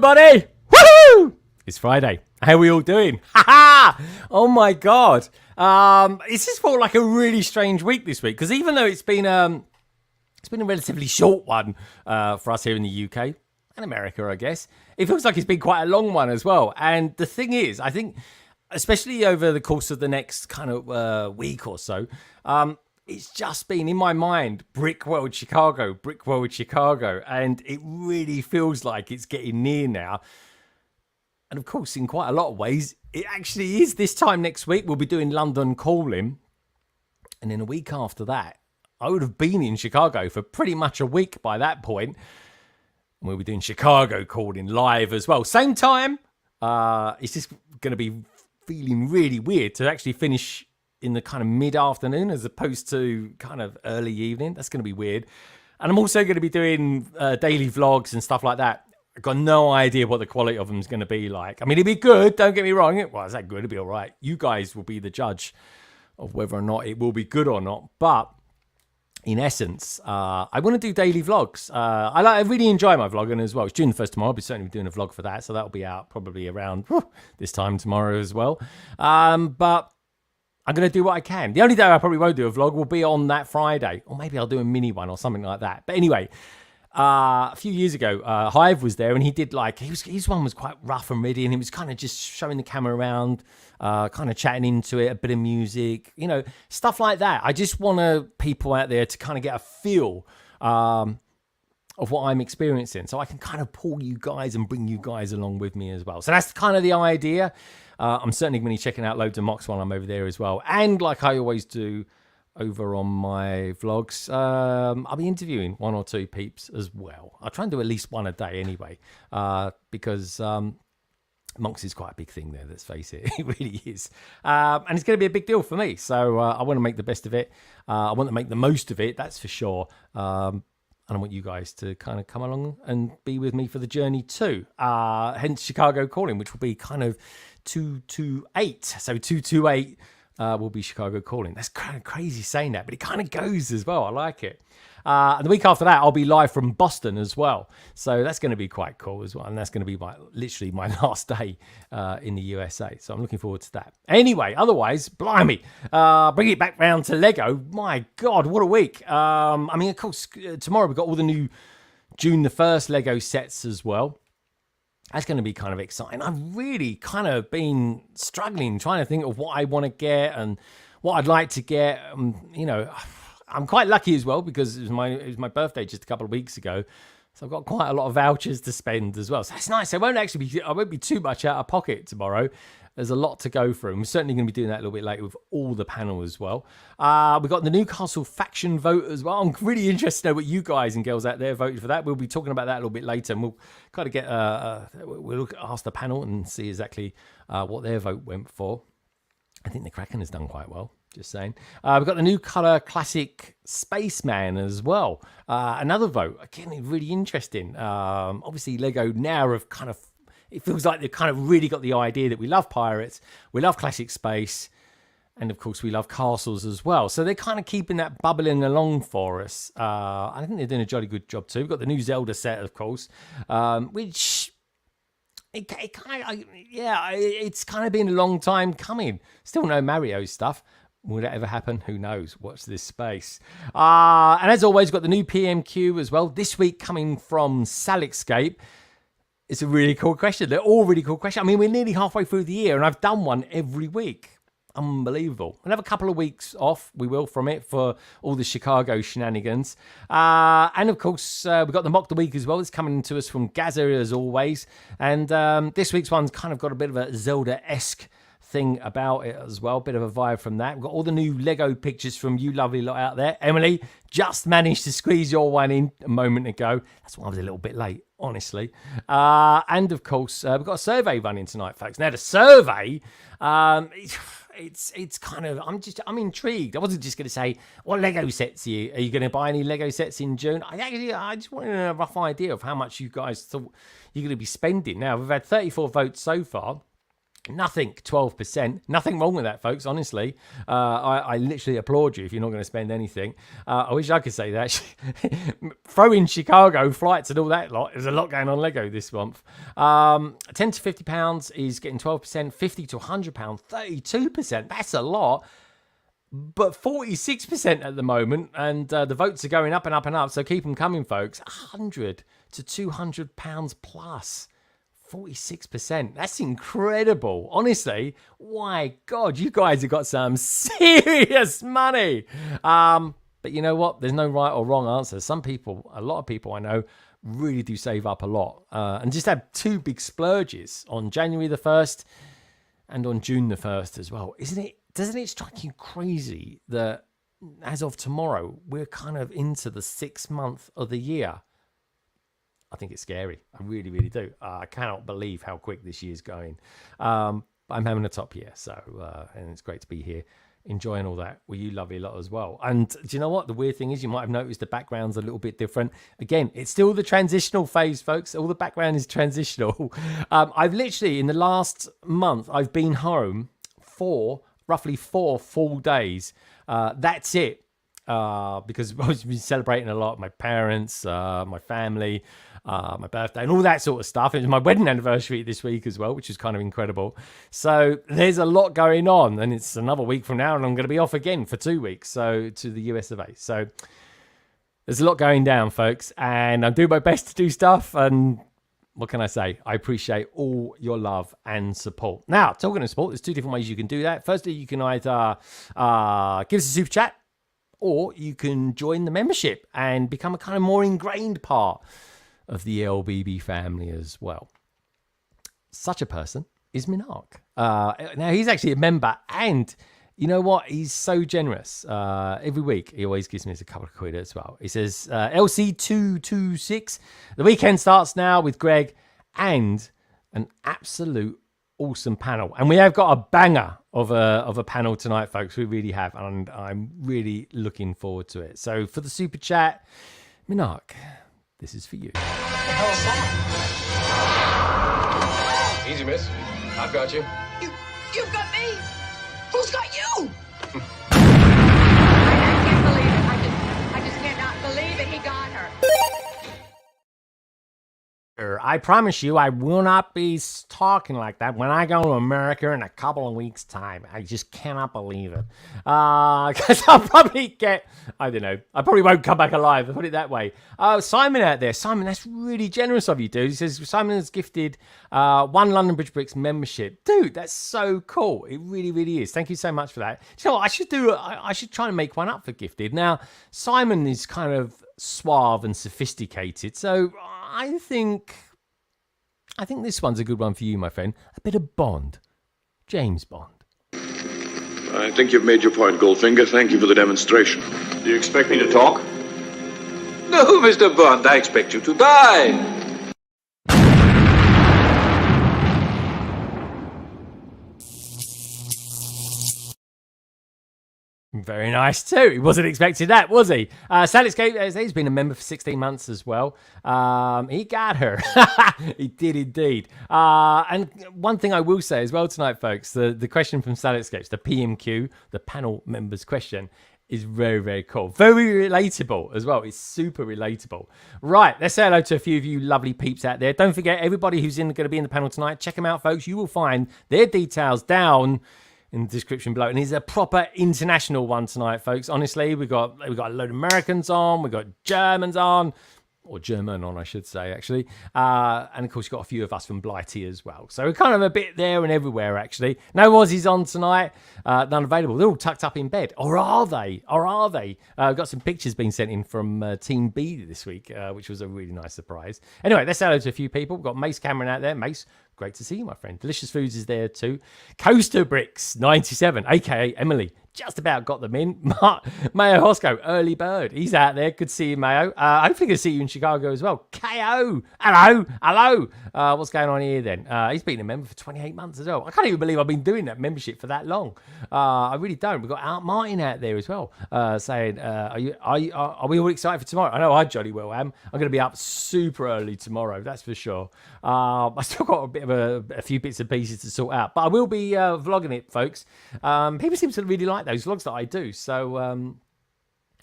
everybody! Woohoo! It's Friday. How are we all doing? Ha ha! Oh my god. It's just felt like a really strange week this week, because even though it's been a relatively short one for us here in the UK and America, I guess, it feels like it's been quite a long one as well. And the thing is, I think, especially over the course of the next kind of week or so, it's just been in my mind, BRICKWORLD Chicago, and it really feels like it's getting near now. And of course, in quite a lot of ways, it actually is this time next week. We'll be doing London Calling, and then a week after that, I would have been in Chicago for pretty much a week by that point. And we'll be doing Chicago Calling live as well. Same time. It's just going to be feeling really weird to actually finish in the kind of mid-afternoon as opposed to kind of early evening. That's going to be weird. And I'm also going to be doing daily vlogs and stuff like that. I've got no idea what the quality of them is going to be like. I mean, it'd be good, don't get me wrong. Well, is that good? It'll be all right. You guys will be the judge of whether or not it will be good or not. But in essence, I want to do daily vlogs. I really enjoy my vlogging as well. It's June the 1st tomorrow. I'll be certainly doing a vlog for that. So that'll be out probably around this time tomorrow as well. But I'm going to do what I can. The only day I probably won't do a vlog will be on that Friday. Or maybe I'll do a mini one or something like that. But anyway, a few years ago, Hive was there and he did like, his one was quite rough and ready. And he was kind of just showing the camera around, kind of chatting into it, a bit of music, you know, stuff like that. I just want people out there to kind of get a feel of what I'm experiencing. So I can kind of pull you guys and bring you guys along with me as well. So that's kind of the idea. I'm certainly going to be checking out loads of mocks while I'm over there as well. And like I always do over on my vlogs, I'll be interviewing one or two peeps as well. I'll try and do at least one a day anyway, because mocks is quite a big thing there, let's face it. It really is. And it's going to be a big deal for me. So I want to make the best of it. I want to make the most of it, that's for sure. And I want you guys to kind of come along and be with me for the journey too. Hence Chicago Calling, which will be kind of 228. So 228 will be Chicago Calling. That's kind of crazy saying that, but it kind of goes as well. I like it. And the week after that, I'll be live from Boston as well. So that's going to be quite cool as well. And that's going to be literally my last day in the USA. So I'm looking forward to that. Anyway, otherwise, blimey, bring it back round to Lego. My God, what a week. I mean, of course, tomorrow we've got all the new June the 1st Lego sets as well. That's going to be kind of exciting. I've really kind of been struggling, trying to think of what I want to get and what I'd like to get. You know, I'm quite lucky as well because it was my birthday just a couple of weeks ago. So I've got quite a lot of vouchers to spend as well. So that's nice. I won't be too much out of pocket tomorrow. There's a lot to go through. I'm certainly going to be doing that a little bit later with all the panel as well. We've got the Newcastle faction vote as well. I'm really interested to know what you guys and girls out there voted for that. We'll be talking about that a little bit later. And we'll kind of get, we'll ask the panel and see exactly what their vote went for. I think the Kraken has done quite well. Just saying. We've got the new colour classic Spaceman as well. Another vote. Again, really interesting. Obviously, Lego now have kind of, it feels like they've kind of really got the idea that we love pirates, we love classic space, and of course we love castles as well. So they're kind of keeping that bubbling along for us. I think they're doing a jolly good job too. We've got the new Zelda set, of course, which it's kind of been a long time coming. Still no Mario stuff. Will that ever happen? Who knows? Watch this space. And as always, we've got the new PMQ as well. This week coming from SalixScape. It's a really cool question. They're all really cool questions. I mean, we're nearly halfway through the year and I've done one every week. Unbelievable. We'll have a couple of weeks off. We will from it for all the Chicago shenanigans. And of course, we've got the MOC-THE-WEEK as well. It's coming to us from Gaza as always. And this week's one's kind of got a bit of a Zelda-esque thing about it as well. Bit of a vibe from that. We've got all the new Lego pictures from you lovely lot out there. Emily just managed to squeeze your one in a moment ago. That's why I was a little bit late, honestly. And of course, we've got a survey running tonight, folks. Now the survey, it's kind of, I'm intrigued. I wasn't just going to say, what Lego sets are you going to buy any Lego sets in June? I just wanted a rough idea of how much you guys thought you're going to be spending. Now we've had 34 votes so far. Nothing, 12%. Nothing wrong with that, folks, honestly. I literally applaud you if you're not going to spend anything. I wish I could say that. Throw in Chicago, flights and all that lot. There's a lot going on Lego this month. 10 to £50 is getting 12%. 50 to £100, 32%. That's a lot. But 46% at the moment, and the votes are going up and up and up, so keep them coming, folks. 100 to £200 plus. 46%. That's incredible. Honestly, why, God, you guys have got some serious money. But you know what? There's no right or wrong answer. Some people, a lot of people I know, really do save up a lot and just have two big splurges on January the 1st and on June the 1st as well. Doesn't it strike you crazy that as of tomorrow, we're kind of into the 6th month of the year? I think it's scary. I really, really do. I cannot believe how quick this year's going. I'm having a top year, so and it's great to be here, enjoying all that with you lovely lot as well. And do you know what? The weird thing is, you might have noticed the background's a little bit different. Again, it's still the transitional phase, folks. All the background is transitional. I've literally, in the last month, I've been home for roughly 4 full days. That's it. Because I've been celebrating a lot. My parents, my family, my birthday and all that sort of stuff. It was my wedding anniversary this week as well, which is kind of incredible. So there's a lot going on, and it's another week from now and I'm going to be off again for 2 weeks, so to the US of A. So there's a lot going down, folks, and I'm doing my best to do stuff, and what can I say? I appreciate all your love and support. Now, talking of support, there's 2 different ways you can do that. Firstly, you can either give us a super chat, or you can join the membership and become a kind of more ingrained part of the LBB family as well. Such a person is Minark. Now, he's actually a member, and you know what? He's so generous. Every week, he always gives me a couple of quid as well. He says, LC226, the weekend starts now with Greg and an absolute awesome panel. And we have got a banger of a panel tonight, folks. We really have, and I'm really looking forward to it. So for the super chat, Minark, this is for you. What the hell is that? Easy, miss. I've got you. You've got me? Who's got you? I can't believe it. I just cannot believe it. He got her. I promise you I will not be talking like that when I go to America in a couple of weeks' time. I just cannot believe it. Because I'll probably get, I don't know, I probably won't come back alive, I'll put it that way. Simon out there. Simon, that's really generous of you, dude. He says Simon has gifted 1 London Bridge Bricks membership. Dude, that's so cool. It really, really is. Thank you so much for that. You know what? I should try and make one up for gifted. Now, Simon is kind of suave and sophisticated, so I think this one's a good one for you, my friend. A bit of Bond. James Bond. I think you've made your point, Goldfinger. Thank you for the demonstration. Do you expect me to talk? No, Mr. Bond, I expect you to die. Very nice too. He wasn't expecting that, was he? SalixScape, he's been a member for 16 months as well. He got her. He did indeed. And one thing I will say as well tonight, folks, the question from SalixScape, the PMQ, the panel members question, is very, very cool. Very relatable as well. It's super relatable. Right, let's say hello to a few of you lovely peeps out there. Don't forget, everybody who's going to be in the panel tonight, check them out, folks. You will find their details down in the description below, and he's a proper international one tonight, folks. Honestly, we got a load of Americans on, we got Germans on, or German on, I should say, actually, and of course, you've got a few of us from Blighty as well. So we're kind of a bit there and everywhere, actually. No Aussies on tonight, none available. They're all tucked up in bed, or are they? We've got some pictures being sent in from Team B this week, which was a really nice surprise. Anyway, let's say hello to a few people. We've got Mace Cameron out there. Mace, great to see you, my friend. Delicious Foods is there too. Coaster Bricks 97, aka Emily, just about got them in. Mayo Hosco, early bird, he's out there. Good to see you, Mayo. Hopefully good to see you in Chicago as well. KO, hello. What's going on here then? He's been a member for 28 months as well. I can't even believe I've been doing that membership for that long. I really don't. We've got Aunt Martin out there as well, saying, are we all excited for tomorrow? I know I jolly well am. I'm going to be up super early tomorrow, that's for sure. I still got a bit of a few bits and pieces to sort out. But I will be vlogging it, folks. People seem to really like those vlogs that I do. So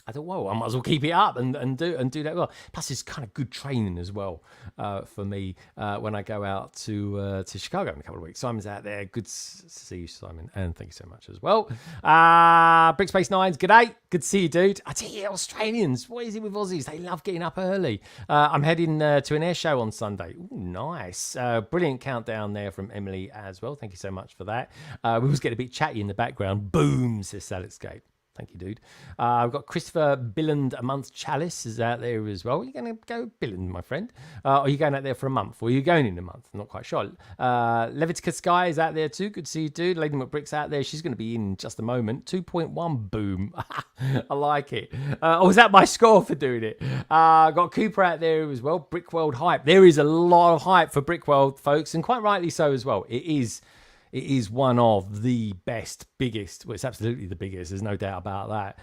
I thought, whoa, I might as well keep it up and do that well. Plus, it's kind of good training as well for me when I go out to Chicago in a couple of weeks. Simon's out there. Good to see you, Simon, and thank you so much as well. Brickspace Nines, g'day. Good to see you, dude. I tell you, Australians, what is it with Aussies? They love getting up early. I'm heading to an air show on Sunday. Ooh, nice. Brilliant countdown there from Emily as well. Thank you so much for that. We always get a bit chatty in the background. Boom, says SalixScape. Thank you, dude. I've got Christopher Billand a month. Chalice is out there as well. Are you going to go Billand, my friend? Are you going out there for a month? Or are you going in a month? I'm not quite sure. Levitica Sky is out there too. Good to see you, dude. Lady McBrick's out there. She's going to be in just a moment. 2.1, boom. I like it. Was that my score for doing it? Got Cooper out there as well. BRICKWORLD hype. There is a lot of hype for BRICKWORLD, folks, and quite rightly so as well. It is one of the best, biggest, well, it's absolutely the biggest, there's no doubt about that,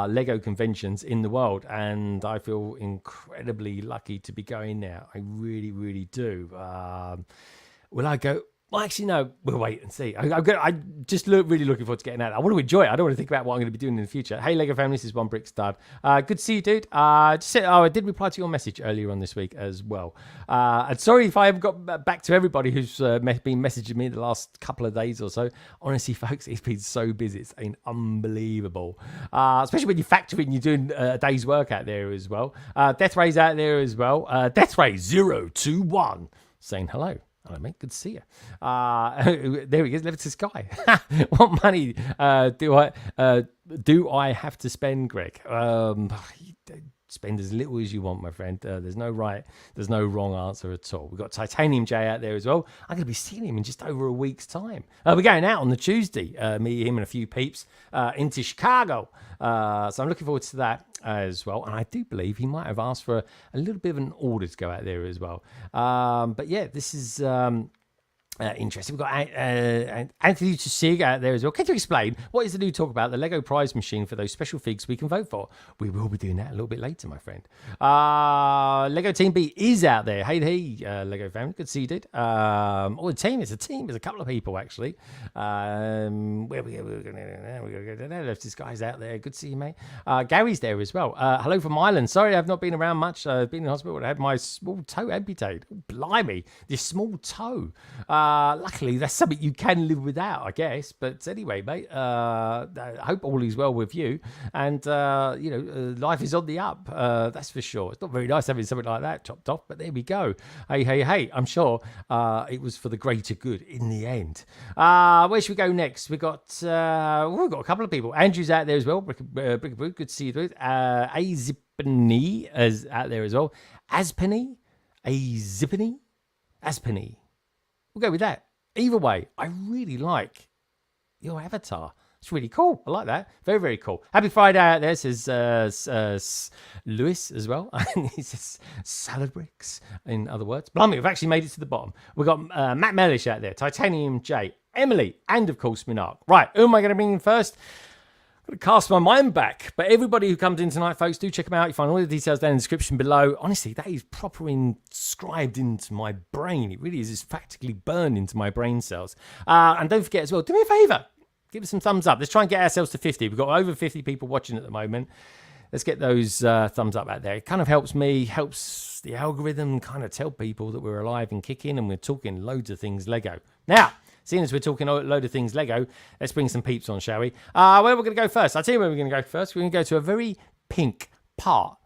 Lego conventions in the world. And I feel incredibly lucky to be going there. I really, really do. Will I go? Well, actually, no, we'll wait and see. I'm just really looking forward to getting out. I want to enjoy it. I don't want to think about what I'm going to be doing in the future. Hey, Lego family, this is One Brick Stud. Good to see you, dude. Just said, I did reply to your message earlier on this week as well. And sorry if I haven't got back to everybody who's been messaging me the last couple of days or so. Honestly, folks, it's been so busy. It's been unbelievable. Especially when you factor in you're doing a day's work out there as well. Death Ray's out there as well. Death Ray 021 saying hello. Hello, mate. Good to see you. There he is. Live to Sky. What money do I have to spend, Greg? Spend as little as you want, my friend. There's no right, there's no wrong answer at all. We've got Titanium J out there as well. I'm going to be seeing him in just over a week's time. We're going out on the Tuesday, me, him, and a few peeps into Chicago. So I'm looking forward to that as well. And I do believe he might have asked for a little bit of an order to go out there as well. But yeah, this is interesting. We've got Anthony Tusig out there as well. Can you explain what is the new talk about the Lego prize machine for those special figs we can vote for? We will be doing that a little bit later, my friend. Lego Team B is out there. Hey, Lego family. Good to see you, dude. The team. It's a team. There's a couple of people, actually. Where we go? We're going to go there. This guy's out there. Good to see you, mate. Gary's there as well. Hello from Ireland. Sorry, I've not been around much. I've been in hospital. I had my small toe amputated. Oh, blimey. This small toe. Luckily, that's something you can live without, I guess. But anyway, mate, I hope all is well with you. And, life is on the up. That's for sure. It's not very nice having something like that chopped off, but there we go. Hey, I'm sure it was for the greater good in the end. Where should we go next? We've got a couple of people. Andrew's out there as well. Brick, good to see you, dude. Azipany is out there as well. Aspany? Aspany. We'll go with that. Either way, I really like your avatar. It's really cool. I like that. Very, very cool. Happy Friday out there, says Lewis as well. He says salad bricks, in other words. Blimey, we've actually made it to the bottom. We've got Matt Mellish out there, Titanium J, Emily, and of course, Minark. Right, who am I going to bring in first? I'm going to cast my mind back. But everybody who comes in tonight, folks, do check them out. You find all the details down in the description below. Honestly, that is proper inscribed into my brain. It really is. It's practically burned into my brain cells. And don't forget as well, do me a favour. Give us some thumbs up. Let's try and get ourselves to 50. We've got over 50 people watching at the moment. Let's get those thumbs up out there. It kind of helps me, helps the algorithm kind of tell people that we're alive and kicking and we're talking loads of things Lego. Now, seeing as we're talking a load of things Lego, let's bring some peeps on, shall we? Where we're going to go first? I'll tell you where we're going to go first. We're going to go to a very pink part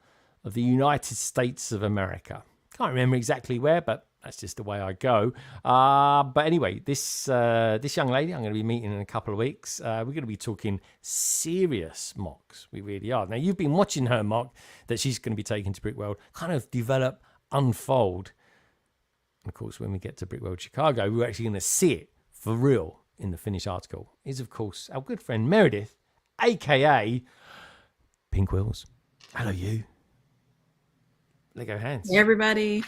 of the United States of America. Can't remember exactly where, but that's just the way I go. But anyway, this young lady I'm going to be meeting in a couple of weeks. We're going to be talking serious MOCs. We really are. Now, you've been watching her MOC that she's going to be taking to BRICKWORLD kind of develop, unfold. And of course, when we get to BRICKWORLD Chicago, we're actually going to see it for real in the finished article. Is, of course, our good friend Meredith, a.k.a. Pink Wheels. Hello, you. Lego hands. Hey, everybody.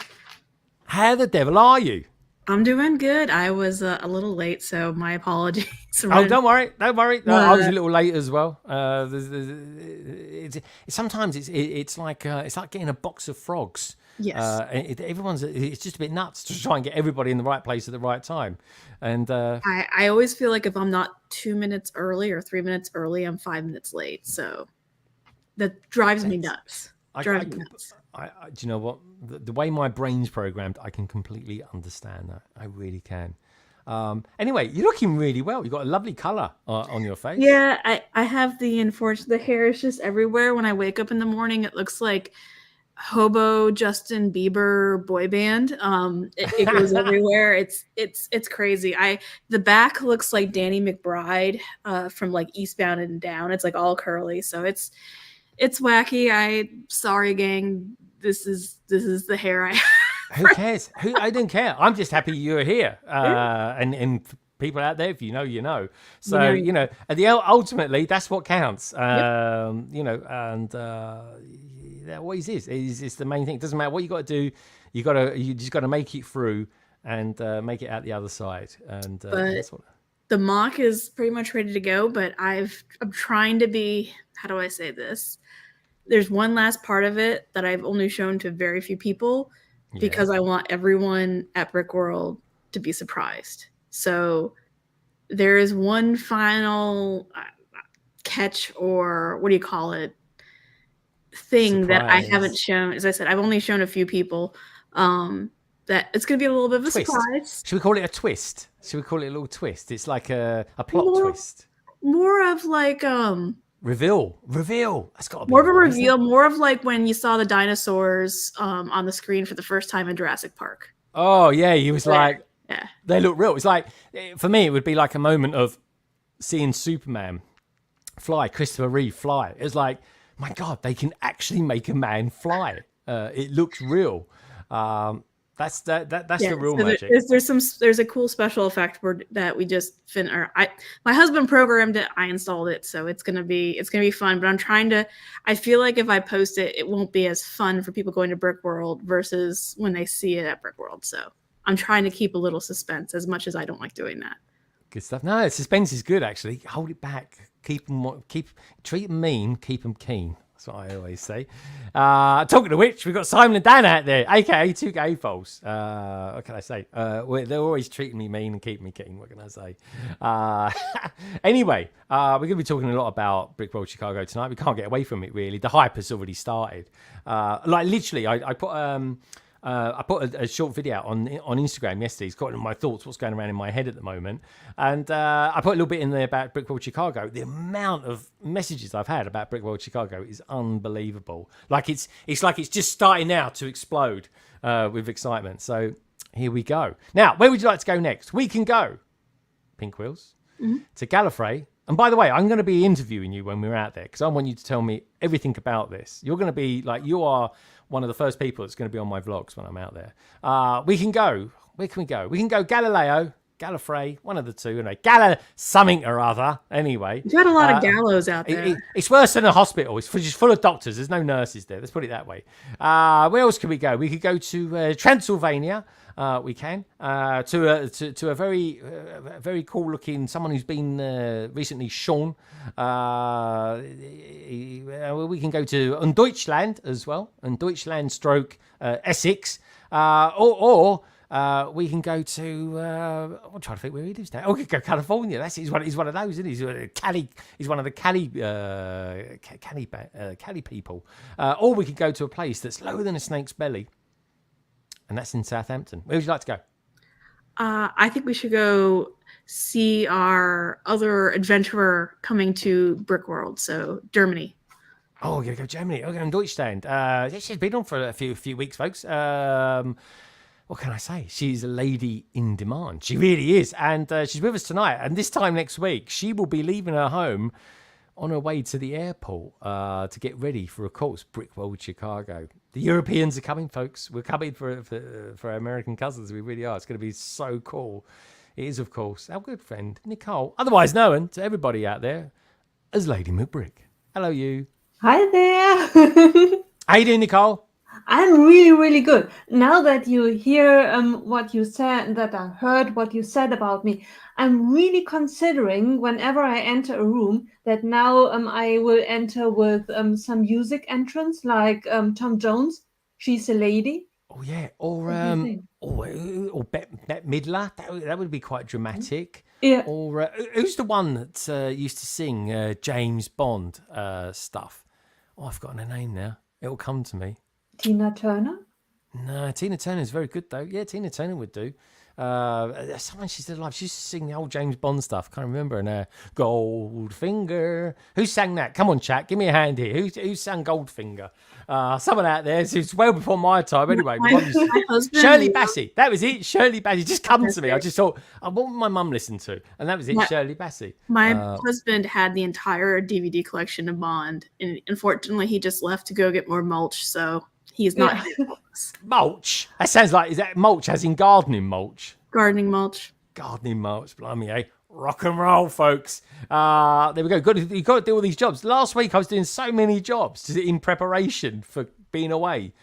How the devil are you? I'm doing good. I was a little late, so my apologies. Oh, don't worry. No, I was a little late as well. Sometimes it's like getting a box of frogs Yes. It's just a bit nuts to try and get everybody in the right place at the right time. And I always feel like if I'm not 2 minutes early or 3 minutes early, I'm 5 minutes late. So that drives me nuts. do you know what? The way my brain's programmed, I can completely understand that. I really can. Anyway, you're looking really well. You've got a lovely color on your face. Yeah, I have the hair is just everywhere. When I wake up in the morning, it looks like hobo Justin Bieber boy band. It goes everywhere. It's crazy. The back looks like Danny McBride from like Eastbound and Down. It's like all curly, so it's wacky. Sorry, gang. This is the hair I have. Who cares? I don't care. I'm just happy you're here. And people out there, if you know, you know. So ultimately, that's what counts. That always is. It's the main thing. It doesn't matter what you got to do. You just got to make it through and make it out the other side. And that's what. The mock is pretty much ready to go, but I'm trying to be. How do I say this? There's one last part of it that I've only shown to very few people. Because I want everyone at BRICKWORLD to be surprised. So there is one final catch, or what do you call it, thing that I haven't shown. As I said, I've only shown a few people. That it's going to be a little bit of a surprise. Should we call it a twist? Should we call it a little twist? It's like a plot twist. More of like Reveal. That's got to be more of a reveal. More of like when you saw the dinosaurs on the screen for the first time in Jurassic Park. Oh yeah, he was like, yeah, they look real. It's like, for me, it would be like a moment of seeing Superman fly, Christopher Reeve fly. It's like, my God, they can actually make a man fly. It looks real. That's the real magic. There's a cool special effect that we just my husband programmed it, I installed it, so it's gonna be fun. But I feel like if I post it, it won't be as fun for people going to BRICKWORLD versus when they see it at BRICKWORLD. So I'm trying to keep a little suspense, as much as I don't like doing that. Good stuff. No, suspense is good actually. Hold it back. Treat them mean, keep them keen. That's what I always say. Talking of which, we've got Simon and Dan out there, aka Two Gay Folks. What can I say? They're always treating me mean and keeping me keen. What can I say? Anyway, we're going to be talking a lot about BRICKWORLD Chicago tonight. We can't get away from it, really. The hype has already started. Like literally, I put a short video out on Instagram yesterday. It's got my thoughts, what's going around in my head at the moment. And I put a little bit in there about BRICKWORLD Chicago. The amount of messages I've had about BRICKWORLD Chicago is unbelievable. Like it's like it's just starting now to explode with excitement. So here we go. Now, where would you like to go next? We can go, Pink Wheels, to Gallifrey. And by the way, I'm going to be interviewing you when we're out there, because I want you to tell me everything about this. You're going to be like, you are one of the first people that's going to be on my vlogs when I'm out there. We can go. Where can we go? We can go Galileo, Gallifrey, one of the two. Anyway, something or other. Anyway. You got a lot of gallows out there. It's worse than a hospital. It's just full of doctors. There's no nurses there. Let's put it that way. Where else can we go? We could go to Transylvania. We can to a very cool looking someone who's been recently shorn. We can go to Deutschland as well, and Deutschland stroke Essex, or we can go to I'm trying to think where he lives now. Oh, we could go California. He's one of those, isn't he? He's one of the Cali people. Or we could go to a place that's lower than a snake's belly. And that's in Southampton. Where would you like to go? I think we should go see our other adventurer coming to BRICKWORLD, so Germany. Oh, we're going to go Germany. We're going to Deutschland. She's been on for a few weeks, folks. What can I say? She's a lady in demand. She really is. And she's with us tonight. And this time next week, she will be leaving her home on her way to the airport to get ready for, of course, BRICKWORLD Chicago. The Europeans are coming, folks. We're coming for our American cousins. We really are. It's going to be so cool. It is, of course, our good friend, Nicole, otherwise known to everybody out there as Lady Macbrick. Hello, you. Hi there. How you doing, Nicole? I'm really, really good. Now that you hear what you said, and that I heard what you said about me, I'm really considering whenever I enter a room that now I will enter with some music entrance like Tom Jones, She's a Lady. Oh yeah, What do you think? or Bette Midler. That would be quite dramatic. Yeah. Or who's the one that used to sing James Bond stuff? Oh, I've forgotten her name now. It'll come to me. Tina Turner? No, Tina Turner's very good though. Yeah, Tina Turner would do. Someone she's still alive. She used to sing the old James Bond stuff. Can't remember her now. Goldfinger. Who sang that? Come on, chat. Give me a hand here. Who sang Goldfinger? Someone out there. It's well before my time. Anyway, My husband, Shirley Bassey. That was it. Shirley Bassey. Just come to me. I just thought, what would my mum listen to? And that was it. Shirley Bassey. My husband had the entire DVD collection of Bond, and unfortunately, he just left to go get more mulch. So he's not Mulch. That sounds like, is that mulch as in gardening mulch? gardening mulch. Gardening mulch, blimey, eh? Rock and roll, folks. There we go. You've got to do all these jobs. Last week I was doing so many jobs in preparation for being away.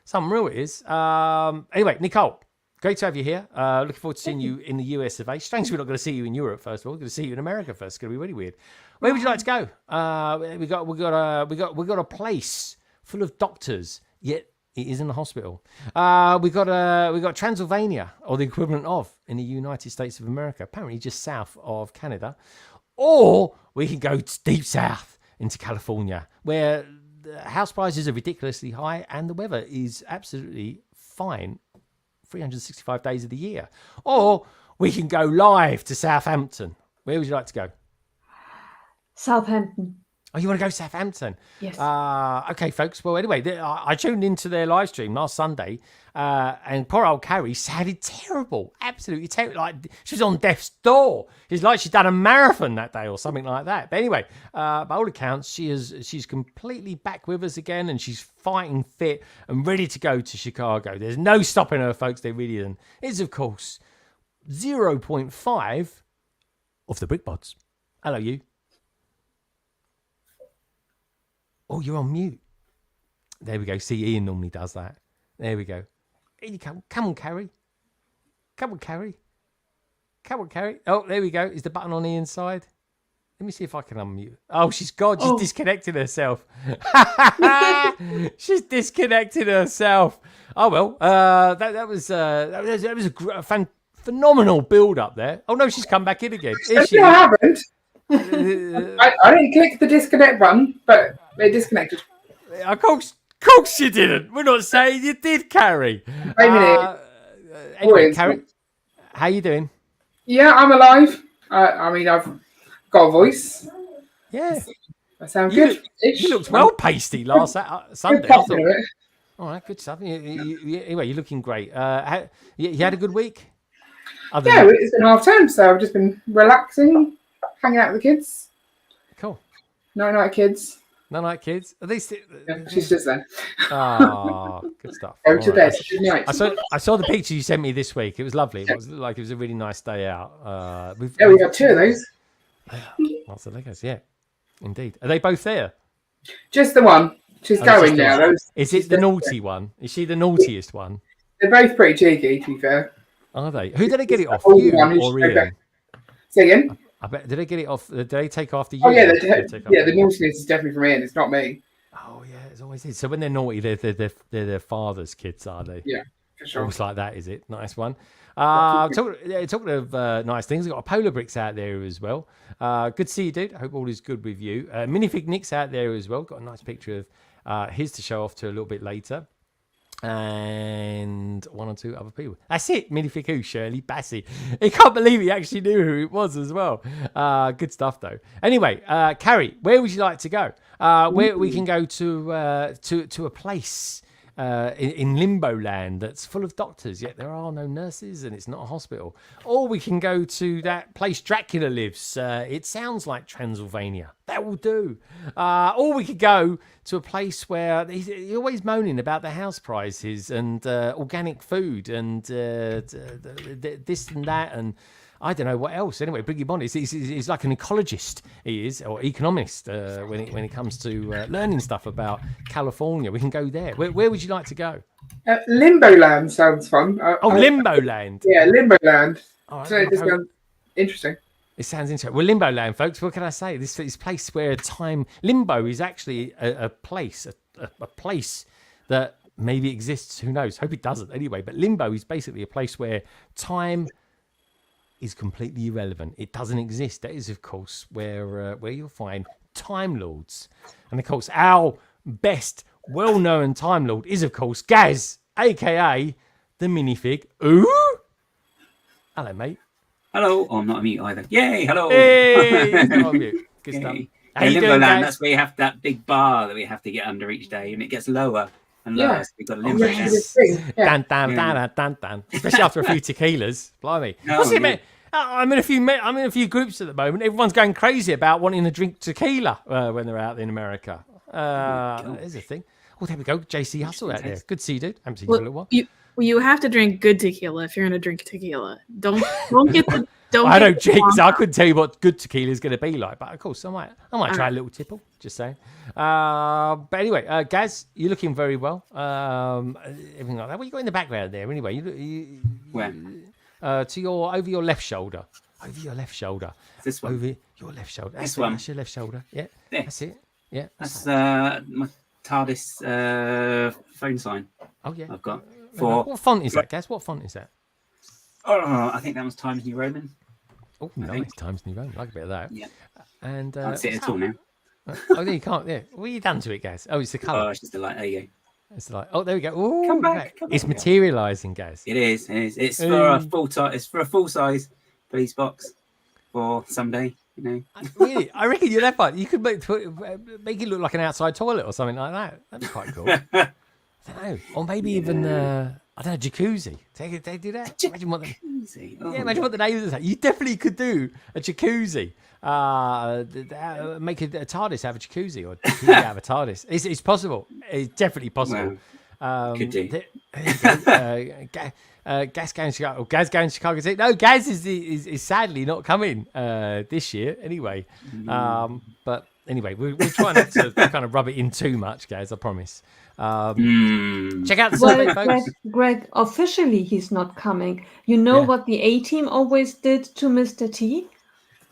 Something real it is. Anyway, Nicole, great to have you here. Looking forward to seeing you in the US of A. Strange we're not going to see you in Europe first of all. We're going to see you in America first. It's going to be really weird. Where would you like to go? We got a place full of doctors, yet it is in the hospital. We got Transylvania, or the equivalent of, in the United States of America, apparently just south of Canada. Or we can go deep south into California, where the house prices are ridiculously high and the weather is absolutely fine 365 days of the year. Or we can go live to Southampton. Where would you like to go? Southampton. Oh, you want to go Southampton? Yes. Okay, folks. Well, anyway, I tuned into their live stream last Sunday, and poor old Carrie sounded terrible. Absolutely terrible. Like, she was on death's door. It's like she'd done a marathon that day or something like that. But anyway, by all accounts, she's completely back with us again, and she's fighting fit and ready to go to Chicago. There's no stopping her, folks. There really isn't. It's, of course, 0.5 of the BRICKWORLD. Hello, you. Oh, you're on mute. There we go. See, Ian normally does that. There we go. Here you come. Come on, Carrie. Come on, Carrie. Come on, Carrie. Oh, there we go. Is the button on Ian's side? Let me see if I can unmute. Oh, she's gone. She's disconnected herself. She's disconnected herself. Oh well. That was a phenomenal build up there. Oh no, she's come back in again. Is she? I haven't. I didn't click the disconnect button, but it disconnected. Of course you didn't. We're not saying you did, Carrie. Anyway, Carrie, how you doing? Yeah, I'm alive. I mean, I've got a voice. Yeah. I sound good. You looked well pasty last Sunday. All right, good stuff. Anyway, you're looking great. You had a good week? Yeah, it's been half term, so I've just been relaxing, hanging out with the kids. Cool. Night, kids. Night, kids. Are they still? Yeah, she's just there. Oh, good stuff. Go to bed. Good night. I saw the picture you sent me this week. It was lovely. It was like it was a really nice day out. We got two of those. Lots of Legos, yeah, indeed. Are they both there? Just the one. She's going now. Is it the naughty one? Is she the naughtiest one? They're both pretty cheeky, to be fair. Are they? Who did they get it off? You or Ian? Say again? I bet. Did they get it off? Did they take after you? Oh yeah, the naughtiness is definitely from Ian. It's not me. Oh yeah, it's always is. So when they're naughty, they're their father's kids, are they? Yeah, for sure. Almost like that, is it? Nice one. Talking of nice things, we've got a Polar Bricks out there as well. Good to see you, dude. I hope all is good with you. Minifig Nick's out there as well. Got a nice picture of his to show off to a little bit later. And one or two other people. That's it. Minifig who? Shirley Bassey. I can't believe he actually knew who it was as well. Good stuff though. Anyway, Carrie, where would you like to go? Where we can go to a place in limbo land that's full of doctors, yet there are no nurses and it's not a hospital. Or we can go to that place Dracula lives. It sounds like Transylvania. That will do. Or we could go to a place where he's always moaning about the house prices and organic food and this and that and I don't know what else. Anyway, Briggy Bond he's like an ecologist, he is, or economist when it comes to learning stuff about California. We can go there. Where would you like to go? Limbo Land sounds fun. Limbo Land. Yeah, Limbo Land. Right, so it just sounds interesting. It sounds interesting. Well, Limbo Land, folks, what can I say? This place where limbo is actually a place that maybe it exists. Who knows? Hope it doesn't. Anyway, but limbo is basically a place where time is completely irrelevant. It doesn't exist. That is, of course, where you'll find Time Lords. And, of course, our best well-known Time Lord is, of course, Gaz, a.k.a. the minifig. Ooh! Hello, mate. Hello. Oh, I'm not on mute either. Yay, hello. Hey! He's not on mute. Good stuff. How In you Limbo doing, Land, Gaz? that's where you have that big bar that we have to get under each day, and it gets lower and lower. Yeah. So we've got to limbo Yeah, down. this thing. Yeah. Dan, dan, dan, dan, dan, dan. Especially after a few tequilas. Blimey. No, What's it, yeah. mate? I'm in a few groups at the moment. Everyone's going crazy about wanting to drink tequila when they're out in America. There's a thing. Oh, there we go. JC Hustle out there. Good to see you, dude. Haven't seen you for a little while. You have to drink good tequila if you're going to drink tequila. Don't get the don't. I get know, the Jigs. wrong- I couldn't tell you what good tequila is going to be like, but of course I might try a little tipple. Just saying. But anyway, Gaz, you're looking very well. Everything like that. What you got in the background there? Anyway, Where? to over your left shoulder. Over your left shoulder. This one. Over your left shoulder. That's This it, one. That's your left shoulder. Yeah. There. That's it. Yeah. That's my TARDIS phone sign Oh yeah. I've got. For What font is that, Gaz? What font is that? Oh, I think that was Times New Roman. Oh, I nice. think. Times New Roman. I like a bit of that. Yeah. And Can't see it what's at all that? now. Oh, there you can't. Yeah. What have you done to it, Gaz? Oh, it's the Oh, colour. it's just a light. There you go. It's like, oh, there we go. Ooh, Come back, right. come It's back. materialising, Gaz. It is. It is. It's for a full It's for a full size police box for someday. You know. Really? I reckon you're that part. You could make it look like an outside toilet or something like that. That'd be quite cool. I don't know. Or maybe even, I don't know, jacuzzi. They do that? Imagine what the, Easy. Oh, yeah, imagine what the name is. You definitely could do a jacuzzi. Make a TARDIS have a jacuzzi or jacuzzi have a TARDIS. It's possible. It's definitely possible. Could do. Gaz going to Chicago. Gaz going to Chicago. No, Gaz is sadly not coming this year anyway. But anyway, we'll try not to kind of rub it in too much, Gaz. I promise. Check out the survey, Well, folks. Greg, officially he's not coming. You know Yeah. what the A-team always did to Mr. T?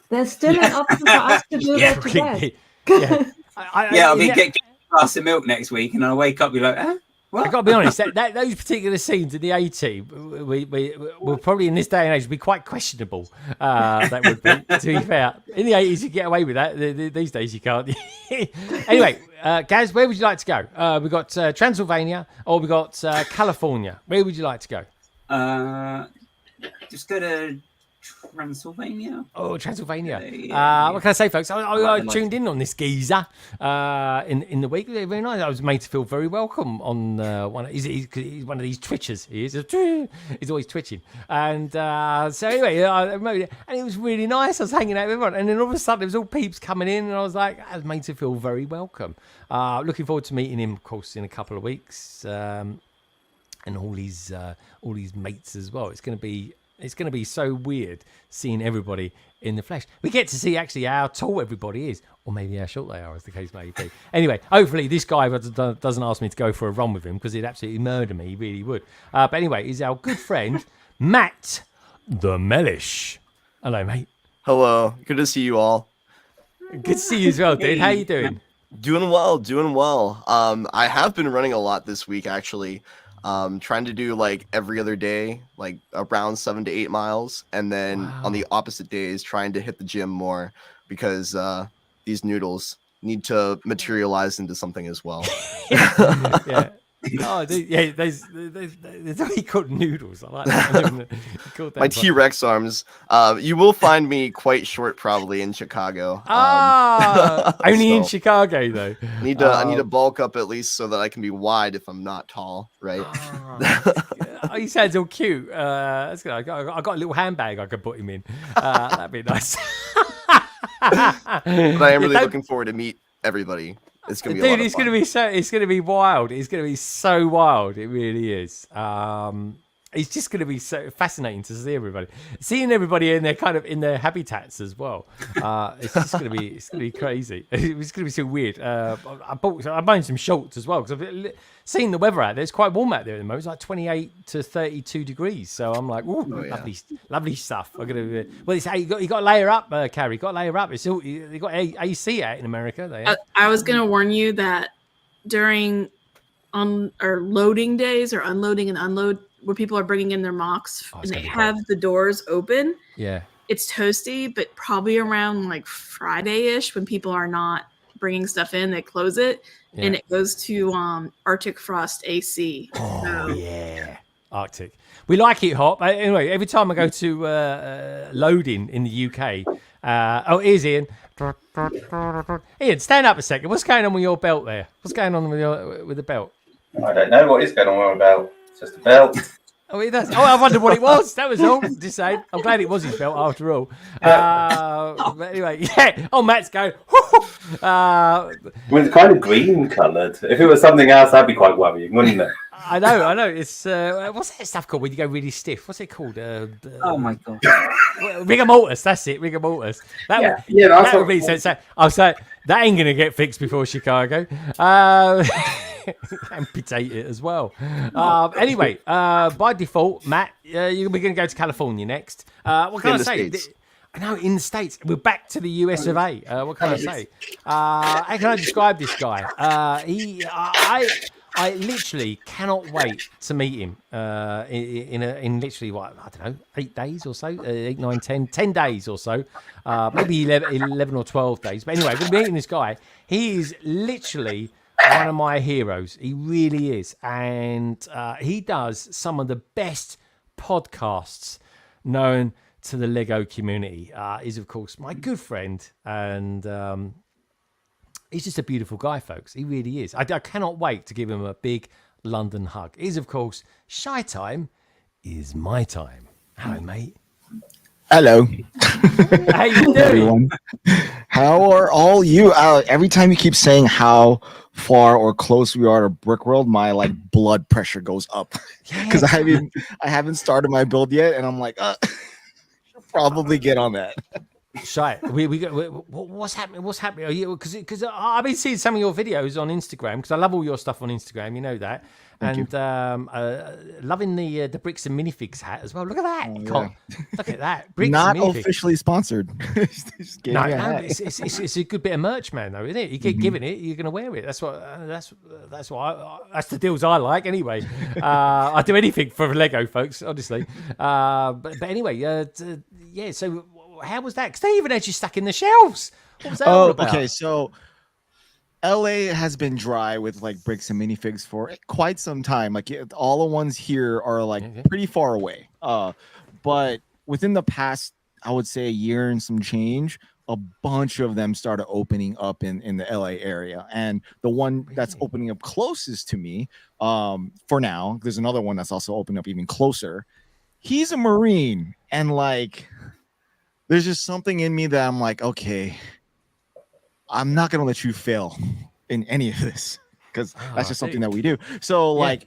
There's still an option for us to do that to Greg. really. Yeah. I'll be getting a glass of milk next week, and I'll wake up and be like, huh? What? I've got to be honest, those particular scenes in the A-team, we're probably in this day and age be quite questionable. That would be, to be fair. In the 80s, you get away with that. These days, you can't. Anyway, Gaz, where would you like to go? We've got Transylvania or we've got California. Where would you like to go? Just go to Transylvania. Oh, Transylvania. Yeah. What can I say, folks? I the tuned in on this geezer in the week. Very nice. I was made to feel very welcome on one. He's one of these twitchers. He is. He's always twitching. And so anyway, and it was really nice. I was hanging out with everyone, and then all of a sudden there was all peeps coming in, and I was like, I was made to feel very welcome. Looking forward to meeting him, of course, in a couple of weeks, and all his mates as well. It's going to be so weird seeing everybody in the flesh. We get to see actually how tall everybody is, or maybe how short they are, as the case may be. Anyway, hopefully this guy doesn't ask me to go for a run with him because he'd absolutely murder me. He really would. But anyway, he's our good friend, Matt the Mellish. Hello, mate. Hello. Good to see you all. Good to see you as well, dude. How you doing? Doing well. I have been running a lot this week, actually. Trying to do like every other day, like around 7 to 8 miles, and then on the opposite days trying to hit the gym more because these noodles need to materialize into something as well. Yeah. Oh, yeah. There's what you call noodles. I like that. My T-Rex arms. You will find me quite short, probably in Chicago. Only in Chicago though. I need to bulk up at least so that I can be wide if I'm not tall, right? Oh, he sounds all cute. That's good. I got a little handbag I could put him in. That'd be nice. But I am really looking forward to meet everybody. It's gonna be a lot of fun. It's gonna be wild. It's gonna be so wild. It really is. It's just gonna be so fascinating to see everybody, seeing everybody in their habitats as well. It's just gonna be crazy. It's gonna be so weird. I bought some shorts as well because I've seen the weather out there. It's quite warm out there at the moment. It's like 28 to 32 degrees. So I'm like, ooh, lovely stuff. I'm gonna. Well, you got to layer up, Carrie. You got to layer up. It's all you got AC out in America. I was gonna warn you that during on or loading days or unloading and unload where people are bringing in their MOCs and they have the doors open. Yeah. It's toasty, but probably around like Friday-ish when people are not bringing stuff in, they close it and it goes to Arctic Frost AC. Oh, yeah. Arctic. We like it hot. But anyway, every time I go to loading in the UK, here's Ian. Ian, stand up a second. What's going on with your belt there? What's going on with the belt? I don't know what is going on with my belt. It's just a belt. Oh, he does. Oh, I wondered what it was. That was all. Just saying. I'm glad it was his belt after all. But anyway, yeah. Oh, Matt's going. It's kind of green coloured. If it was something else, that'd be quite worrying, wouldn't it? I know. It's what's that stuff called when you go really stiff? What's it called? Oh my god. Rigor mortis. That's it. Rigor mortis. That would be so. I'll say that ain't gonna get fixed before Chicago. Amputate it as well. Anyway, by default, Matt, we're going to go to California next. What can I say? I know, in the States. We're back to the US of A. What can I say? How can I describe this guy? I literally cannot wait to meet him in literally, what, I don't know, 8 days or so, 8, 9, 10 days or so, maybe 11 or 12 days. But anyway, we're meeting this guy. He is literally one of my heroes. He really is. And he does some of the best podcasts known to the Lego community. He's, of course, my good friend. And he's just a beautiful guy, folks. He really is. I cannot wait to give him a big London hug. He's, of course, Shy Time is my time. Hello, mate. Hello. How you doing? Everyone. How are all you? Every time you keep saying how far or close we are to Brickworld, my blood pressure goes up because I haven't started my build yet, and I'm like, should probably get on that. Shy, what's happening? What's happening? Are you because I've been seeing some of your videos on Instagram because I love all your stuff on Instagram. You know that. Thank you. Loving the Bricks and Minifigs hat as well. Look at that! Look at that! Bricks Not and officially sponsored. No, it's a good bit of merch, man. Though, isn't it? You get given it, you're gonna wear it. That's the deals I like. Anyway, I do anything for Lego, folks. Honestly, but anyway, yeah. So how was that? Because they even had you stuck in the shelves. What was that all about? Okay, so LA has been dry with bricks and minifigs for quite some time. All the ones here are pretty far away. But within the past, I would say a year and some change, a bunch of them started opening up in the LA area. And the one that's opening up closest to me, for now, there's another one that's also opening up even closer. He's a Marine, and there's just something in me that I'm like, okay, I'm not gonna let you fail in any of this because that's just something that we do. So I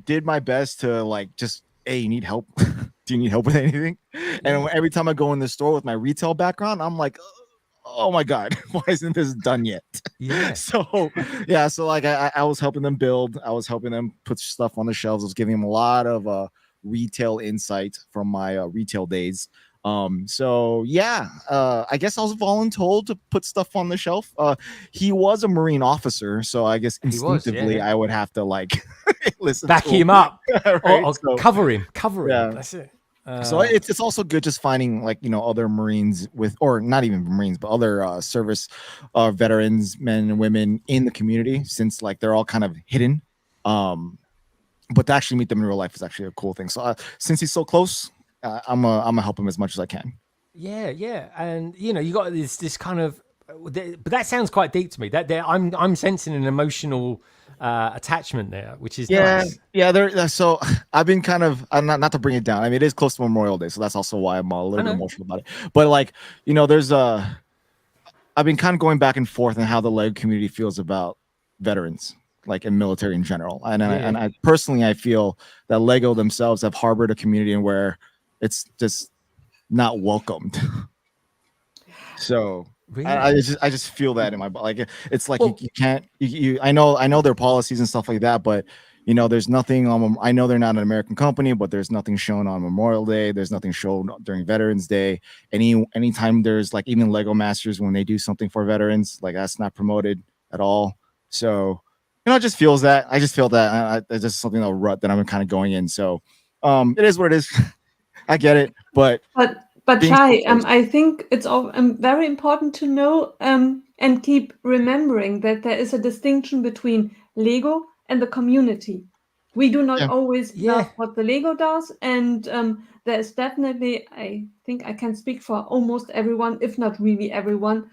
did my best to just, hey, you need help? Do you need help with anything? And every time I go in the store with my retail background, I'm like, oh my god, why isn't this done yet? Yeah. So I was helping them build. I was helping them put stuff on the shelves. I was giving them a lot of retail insight from my retail days. I guess I was voluntold to put stuff on the shelf. He was a Marine officer, so I guess instinctively I would have to listen, back him up, or cover him. Yeah. That's it. So it's also good just finding other Marines or not even Marines, but other service veterans, men and women in the community, since they're all kind of hidden. But to actually meet them in real life is actually a cool thing. So since he's so close, I'm gonna help him as much as I can. Yeah, and you got this kind of, but that sounds quite deep to me. That I'm sensing an emotional attachment there, which is nice. Yeah. So I've been kind of not to bring it down. I mean, it is close to Memorial Day, so that's also why I'm a little bit emotional about it. But there's I've been kind of going back and forth on how the Lego community feels about veterans, in military in general. And I personally, I feel that Lego themselves have harbored a community in where it's just not welcomed. So really? I just feel that in my it's you can't I know their policies and stuff like that, but there's nothing on. I know they're not an American company, but there's nothing shown on Memorial Day. There's nothing shown during Veterans Day. Anytime there's even Lego Masters when they do something for veterans, that's not promoted at all. So it just feels that. I just feel that it's just something a rut that I'm kind of going in. So it is what it is. I get it, but Shai, I think it's all very important to know and keep remembering that there is a distinction between Lego and the community. We do not always love what the Lego does, and there is definitely, I think I can speak for almost everyone, if not really everyone.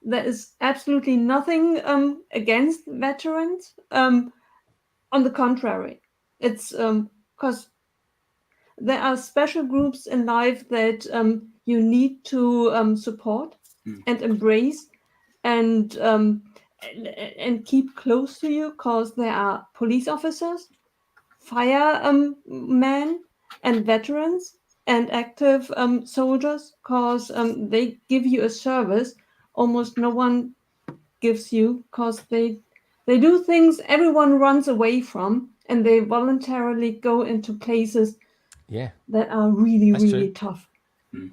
There is absolutely nothing against veterans. On the contrary, it's because there are special groups in life that you need to support and embrace and keep close to you, because there are police officers, firemen, and veterans and active soldiers, because they give you a service almost no one gives you, because they do things everyone runs away from, and they voluntarily go into places that are really tough.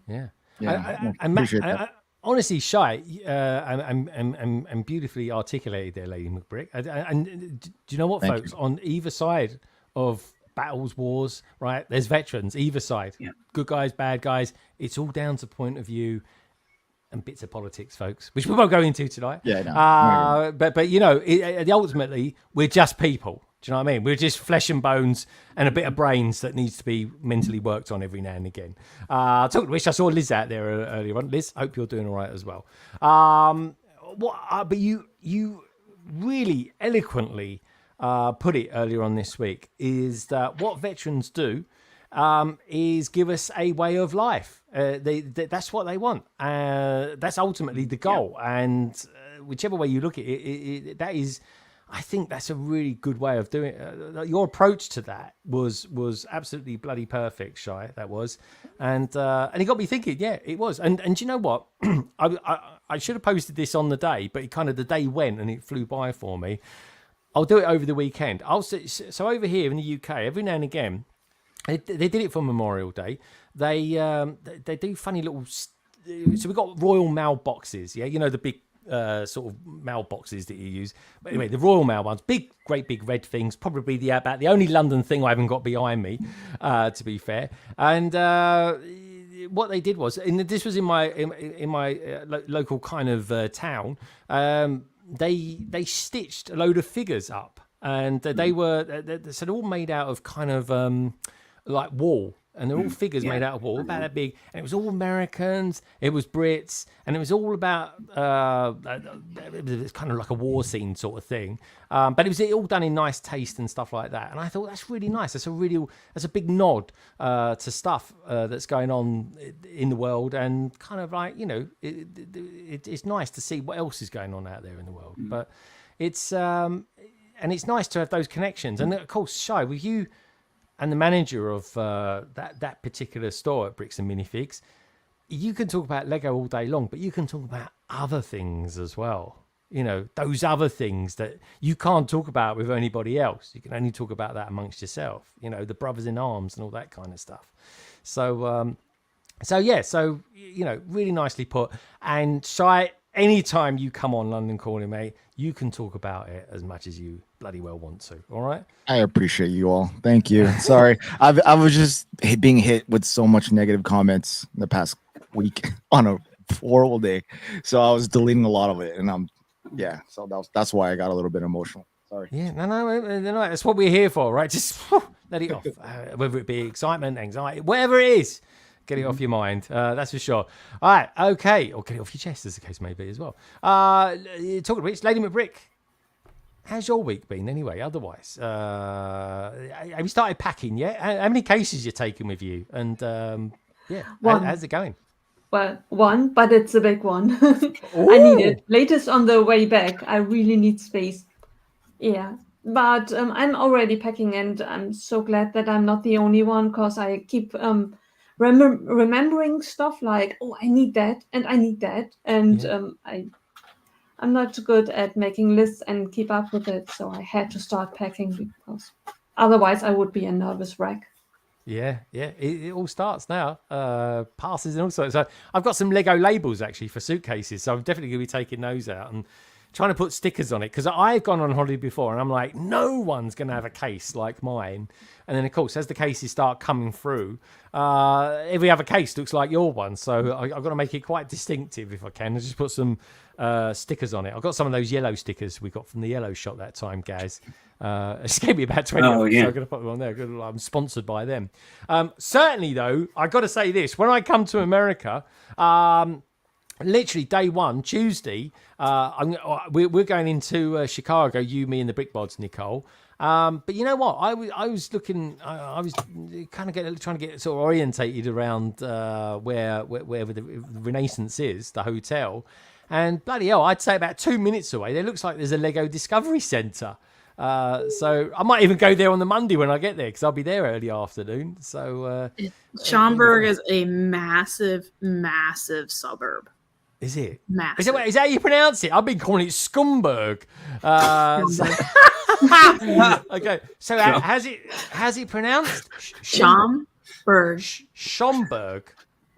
Yeah. I appreciate that. Honestly, Shai, and beautifully articulated there, Lady Macbrick. And do you know what, folks? On either side of battles, wars, right? There's veterans, either side. Yeah. Good guys, bad guys. It's all down to point of view and bits of politics, folks, which we won't go into tonight. Yeah, no. But you know, ultimately, we're just people. Do you know what I mean? We're just flesh and bones and a bit of brains that needs to be mentally worked on every now and again. Talking of which, I saw Liz out there earlier on. Liz, hope you're doing all right as well. But you really eloquently put it earlier on this week, is that what veterans do is give us a way of life. That's what they want. That's ultimately the goal. Yeah. And whichever way you look at it, that is... I think that's a really good way of doing it. Your approach to that was absolutely bloody perfect, Shai. That was, and it got me thinking. Yeah, it was. And you know what? I should have posted this on the day, but the day went and it flew by for me. I'll do it over the weekend. So over here in the UK, every now and again, they did it for Memorial Day. They do funny little. So we've got Royal Mail boxes. Yeah, you know, the big. Sort of mailboxes that you use, but anyway, the Royal Mail ones, great big red things, probably about the only London thing I haven't got behind me, to be fair. And what they did was, and this was in my local kind of town, they stitched a load of figures up, and they were so they're all made out of kind of like wool. And they're all figures made out of wool, about that big. And it was all Americans, it was Brits, and it was all about, it's kind of like a war scene sort of thing. But it was all done in nice taste and stuff like that. And I thought, that's really nice. That's a big nod to stuff that's going on in the world. And kind of like, you know, it's nice to see what else is going on out there in the world. But it's, and it's nice to have those connections. And of course, Shai, with you... and the manager of that particular store at Bricks and Minifigs, you can talk about Lego all day long, but you can talk about other things as well. You know, those other things that you can't talk about with anybody else. You can only talk about that amongst yourself. You know, the brothers in arms and all that kind of stuff. So you know, really nicely put. And Shai, anytime you come on London Calling, mate, you can talk about it as much as you bloody well want to. All right. I appreciate you all. Thank you. Sorry, I was just being hit with so much negative comments in the past week on a horrible day, so I was deleting a lot of it, and so that's why I got a little bit emotional. Sorry. Yeah, no, that's what we're here for, right? Just let it off, whether it be excitement, anxiety, whatever it is. Get it off your mind, that's for sure. All right, okay. Or get it off your chest, as the case may be as well. Talking of which, Lady Macbrick, how's your week been anyway, otherwise? Have you started packing yet? How many cases you taking with you? And how's it going? Well, one, but it's a big one. I need it. Latest on the way back. I really need space. Yeah. But I'm already packing, and I'm so glad that I'm not the only one, because I keep... remembering stuff like, I need that and I need that, and I'm not good at making lists and keep up with it, so I had to start packing, because otherwise I would be a nervous wreck. Yeah, it all starts now. Passes and all sorts. So I've got some Lego labels actually for suitcases, so I'm definitely going to be taking those out and trying to put stickers on it, because I've gone on holiday before and I'm like, no one's going to have a case like mine. And then, of course, as the cases start coming through, every other case looks like your one. So I've got to make it quite distinctive if I can. I just put some stickers on it. I've got some of those yellow stickers we got from the yellow shop that time, Gaz. It gave me about 20 of them, so I'm going to put them on there. I'm sponsored by them. Certainly, though, I've got to say this. When I come to America... literally day one, Tuesday, we're going into Chicago, you, me, and the Brickbods, Nicole. But you know what? I was looking, I was kind of trying to get sort of orientated around where the Renaissance is, the hotel. And bloody hell, I'd say about 2 minutes away, there looks like there's a Lego Discovery Centre. So I might even go there on the Monday when I get there, because I'll be there early afternoon. So Schaumburg is a massive, massive suburb. Is it? Massive. Is that how you pronounce it? I've been calling it Scumberg. Okay, so how's it pronounced? Schaumburg. Schomburg.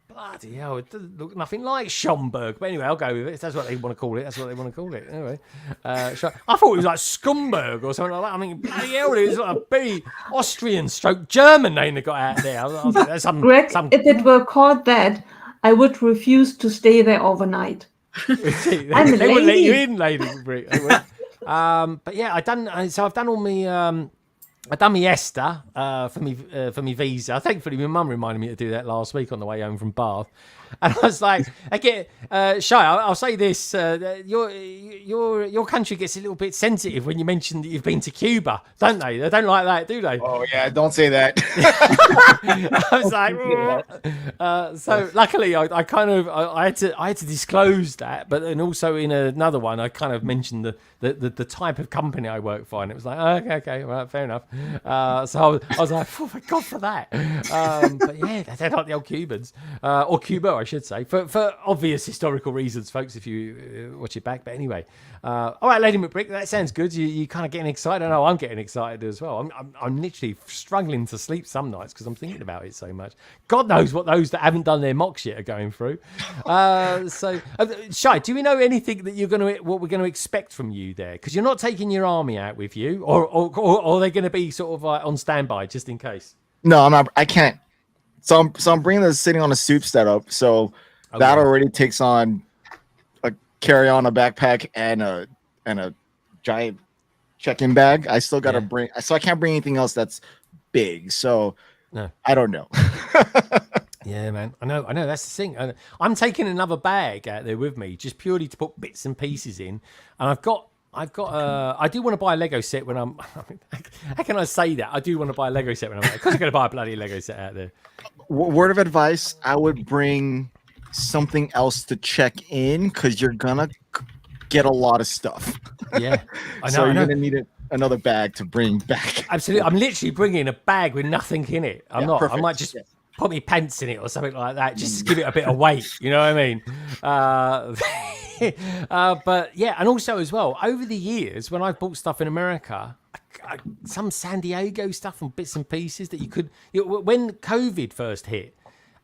Bloody hell, it doesn't look nothing like Schomburg. But anyway, I'll go with it. If that's what they want to call it. That's what they want to call it. Anyway, I thought it was like Scumberg or something like that. I mean, bloody hell, it was like a big Austrian stroke German name they got out there. I was like, Greg, if it were called that, I would refuse to stay there overnight. They wouldn't let you in, Lady Brick. But yeah, I've done all my I've done my ESTA for me visa. Thankfully, my mum reminded me to do that last week on the way home from Bath. And I was like, Shy, I'll say this: your country gets a little bit sensitive when you mention that you've been to Cuba, don't they? They don't like that, do they? Oh yeah, don't say that. I was like, so luckily, I had to disclose that, but then also in another one, I kind of mentioned the type of company I work for, and it was like, oh, okay, right, fair enough. So I was like, oh my God for that. But yeah, they're like the old Cubans, or Cuba, I should say, for obvious historical reasons, folks, if you watch it back. But anyway, all right, Lady McBrick, that sounds good. You kind of getting excited. I know I'm getting excited as well. I'm literally struggling to sleep some nights because I'm thinking about it so much. God knows what those that haven't done their mocks yet are going through. So, Shai, do we know anything that what we're going to expect from you there? Because you're not taking your army out with you, or are they going to be sort of like on standby just in case? No, I'm not. I can't. So I'm bringing this sitting on a soup setup. So that already takes on a carry-on, a backpack, and a giant check-in bag. I still got to bring. So I can't bring anything else that's big. So no. I don't know. Yeah, man. I know. That's the thing. I'm taking another bag out there with me, just purely to put bits and pieces in. And I do want to buy a Lego set when I'm. How can I say that? I do want to buy a Lego set when I'm. Because I'm going to buy a bloody Lego set out there. Word of advice: I would bring something else to check in because you're gonna get a lot of stuff. Yeah, I know. So you're gonna need another bag to bring back. Absolutely, I'm literally bringing a bag with nothing in it. I'm not. Perfect. I might just put my pants in it or something like that, just to give it a bit of weight. You know what I mean? But yeah, and also as well, over the years when I've bought stuff in America, some San Diego stuff and bits and pieces that you could, when COVID first hit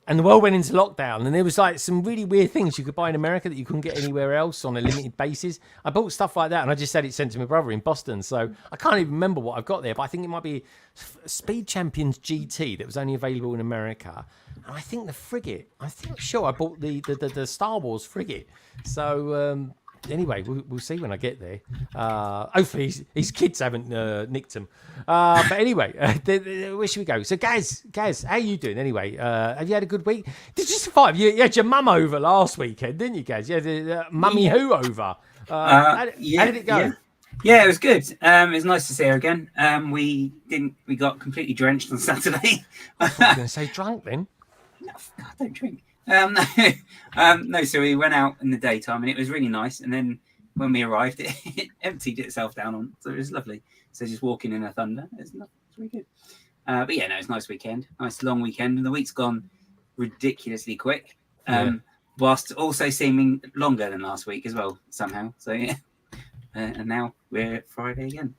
and the world went into lockdown, and there was like some really weird things you could buy in America that you couldn't get anywhere else on a limited basis. I bought stuff like that, and I just had it sent to my brother in Boston. So I can't even remember what I've got there, but I think it might be Speed Champions GT that was only available in America. And I think the frigate. I bought the Star Wars frigate. So anyway, we'll see when I get there. Hopefully his kids haven't nicked him. But anyway, where should we go? So Gaz, how are you doing anyway? Have you had a good week? Did you survive? You had your mum over last weekend, didn't you, Gaz? You had the mummy who over. How did it go? Yeah, it was good. It was nice to see her again. We got completely drenched on Saturday. I was going to say drunk then. No, I don't drink. No, so we went out in the daytime and it was really nice. And then when we arrived, it emptied itself down on, so it was lovely. So just walking in a thunder, it's really good. But yeah, no, it's a nice weekend, nice long weekend, and the week's gone ridiculously quick. Whilst also seeming longer than last week as well somehow. So yeah, and now we're Friday again.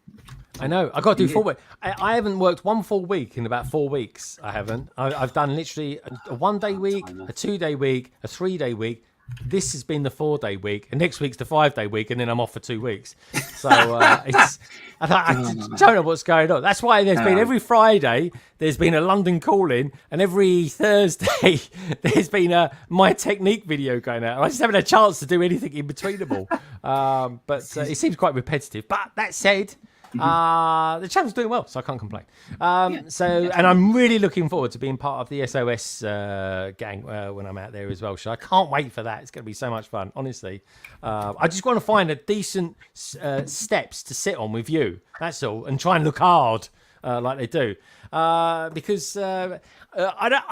I know. I got to do 4 weeks. I haven't worked one full week in about 4 weeks. I haven't. I've done literally a 1 day week, a 2 day week, a 3 day week. This has been the 4 day week, and next week's the 5 day week, and then I'm off for 2 weeks. So I don't know what's going on. That's why there's been every Friday there's been a London call-in, and every Thursday there's been a My Technique video going out. I just haven't had a chance to do anything in between them all. But it seems quite repetitive. But that said, the channel's doing well, so I can't complain. And I'm really looking forward to being part of the SOS gang when I'm out there as well. So I can't wait for that. It's going to be so much fun, honestly. I just want to find a decent steps to sit on with you. That's all, and try and look hard like they do. Because I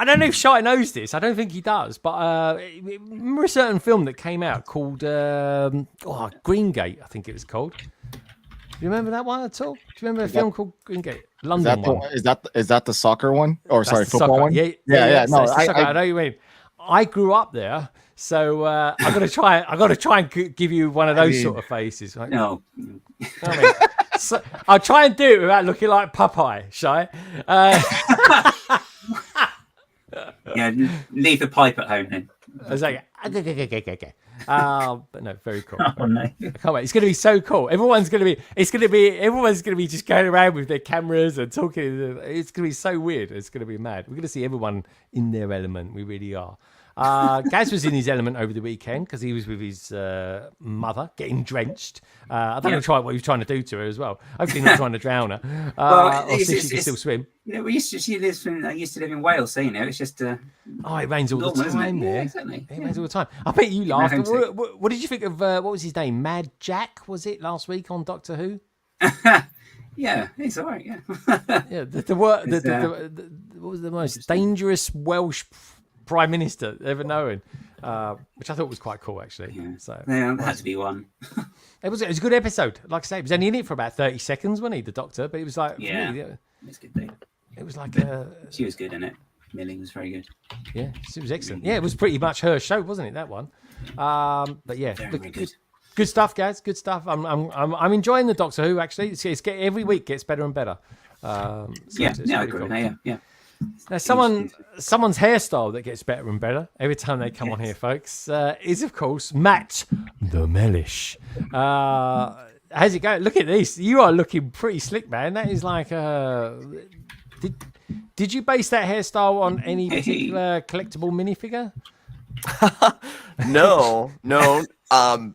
don't know if Shai knows this. I don't think he does. But remember a certain film that came out called Green Gate, I think it was called. Do you remember that one at all? Do you remember a film called Green Gate? London one. Is that the soccer one? Or That's sorry, the football soccer. one? Yeah. No, I know what you mean. I grew up there, so I got to try and give you one of those sort of faces. Right? No. So, I'll try and do it without looking like Popeye, Shai. Yeah, leave the pipe at home then. I was like, okay. But no, very cool. Oh, no. I can't wait. It's going to be so cool. Everyone's going to be just going around with their cameras and talking. It's going to be so weird. It's going to be mad. We're going to see everyone in their element. We really are. Gaz was in his element over the weekend because he was with his mother getting drenched. I don't know what he was trying to do to her as well. Hopefully not trying to drown her. Or see if she can still swim. Yeah, I used to live in Wales, so it's just. It rains all the time there. Yeah, exactly. It rains all the time. I bet you laughed. What did you think of what was his name? Mad Jack, was it last week on Doctor Who? Yeah, it's all right. Yeah. Yeah. What was the most dangerous Welsh Prime Minister ever known, which I thought was quite cool actually. Yeah. So that had to be one. It was a good episode. Like I say, he was only in it for about 30 seconds, wasn't he, the Doctor? But it was like It's good thing. It was like she was good in it. Millie was very good. Yeah, she was excellent. Yeah, it was pretty much her show, wasn't it? That one. But yeah, good stuff, guys. Good stuff. I'm enjoying the Doctor Who actually. Every week gets better and better. I agree. Cool. Yeah. Now, someone's hairstyle that gets better and better every time they come on here, folks, is of course Matt the Mellish. How's it going? Look at this. You are looking pretty slick, man. That is like Did you base that hairstyle on any particular collectible minifigure? No.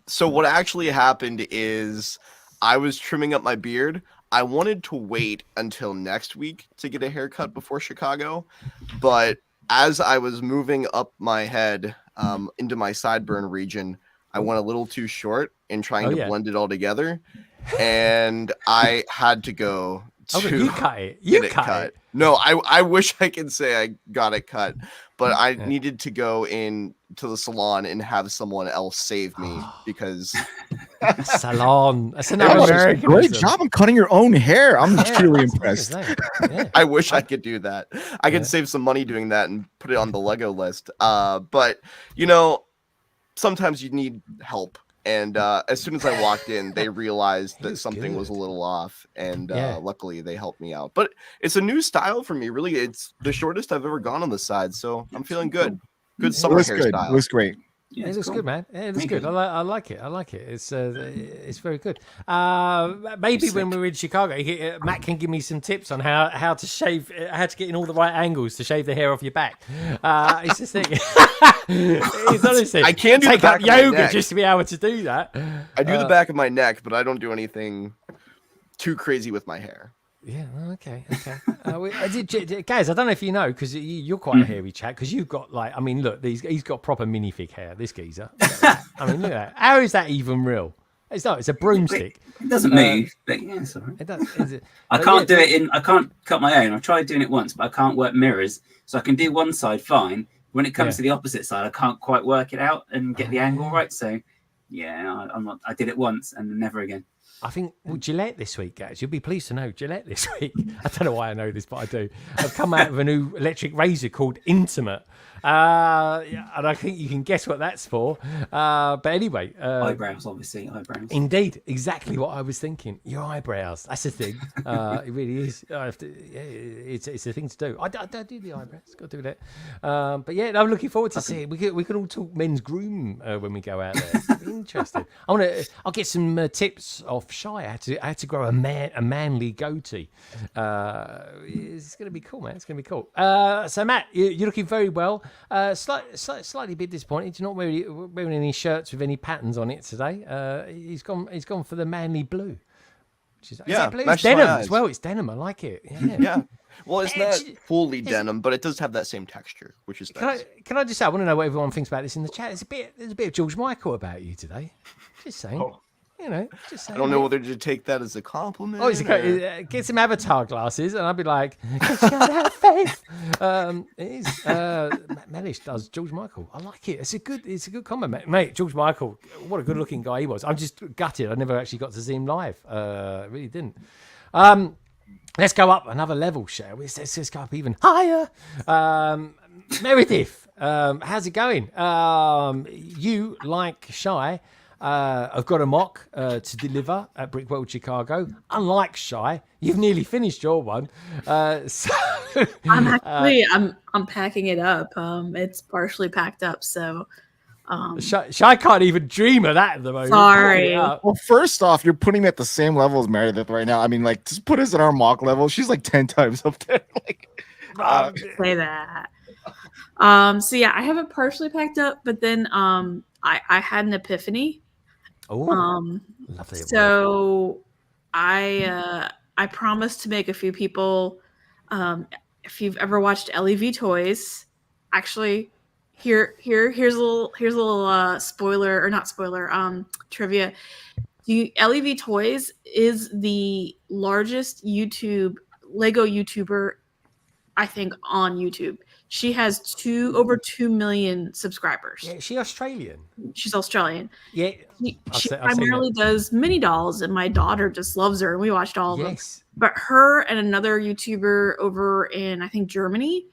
So what actually happened is I was trimming up my beard. I wanted to wait until next week to get a haircut before Chicago, but as I was moving up my head into my sideburn region, I went a little too short in trying to blend it all together, and I had to go to you cut it. You cut it. No, I wish I could say I got it cut, but I needed to go in to the salon and have someone else save me because salon. That's another American. Great job on cutting your own hair. I'm truly impressed. I wish I could do that. I could save some money doing that and put it on the Lego list. But sometimes you need help. And as soon as I walked in, they realized that something was a little off, and luckily they helped me out. But it's a new style for me. Really, it's the shortest I've ever gone on the side, so I'm feeling good. Good summer hairstyle. It looks great. Yeah, it looks good, man. Yeah, it looks good. I like it. It's very good. Maybe when we're in Chicago, Matt can give me some tips on how to shave, how to get in all the right angles to shave the hair off your back. It's just thing. It's honestly, I can do take the back up of my yoga neck. just to be able to do that. I do the back of my neck, but I don't do anything too crazy with my hair. Yeah. Okay. Guys, I don't know if you know, because you're quite a hairy chap, because you've got look, he's got proper minifig hair. This geezer. I mean, look at that. How is that even real? It's not. It's a broomstick. It doesn't move, but yeah, it's all right. It does. I can't do it I can't cut my own. I've tried doing it once, but I can't work mirrors, so I can do one side fine. When it comes to the opposite side, I can't quite work it out and get the angle right. So, yeah, I'm not. I did it once and never again. I think Gillette this week, guys. You'll be pleased to know Gillette this week. I don't know why I know this, but I do. I've come out with a new electric razor called Intimate. Yeah, and I think you can guess what that's for. But anyway, eyebrows, obviously, eyebrows. Indeed, exactly what I was thinking. Your eyebrows. That's a thing. It really is. It's a thing to do. I do the eyebrows. Got to do that. But yeah, I'm looking forward to seeing. We can all talk men's groom when we go out there. Interesting. I'll get some tips off Shy. I had to grow a manly goatee. It's going to be cool, man. It's going to be cool. So Matt, you're looking very well. Slightly a bit disappointed. You're not wearing any shirts with any patterns on it today. He's gone for the manly blue. Which is that blue? It's denim as well. It's denim. I like it. Yeah. Yeah. Well, it's not fully denim, but it does have that same texture, which is nice. Can I just say, I want to know what everyone thinks about this in the chat. There's a bit of George Michael about you today. Just saying. Oh. You know, just saying. I don't know whether to take that as a compliment. Get some avatar glasses, and I'll be like, "Have faith." It is. Mellish does George Michael. I like it. It's a good comment, mate. George Michael, what a good-looking guy he was. I'm just gutted. I never actually got to see him live. Really didn't. Let's go up another level, shall we? Let's go up even higher. Meredith, how's it going? You, like Shy, I've got a mock to deliver at BRICKWORLD Chicago. Unlike Shy, you've nearly finished your one. So I'm actually I'm packing it up. It's partially packed up, so Shy can't even dream of that at the moment. Sorry. Well, first off, you're putting me at the same level as Meredith right now. I mean, like, just put us at our mock level. She's like 10 times up there. Say that. So yeah, I have it partially packed up, but then I had an epiphany. Lovely. So I promised to make a few people. If you've ever watched LEV Toys, actually, here's a little spoiler, or not spoiler, trivia. LEV Toys is the largest Lego YouTuber, I think, on YouTube. She has over 2 million subscribers. Yeah, is she Australian? She's Australian. Yeah. She primarily does mini dolls, and my daughter just loves her, and we watched all of them. But her and another YouTuber over in, I think, Germany,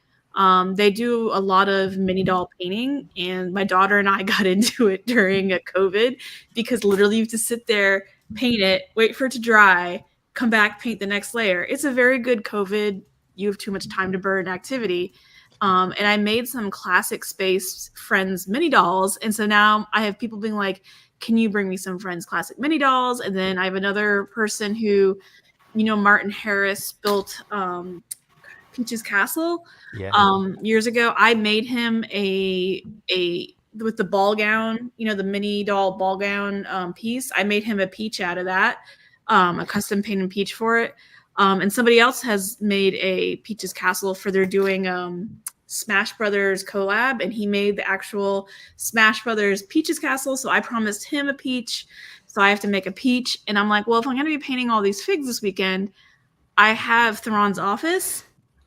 they do a lot of mini doll painting, and my daughter and I got into it during COVID because literally you have to sit there, paint it, wait for it to dry, come back, paint the next layer. It's a very good COVID, you have too much time to burn activity. And I made some classic space Friends mini dolls. And so now I have people being like, can you bring me some Friends classic mini dolls? And then I have another person who, Martin Harris built Peach's Castle years ago. I made him with the ball gown, the mini doll ball gown piece. I made him a Peach out of that, a custom painted Peach for it. And somebody else has made a Peach's Castle for their doing Smash Brothers collab, and he made the actual Smash Brothers Peach's Castle. So I promised him a Peach, so I have to make a Peach. And I'm like, well, if I'm going to be painting all these figs this weekend, I have Thrawn's office.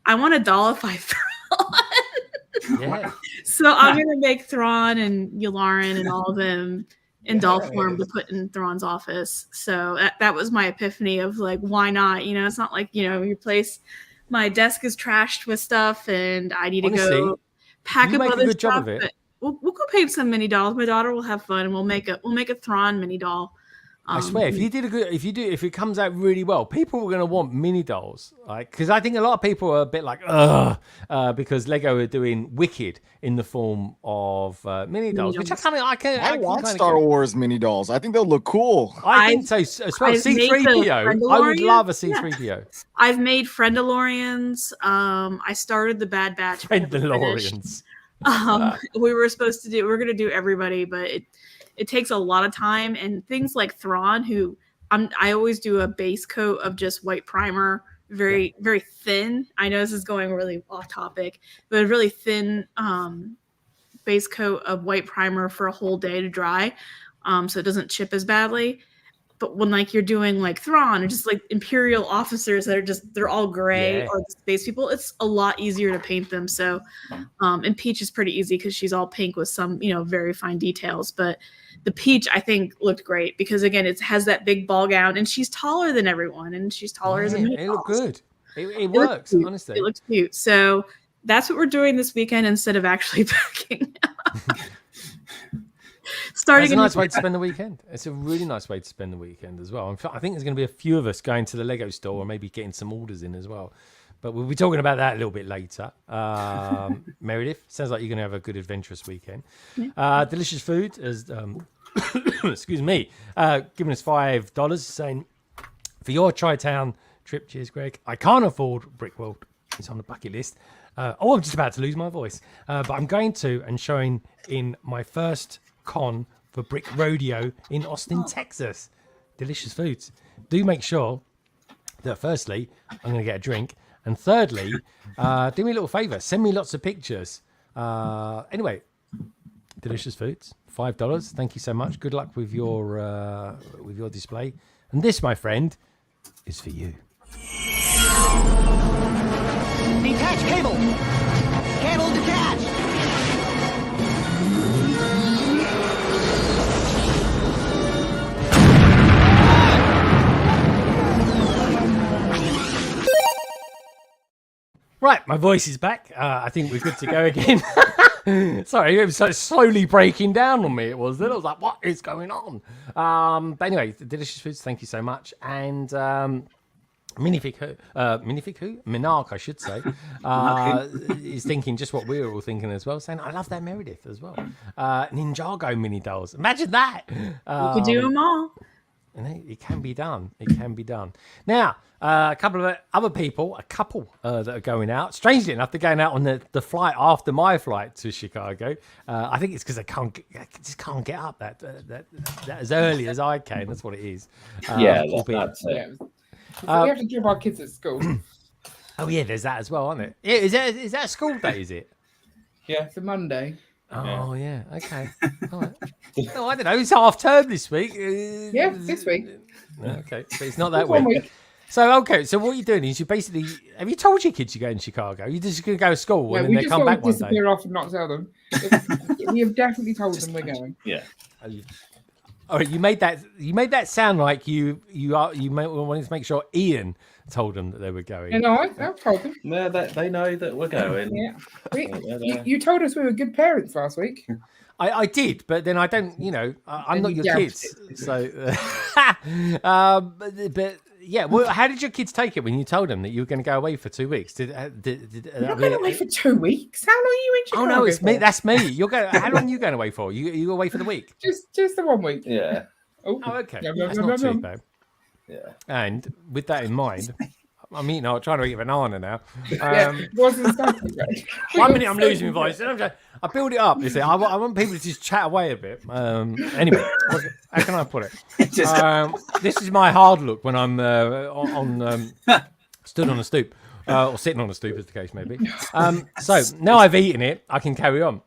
I want to dollify Thrawn. Yeah. So I'm going to make Thrawn and Yularen and all of them in doll form to put in Thrawn's office. So that was my epiphany of like, why not? It's not like, your place, my desk is trashed with stuff and I need to go pack up other stuff. Job of it. We'll go paint some mini dolls. My daughter will have fun, and we'll make a Thrawn mini doll. I swear, if it comes out really well, people are going to want mini dolls, right? Because I think a lot of people are a bit like, because Lego are doing Wicked in the form of mini dolls, which I want Star Wars mini dolls. I think they'll look cool. I think so as well. C-3PO, I would love a C-3PO. Yeah. I've made Friendalorians. I started the Bad Batch. Friendalorians. We were going to do everybody, but it takes a lot of time, and things like Thrawn, who I always do a base coat of just white primer, very, very thin. I know this is going really off topic, but a really thin base coat of white primer for a whole day to dry, so it doesn't chip as badly. But when you're doing Thrawn or just Imperial officers that are they're all gray, or the space people, it's a lot easier to paint them. So, and Peach is pretty easy because she's all pink with some, very fine details. But the Peach, I think, looked great because, again, it has that big ball gown, and she's taller than everyone, and she's taller as a mini. It looked good. It works, honestly. It looks cute. So that's what we're doing this weekend instead of actually packing. Starting It's a nice way to spend the weekend. It's a really nice way to spend the weekend as well. I think there's going to be a few of us going to the Lego store or maybe getting some orders in as well. But we'll be talking about that a little bit later. Meredith, sounds like you're going to have a good adventurous weekend. Delicious Food has, excuse me, given us $5 saying, for your Tri-Town trip, cheers, Greg. I can't afford BRICKWORLD. It's on the bucket list. I'm just about to lose my voice. But I'm going to and showing in my first con for Brick Rodeo in Austin, Texas. Delicious Foods. Do make sure that firstly, I'm going to get a drink. And thirdly, do me a little favor. Send me lots of pictures. Anyway, Delicious Foods, $5. Thank you so much. Good luck with your display. And this, my friend, is for you. Detach cable. Cable detached. Right, my voice is back. I think we're good to go again. Sorry, it was so slowly breaking down on me. It was. Then I was like, "What is going on?" But anyway, Delicious Foods. Thank you so much. And Minifig who? Minark, I should say, is thinking just what we were all thinking as well. Saying, "I love that Meredith as well." Ninjago mini dolls. Imagine that. You could do them all. It can be done. It can be done. Now, a couple of other people, that are going out. Strangely enough, they're going out on the flight after my flight to Chicago. I think it's because they just can't get up that as early as I can. That's what it is. That's it. We have to drop our kids at school. Oh yeah, there's that as well, aren't it? Yeah, is that a school day? Is it? Yeah, it's a Monday. Oh yeah, okay. All right. No, I don't know. It's half term this week. Yeah, this week. Okay, but it's not that week. So what you're doing is have you told your kids you're going to Chicago? You're just going to go to school and then they come back one day. Disappear off and not tell them. We have definitely told them we're going. Yeah. All right, you made that sound like you wanted to make sure Ian told them that they were going. No, I've told them. No, they know that we're going. Yeah. You told us we were good parents last week. I did, but then I don't. I'm not your kids, so. But yeah, well, how did your kids take it when you told them that you were going to go away for 2 weeks? You're not going away for 2 weeks. How long are you in Chicago? Oh no, it's me. That's me. You're going. How long are you going away for? You away for the week? Just the 1 week. Yeah. Oh, okay. That's not too bad. Yeah. And with that in mind, I'm trying to eat a banana now. Wasn't starting. 1 minute I'm losing my voice. I build it up. You see, I want people to just chat away a bit. Anyway, how can I put it? This is my hard look when I'm stood on a stoop or sitting on a stoop, as the case may be. So now I've eaten it, I can carry on.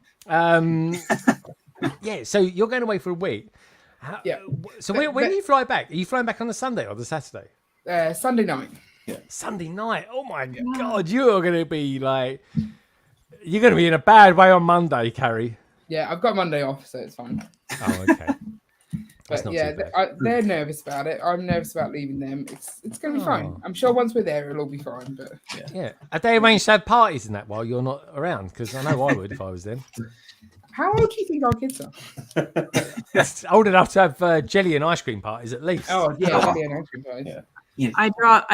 Yeah. So you're going away for a week. So when do you fly back? Are you flying back on the Sunday or the Saturday? Sunday night. Yeah. Sunday night. Oh my God, you're going to be you're going to be in a bad way on Monday, Carrie. Yeah, I've got Monday off, so it's fine. Oh, okay. But yeah, they're nervous about it. I'm nervous about leaving them. It's going to be fine. I'm sure once we're there, it'll all be fine. But yeah. Have they arranged to have parties in that while you're not around? Because I know I would if I was there. How old do you think our kids are? It's old enough to have jelly and ice cream parties at least. Oh yeah, jelly and ice cream parties. Yeah. I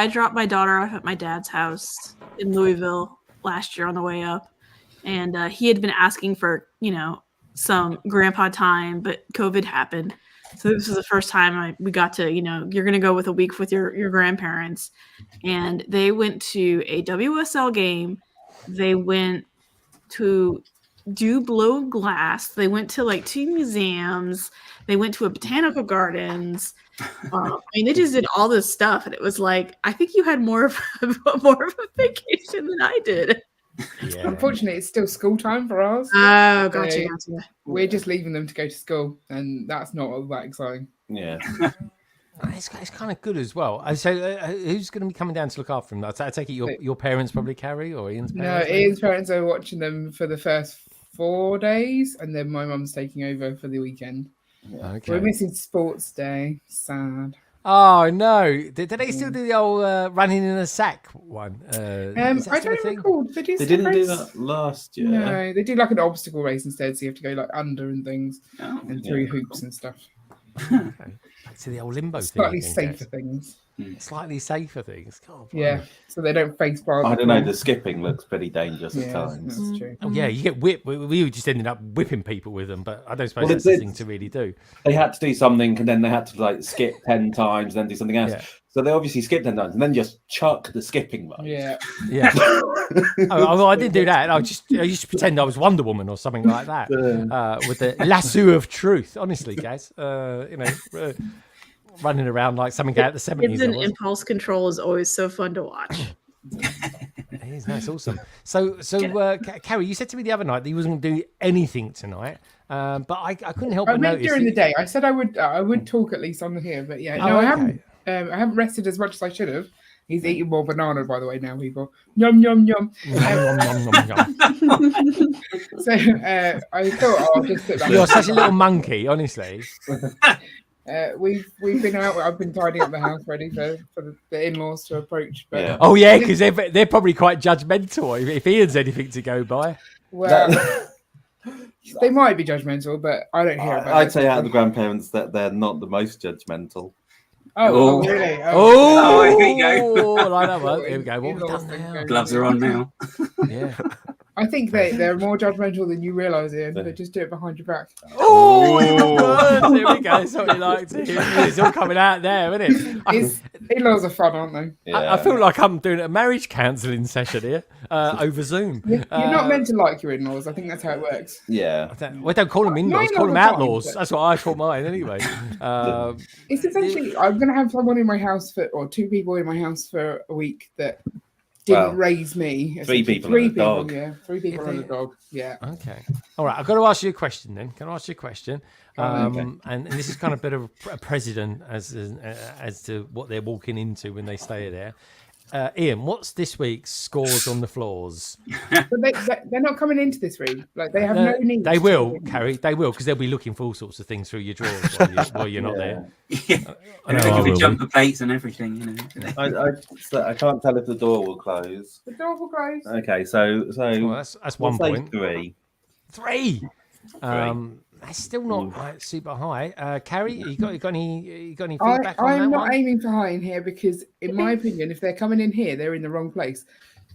dropped my daughter off at my dad's house in Louisville last year on the way up, and he had been asking for some grandpa time, but COVID happened, so this was the first time we got to you're gonna go with a week with your grandparents, and they went to a WSL game, they went to do blow glass, they went to 2 museums, they went to a botanical gardens. They just did all this stuff, and it was I think you had more of a vacation than I did. Yeah. Unfortunately, it's still school time for us. Oh, gotcha. We're just leaving them to go to school, and that's not all that exciting. Yeah. It's kind of good as well. So who's going to be coming down to look after them? I take it your parents probably, Carrie, or Ian's parents? No, Ian's parents are watching them for the first 4 days, and then my mum's taking over for the weekend. Okay. We're missing sports day. Sad. Oh no! Did they still do the old running in a sack one? I don't recall. They didn't do that last year. No, they do like an obstacle race instead, so you have to go like under and things and through hoops and stuff. Okay. Back to the old limbo Slightly thing. safer things. Slightly safer things. God, yeah, so they don't face bars. I don't know. The skipping looks pretty dangerous at times. That's true. Oh yeah, you get whipped. We just ended up whipping people with them, but I don't suppose that's the thing to really do. They had to do something, and then they had to like skip 10 times, then do something else. Yeah. So they obviously skipped 10 times, and then just chuck the skipping rope. Yeah. I didn't do that. I used to pretend I was Wonder Woman or something like that with the lasso of truth. Honestly, guys, running around like something out of the 70s. Kids and impulse control is always so fun to watch. It is. That's awesome. So, Carrie, you said to me the other night that you wasn't going to do anything tonight, but I couldn't help but notice. During the day. I said I would talk at least on here, but yeah, no, I haven't. I haven't rested as much as I should have. He's eating more banana, by the way, now, people. Yum, yum, yum. So I thought I'll just sit back. You're such a little monkey, honestly. We've been out. I've been tidying up the house ready for the in-laws to approach. But Yeah. Oh yeah, because they're probably quite judgmental if Ian's anything to go by. Well, they might be judgmental, but I don't hear about it. I'd say out of the grandparents that they're not the most judgmental. Oh, really? Oh, here we go. I like that one. Here we go. What have we done now? Gloves are on now. Yeah. I think they're more judgmental than you realise, Ian. They just do it behind your back. Oh, here we go. That's what we like to hear. It's all coming out there, isn't it? In-laws are fun, aren't they? I feel like I'm doing a marriage counselling session here over Zoom. You're not meant to like your in-laws. I think that's how it works. Yeah. We don't call them in-laws, call them outlaws. That's what I call mine anyway. It's essentially, I'm going to have someone in my house or 2 people in my house for a week that didn't raise me. 3 people and a dog. Yeah, 3 people and a dog. Yeah. Okay. All right. I've got to ask you a question then. Can I ask you a question? And this is kind of a bit of a precedent as to what they're walking into when they stay there. Ian, what's this week's scores on the floors? But they're not coming into this room. Like they have no need. They will, Carrie. They will, because they'll be looking for all sorts of things through your drawers while you're not there. Yeah. With jumper plates and everything. You know. I can't tell if the door will close. The door will close. Okay, so that's 1 point. 3. 3. That's still not like super high. Carrie, you got any feedback on that I'm not one? aiming for high in here because, in my opinion, if they're coming in here, they're in the wrong place.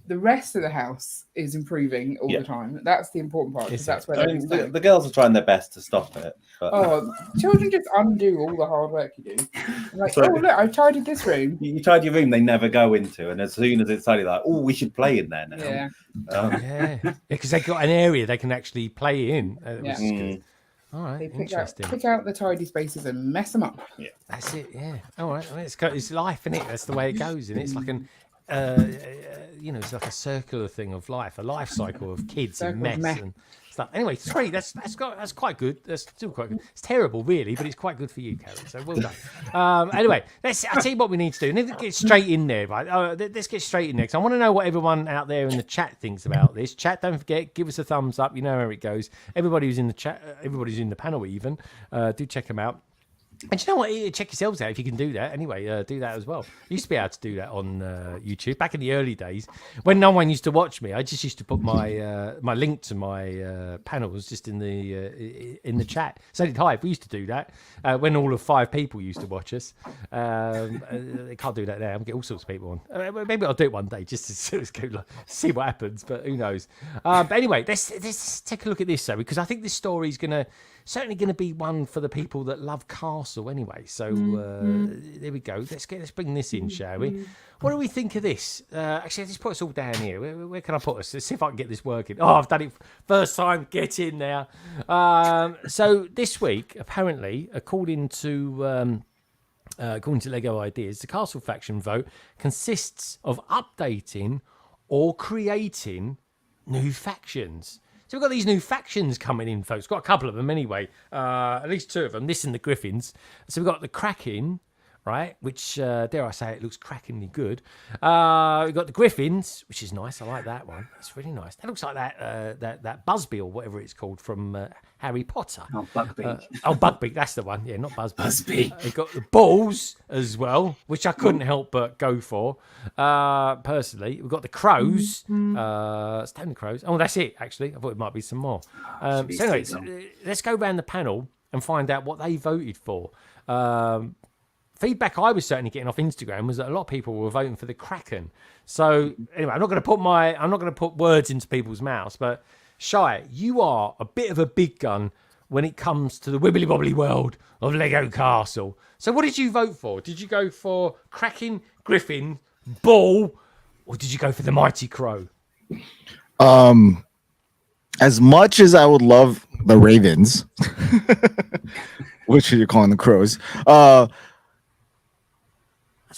The rest of the house is improving all the time. That's the important part. That's where the girls are trying their best to stop it. But... children just undo all the hard work you do. Like, look, I've tidied this room. You tidy your room, they never go into, and as soon as it's tidy, like, oh, we should play in there now. Yeah. Because they've got an area they can actually play in. Which is good. All right, interesting. Pick out the tidy spaces and mess them up. Yeah, that's it. Yeah. All right. Well, it's life, isn't it? That's the way it goes, and it's like it's like a circular thing of life, a life cycle of kids and mess and stuff. Anyway, 3. That's quite good. That's still quite good. It's terrible, really, but it's quite good for you, Carrie. So well done. Anyway, I'll tell you what we need to do. Let's get straight in there, right? Let's get straight in there because I want to know what everyone out there in the chat thinks about this. Chat, don't forget, give us a thumbs up. You know how it goes. Everybody who's in the chat, everybody who's in the panel, even do check them out. And you know what? Check yourselves out if you can do that. Anyway, do that as well. I used to be able to do that on YouTube back in the early days when no one used to watch me. I just used to put my my link to my panels just in the chat. So did Hive. We used to do that when all of 5 people used to watch us. They can't do that now. I'm getting all sorts of people on. Maybe I'll do it one day just to see what happens. But who knows? But anyway, let's take a look at this though, because I think this story is certainly going to be one for the people that love Castle anyway. So there we go. Let's bring this in, shall we? What do we think of this? Actually, let's put us all down here. Where can I put us? Let's see if I can get this working. Oh, I've done it first time. Get in there. So this week, apparently, according to Lego Ideas, the Castle faction vote consists of updating or creating new factions. So we've got these new factions coming in, folks. Got a couple of them anyway. At least 2 of them. This and the Griffins. So we've got the Kraken, right? Which, dare I say, it looks crackingly good. We've got the Griffins, which is nice. I like that one. It's really nice. That looks like that Busby or whatever it's called from Harry Potter. Oh, Buckbeak. Buckbeak, that's the one. Yeah, not Busby. Busby. We've got the Bulls as well, which I couldn't help but go for, personally. We've got the Crows. Stanley Crows. Oh, that's it, actually. I thought it might be some more. So anyways, let's go around the panel and find out what they voted for. Feedback I was certainly getting off Instagram was that a lot of people were voting for the Kraken. So anyway, I'm not going to put words into people's mouths, but Shai, you are a bit of a big gun when it comes to the wibbly wobbly world of Lego Castle. So what did you vote for? Did you go for Kraken, Griffin, Bull, or did you go for the Mighty Crow? As much as I would love the Ravens, which you're calling the Crows, that's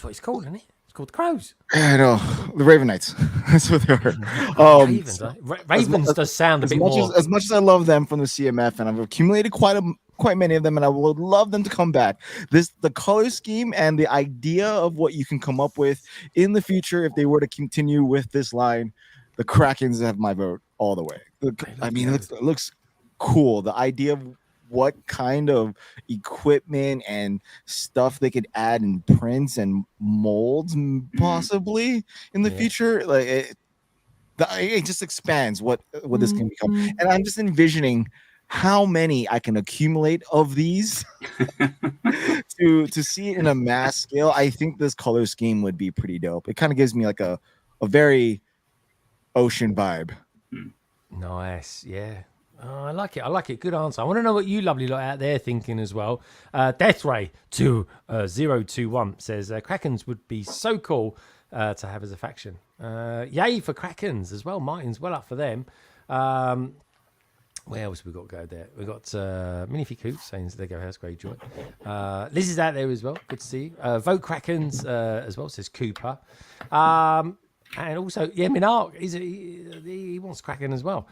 what it's called, isn't it? It's called the Crows. I know, the Ravenites. That's what they are. Ravens, huh? Ravens does sound a bit more. As much as I love them from the CMF, and I've accumulated quite many of them, and I would love them to come back. The color scheme and the idea of what you can come up with in the future if they were to continue with this line, the Krakens have my vote all the way. I mean, it looks cool. The idea of what kind of equipment and stuff they could add in prints and molds possibly in the future, like it just expands what this can become. And I'm just envisioning how many I can accumulate of these to see it in a mass scale. I think this color scheme would be pretty dope. It kind of gives me like a very ocean vibe. Nice, yeah. Oh, I like it. Good answer. I want to know what you lovely lot out there thinking as well. Death Ray 2021 says Krakens would be so cool to have as a faction. Yay for Krakens as well. Martin's well up for them. Where else have we got to go there? We've got Minify Coop saying Lego House Greyjoy. Liz is out there as well. Good to see you. Vote Krakens as well, says Cooper. And also, yeah, Minark, he wants Kraken as well.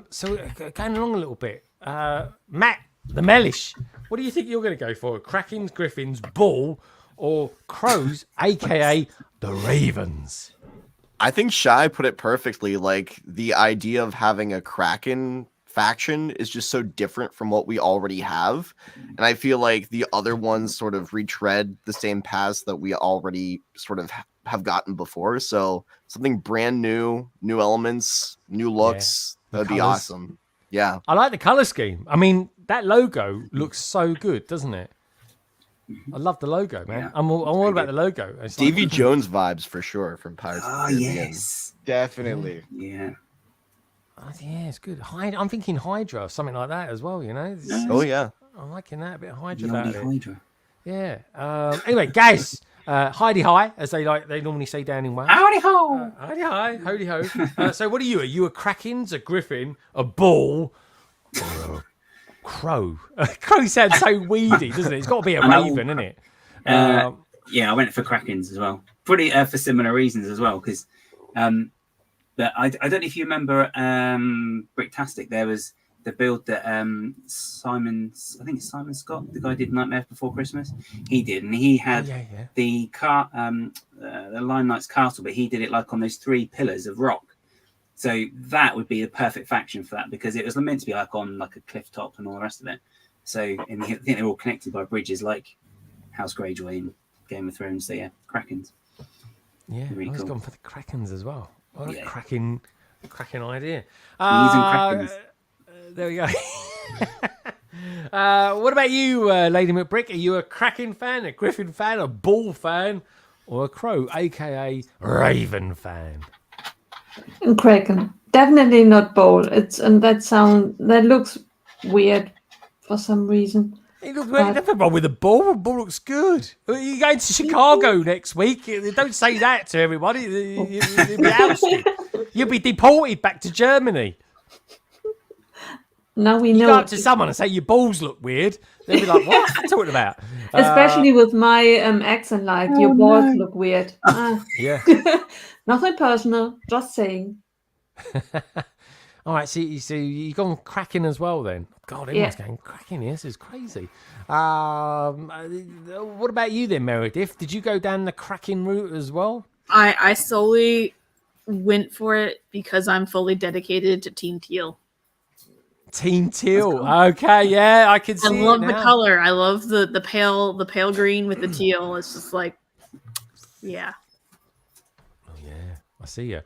So going along a little bit. Matt, the Mellish, what do you think you're going to go for? Krakens, Griffins, Bull, or Crows, a.k.a. the Ravens? I think Shai put it perfectly. Like, the idea of having a Kraken faction is just so different from what we already have. And I feel like the other ones sort of retread the same paths that we already sort of have gotten before. So something brand new elements, new looks, that'd be awesome. Yeah. I like the color scheme. I mean, that logo looks so good, doesn't it? I love the logo, man. I'm all about the logo. It's Davy Jones vibes for sure from Pirates of the Caribbean. Yes. Definitely. Yeah. Oh, yeah, it's good. I'm thinking Hydra, something like that as well, you know? Oh, yeah. I'm liking that, a bit of Hydra about it. Hydra. Yeah. Anyway, guys, Heidi hi, as they normally say down in Wales. Howdy ho! Heidi hi, holy ho. So what are you? Are you a Krakens, a Griffin, a Bull, or a Crow? Crow sounds so weedy, doesn't it? It's got to be a Raven, isn't it? Yeah, I went for Krakens as well. Pretty for similar reasons as well, because but I don't know if you remember Bricktastic. There was the build that Simon Scott, the guy who did Nightmare Before Christmas, he did, and he had the Line Knight's castle, but he did it like on those 3 pillars of rock. So that would be the perfect faction for that, because it was meant to be like on like a cliff top and all the rest of it. So, and I think they're all connected by bridges like House Greyjoy and Game of Thrones. So yeah, Krakens. Yeah, really I was cool. gone for the Krakens as well. What a cracking idea. There we go. What about you, Lady McBrick? Are you a Kraken fan, a Griffin fan, a Bull fan, or a Crow, aka Raven fan? Kraken, definitely not Bull. That looks weird for some reason. It looks nothing wrong with the Bull. The Bull looks good. You're going to Chicago next week. Don't say that to everybody. You'll be ousted. You'll be deported back to Germany. Now we know. You go up to someone and say your balls look weird. They'll be like, "What are you talking about?" Especially with my accent, like your balls look weird. Yeah. Nothing personal, just saying. All right, so you've gone cracking as well then. God, everyone's going cracking here. This is crazy. What about you then, Meredith? Did you go down the cracking route as well? I solely went for it because I'm fully dedicated to Team Teal. Team Teal. Okay, yeah, I can see it. I love the color. I love the pale green with the teal. It's just like, yeah. Oh yeah, I see you.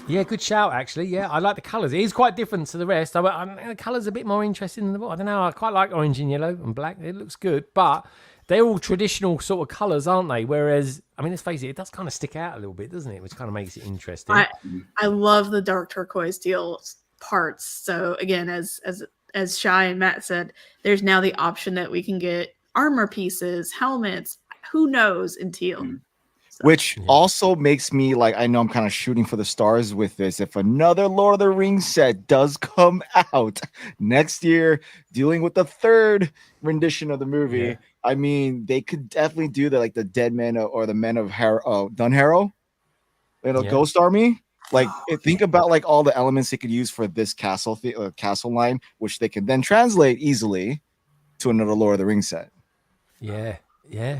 Yeah, good shout, actually. Yeah, I like the colours. It is quite different to the rest. The colours are a bit more interesting than the I don't know. I quite like orange and yellow and black. It looks good, but they're all traditional sort of colours, aren't they? Whereas, I mean, let's face it does kind of stick out a little bit, doesn't it? Which kind of makes it interesting. I love the dark turquoise teal parts. So again, as Shy and Matt said, there's now the option that we can get armor pieces, helmets, who knows, in teal. Which also makes me like, I know I'm kind of shooting for the stars with this. If another Lord of the Rings set does come out next year, dealing with the third rendition of the movie, I mean, they could definitely do like the Dead Men or the Men of Dunharrow, Ghost Army. Like, think about like all the elements they could use for this castle line, which they can then translate easily to another Lord of the Rings set. Yeah.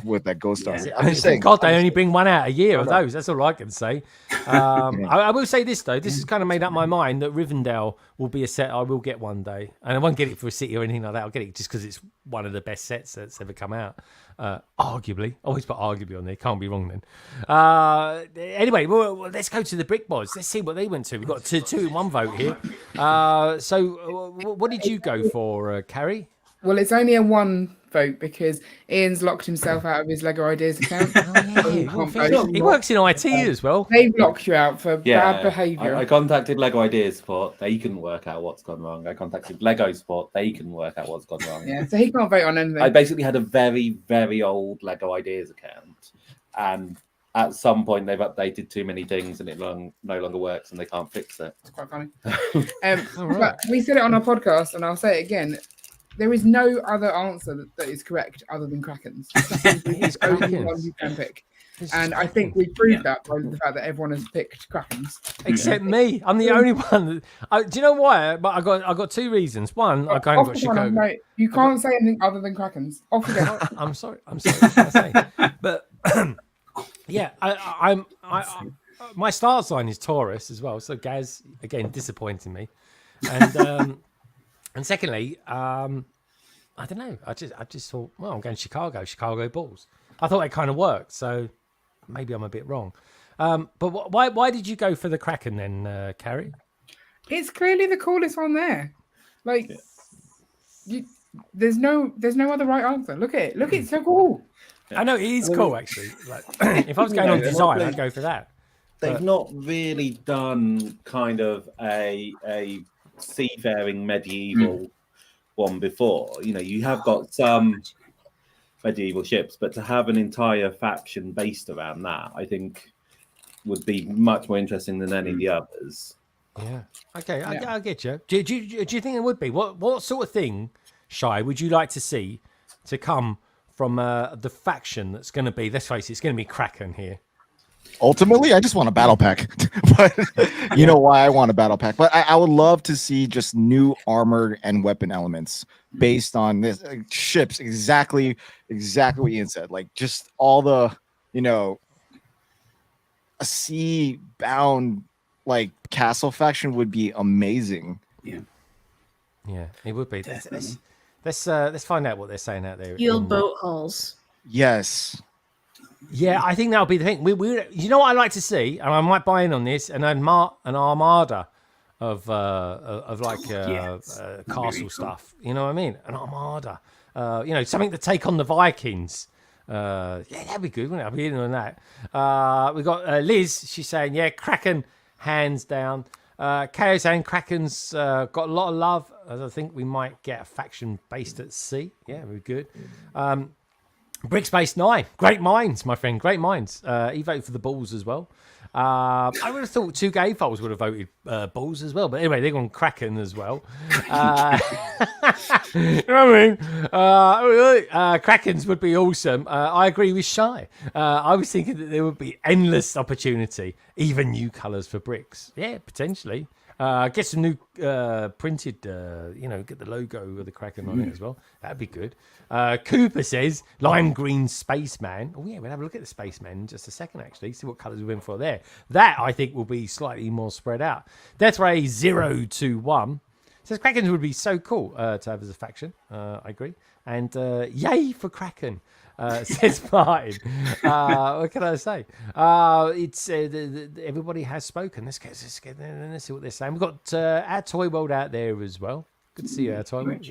With that Ghost Army. I'm just saying, God, they only bring one out a year of those. That's all I can say. I will say this, though. This has kind of made up my mind that Rivendell will be a set I will get one day. And I won't get it for a city or anything like that. I'll get it just because it's one of the best sets that's ever come out. Arguably. Always put arguably on there. Can't be wrong then. Anyway, well, let's go to the Brick Boys. Let's see what they went to. We've got two in one vote here. So what did you go for, Carrie? Well, it's only a one vote because Ian's locked himself out of his Lego Ideas account. He works in IT as well. They've locked you out for bad behaviour. I contacted Lego Ideas Support. They couldn't work out what's gone wrong. I contacted Lego Support. They couldn't work out what's gone wrong. Yeah, so he can't vote on anything. I basically had a very, very old Lego Ideas account, and at some point they've updated too many things and it no longer works and they can't fix it. It's quite funny. But we said it on our podcast, and I'll say it again. There is no other answer that is correct other than Krakens. It's only one you can pick. And I think we proved that by the fact that everyone has picked Krakens. Except me. I'm the only one. Do you know why? But I got two reasons. One, I kind of got Chicago. Right. You can't say anything other than Krakens. Off again. I'm sorry. What can I say? But yeah, my star sign is Taurus as well. So Gaz, again, disappointing me. And secondly, I don't know. I just thought, well, I'm going Chicago Bulls. I thought it kind of worked, so maybe I'm a bit wrong. But why did you go for the Kraken then, Carrie? It's clearly the coolest one there. Like, there's no other right answer. Look at it. Look, it's so cool. I know it is cool actually. Like, if I was going on design, I'd go for that. They've not really done kind of a seafaring medieval one before. You know, you have got some medieval ships, but to have an entire faction based around that, I think would be much more interesting than any of the others. Yeah. Okay, I get you. Do you think it would be? What sort of thing, Shy, would you like to see to come from the faction that's going to be, let's face it, it's going to be Kraken here? Ultimately, I just want a battle pack. But you know why I want a battle pack. But I would love to see just new armor and weapon elements based on this ships. Exactly what Ian said. Like just all the, a sea bound like castle faction would be amazing. Yeah, it would be. Let's find out what they're saying out there. Steel boat hulls. Yes. Yeah, I think that'll be the thing. We you know what I like to see, and I might buy in on this, an armada of castle stuff. You know what I mean? An armada. Something to take on the Vikings. That'd be good, wouldn't it? I'll be in on that. We got Liz. She's saying, yeah, Kraken, hands down. KO saying Kraken's got a lot of love. As I think we might get a faction based at sea. Yeah, very good. Brickspace 9, great minds, my friend, great minds. He voted for the Bulls as well. I would have thought two gay folks would have voted Bulls as well, but anyway, they're going Kraken as well. You know what I mean? Krakens would be awesome. I agree with Shy. I was thinking that there would be endless opportunity, even new colours for bricks. Yeah, potentially. Get some new printed, get the logo of the Kraken on it as well. That'd be good. Cooper says lime green spaceman. Oh yeah, we'll have a look at the spaceman in just a second. Actually, see what colours we went for there. That I think will be slightly more spread out. Death Ray 021 says Krakens would be so cool to have as a faction. I agree. And yay for Kraken. Says Martin. What can I say? It's everybody has spoken. Let's see what they're saying. We've got our Toy World out there as well. Good to see you, our Toy World.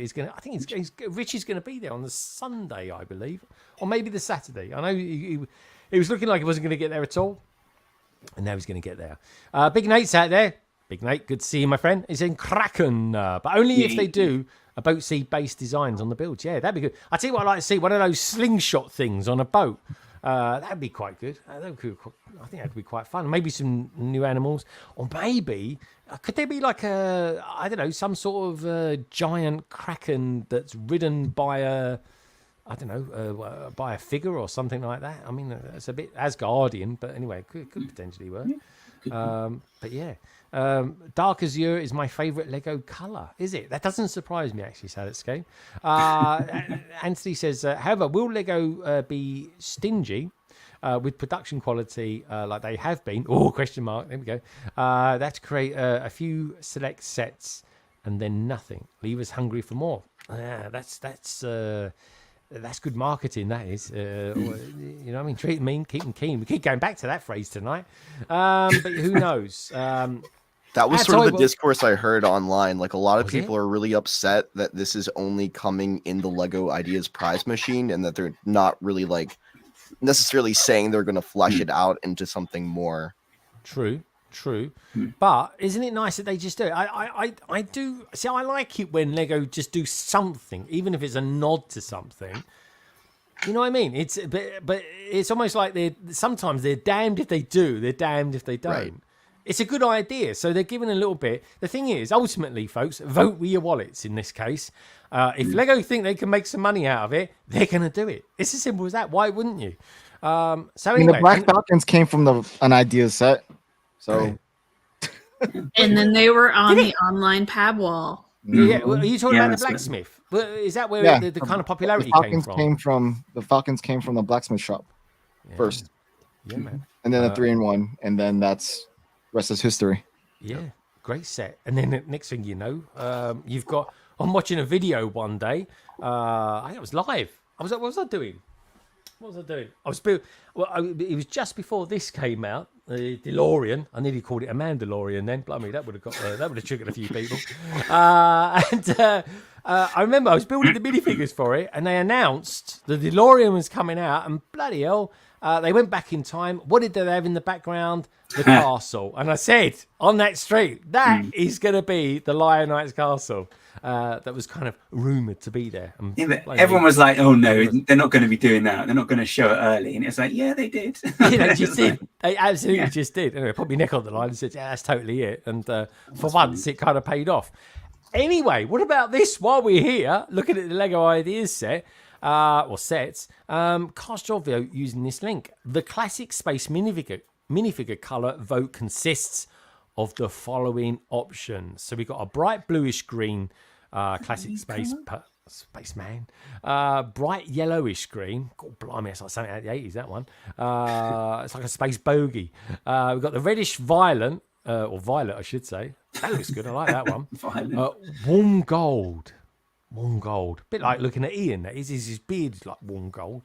Richie's going to be there on the Sunday, I believe, or maybe the Saturday. I know he was looking like he wasn't going to get there at all, and now he's going to get there. Big Nate's out there. Big Nate, good to see you, my friend. He's in Kraken, but only if they do a boat sea based designs on the builds. Yeah, that'd be good. I tell you what, I'd like to see one of those slingshot things on a boat. That'd be quite good. I think that'd be quite fun. Maybe some new animals, or maybe could there be like some sort of giant Kraken that's ridden by a by a figure or something like that. I mean, it's a bit Asgardian, but anyway, could potentially work. But yeah. Dark Azure is my favourite Lego colour. Is it? That doesn't surprise me, actually, SalixScape. Anthony says, however, will Lego be stingy with production quality like they have been? Oh, question mark. There we go. That's to create a few select sets and then nothing. Leave us hungry for more. That's good marketing, that is. You know what I mean? Treat them mean, keep them keen. We keep going back to that phrase tonight. But who knows? That was sort of the discourse I heard online. Like, a lot of people are really upset that this is only coming in the Lego Ideas prize machine, and that they're not really like necessarily saying they're going to flesh it out into something more. True. But isn't it nice that they just do it? I do see. I like it when Lego just do something, even if it's a nod to something. You know what I mean? It's but it's almost like sometimes they're damned if they do, they're damned if they don't. Right. It's a good idea, so they're giving a little bit. The thing is, ultimately, folks, vote with your wallets in this case. If Lego think they can make some money out of it, they're going to do it. It's as simple as that. Why wouldn't you? So anyway, the Black Falcons came from an idea set. So, and then they were on the online pad wall. Yeah, well, are you talking about the blacksmith? Is that where the kind of popularity came from? The Falcons came from the blacksmith shop first. Yeah, man. And then the 3-in-1, and then that's rest is history. Yeah, great set. And then the next thing you know, you've got. I'm watching a video one day. I think it was live. What was I doing? It was just before this came out. The DeLorean. I nearly called it a Mandalorian then. Blimey, that would have triggered a few people. I remember I was building the minifigures for it, and they announced the DeLorean was coming out, and bloody hell, they went back in time. What did they have in the background? The castle. And I said on that street, that is going to be the Lionites Castle. That was kind of rumoured to be there. But everyone was like, "Oh no, they're not going to be doing that. They're not going to show it early." And it's like, "Yeah, they did. They just did. They absolutely just did." Anyway, put my neck on the line and said, "Yeah, that's totally it." And for once, it kind of paid off. Anyway, what about this? While we're here, looking at the Lego Ideas set or sets, cast your vote using this link. The classic space minifigure colour vote consists of the following options. So we've got a bright bluish green classic spaceman, bright yellowish green. God blimey, it's like something out of the 80s, that one. It's like a space bogey. We've got the reddish violet, or violet, I should say. That looks good. I like that one. Warm gold. A bit like looking at Ian. That is his beard's like warm gold.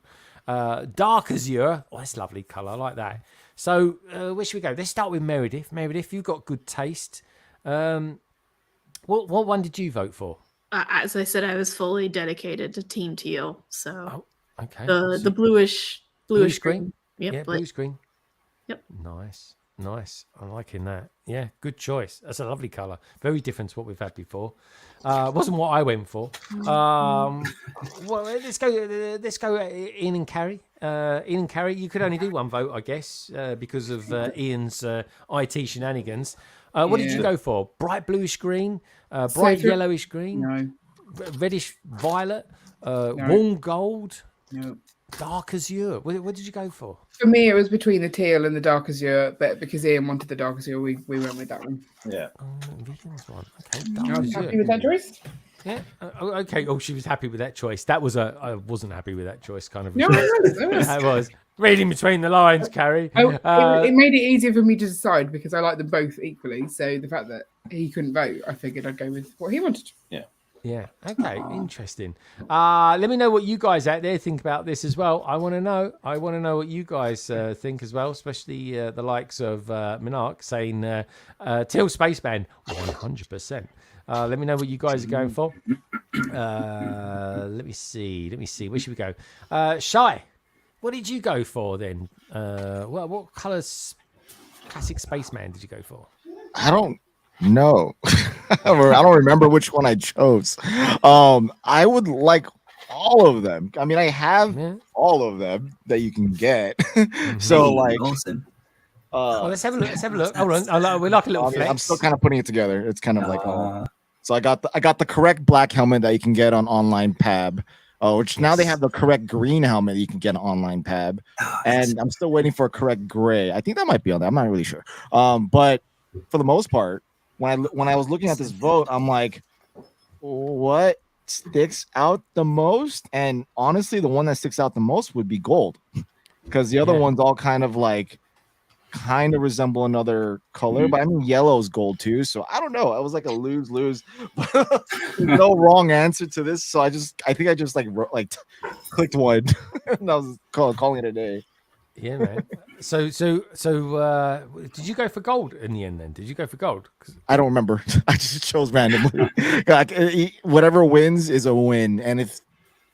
Dark azure. Oh, that's a lovely colour. I like that. So where should we go? Let's start with Meredith. Meredith, you've got good taste. What one did you vote for? As I said, I was fully dedicated to Team Teal. So okay. The bluish green. Yep, yeah, bluish green. Yep. Nice. I'm liking that. Yeah, good choice. That's a lovely colour. Very different to what we've had before. Wasn't what I went for. Well, let's go Ian and Carrie. Ian and Carrie, you could only do one vote, I guess, because of Ian's IT shenanigans. What did you go for? Bright bluish green, bright yellowish green, no, reddish violet, warm gold. No. Dark azure. What did you go for? For me, it was between the teal and the dark azure, but because Ian wanted the dark azure, we went with that one. Yeah. Vegans one. Okay. I Dark was azure. happy with that choice. Yeah. Okay. Oh, she was happy with that choice. That was I wasn't happy with that choice. Kind of. No, I was. I was reading between the lines, Carrie. It made it easier for me to decide because I like them both equally. So the fact that he couldn't vote, I figured I'd go with what he wanted. Yeah. Yeah. Okay. Interesting. Let me know what you guys out there think about this as well. I want to know. I want to know what you guys think as well, especially the likes of Minark saying Teal Spaceman 100%. Let me know what you guys are going for. Let me see. Where should we go? Shy. What did you go for then? What colours classic Spaceman did you go for? I don't know. I don't remember which one I chose. I would like all of them. I mean, I have all of them that you can get. So like, awesome. Let's have a look. Hold on. We're like a little flex. I'm still kind of putting it together. It's kind of like, so I got the correct black helmet that you can get on online Pab. Which now they have the correct green helmet you can get on online Pab, and I'm still waiting for a correct gray. I think that might be on there. I'm not really sure. But for the most part, when I was looking at this vote, I'm like, what sticks out the most? And honestly, the one that sticks out the most would be gold, because the other ones all kind of resemble another color, but I mean yellow is gold too, so I don't know. I was like a lose. No wrong answer to this, so I think I just clicked one and I was calling it a day. Yeah, man. So did you go for gold in the end then? Did you go for gold? I don't remember. I just chose randomly. Whatever wins is a win, and if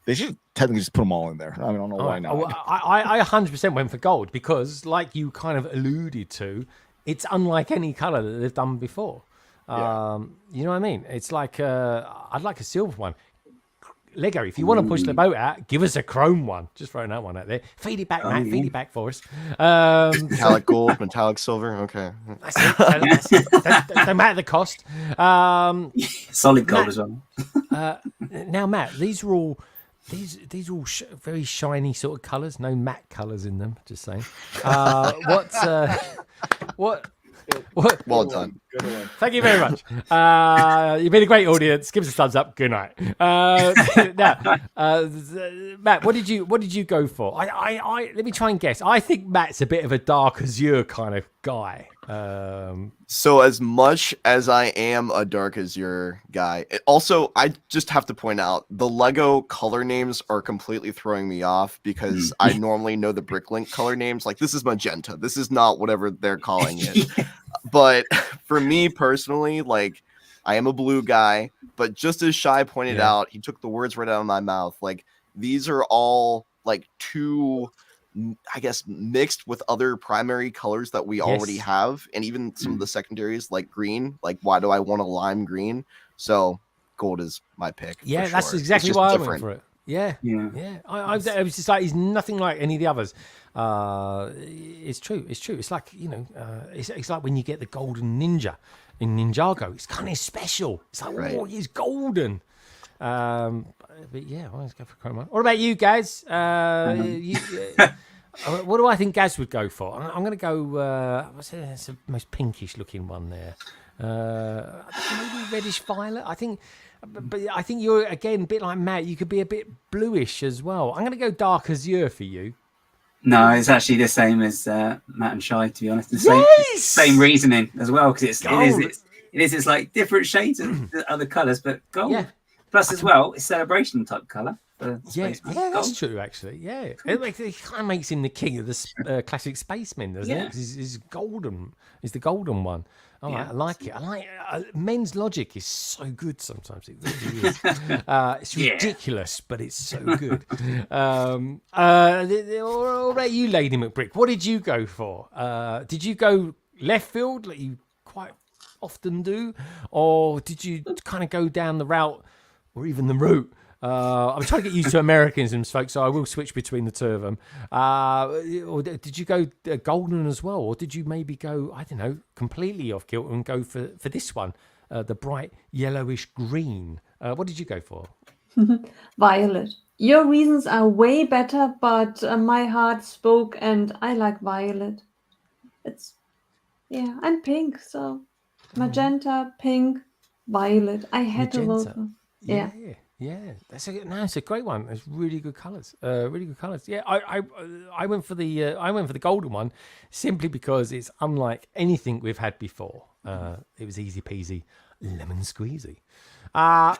they should technically just put them all in there. I don't know why not. I 100% went for gold because, like you kind of alluded to, it's unlike any color that they've done before. You know what I mean? It's like I'd like a silver one. Lego, if you want to push the boat out, give us a chrome one. Just throwing that one out there. Feed it back, Matt. Feed it back for us. Metallic gold, metallic silver. Okay. That's it. Don't matter the cost. Solid gold Matt, as well. Now, Matt, these are all very shiny sort of colours. No matte colours in them. Just saying. What? Well done. Thank you very much. You've been a great audience. Give us a thumbs up. Good night. Now, Matt, what did you go for? Let me try and guess. I think Matt's a bit of a dark azure kind of guy. So as much as I am a dark azure guy, I just have to point out the Lego color names are completely throwing me off because I normally know the Bricklink color names. Like this is magenta. This is not whatever they're calling it. But for me personally, like I am a blue guy, but just as Shy pointed out, he took the words right out of my mouth. Like these are all like two, I guess, mixed with other primary colors that we already have, and even some of the secondaries like green. Like, why do I want a lime green? So, gold is my pick. Yeah, that's sure. exactly why I went for it. Yeah. I was just like, he's nothing like any of the others. It's true. It's like it's like when you get the golden ninja in Ninjago. It's kind of special. It's like, oh, he's golden. But yeah, I always go for chrome one. What about you, Gaz? What do I think Gaz would go for? I'm going to go. What's it? It's the most pinkish looking one there. Maybe reddish violet. I think, but I think you're again a bit like Matt. You could be a bit bluish as well. I'm going to go dark azure for you. No, it's actually the same as Matt and Shy. To be honest, the same reasoning as well because it is. It's like different shades of the other colours, but gold. Yeah. Plus, as well, it's celebration type colour. Yeah, that's true. Actually, yeah, it kind of makes him the king of the classic spacemen, doesn't it? He's golden. He's the golden one. Oh, I like it. I like men's logic is so good sometimes. It really is. It's ridiculous, but it's so good. What about you, Lady Macbrick? What did you go for? Did you go left field like you quite often do, or did you kind of go down the route? Or even the route. I'm trying to get used to Americanisms, folks, so I will switch between the two of them. Or did you go golden as well? Or did you maybe go, I don't know, completely off kilter and go for this one, the bright yellowish green? What did you go for? Violet. Your reasons are way better, but my heart spoke, and I like violet. It's yeah, and pink. So magenta, pink, violet. I had to vote. Magenta. Yeah. Yeah. It's a great one. It's really good colours. Really good colours. Yeah, I went for the golden one simply because it's unlike anything we've had before. It was easy peasy, lemon squeezy.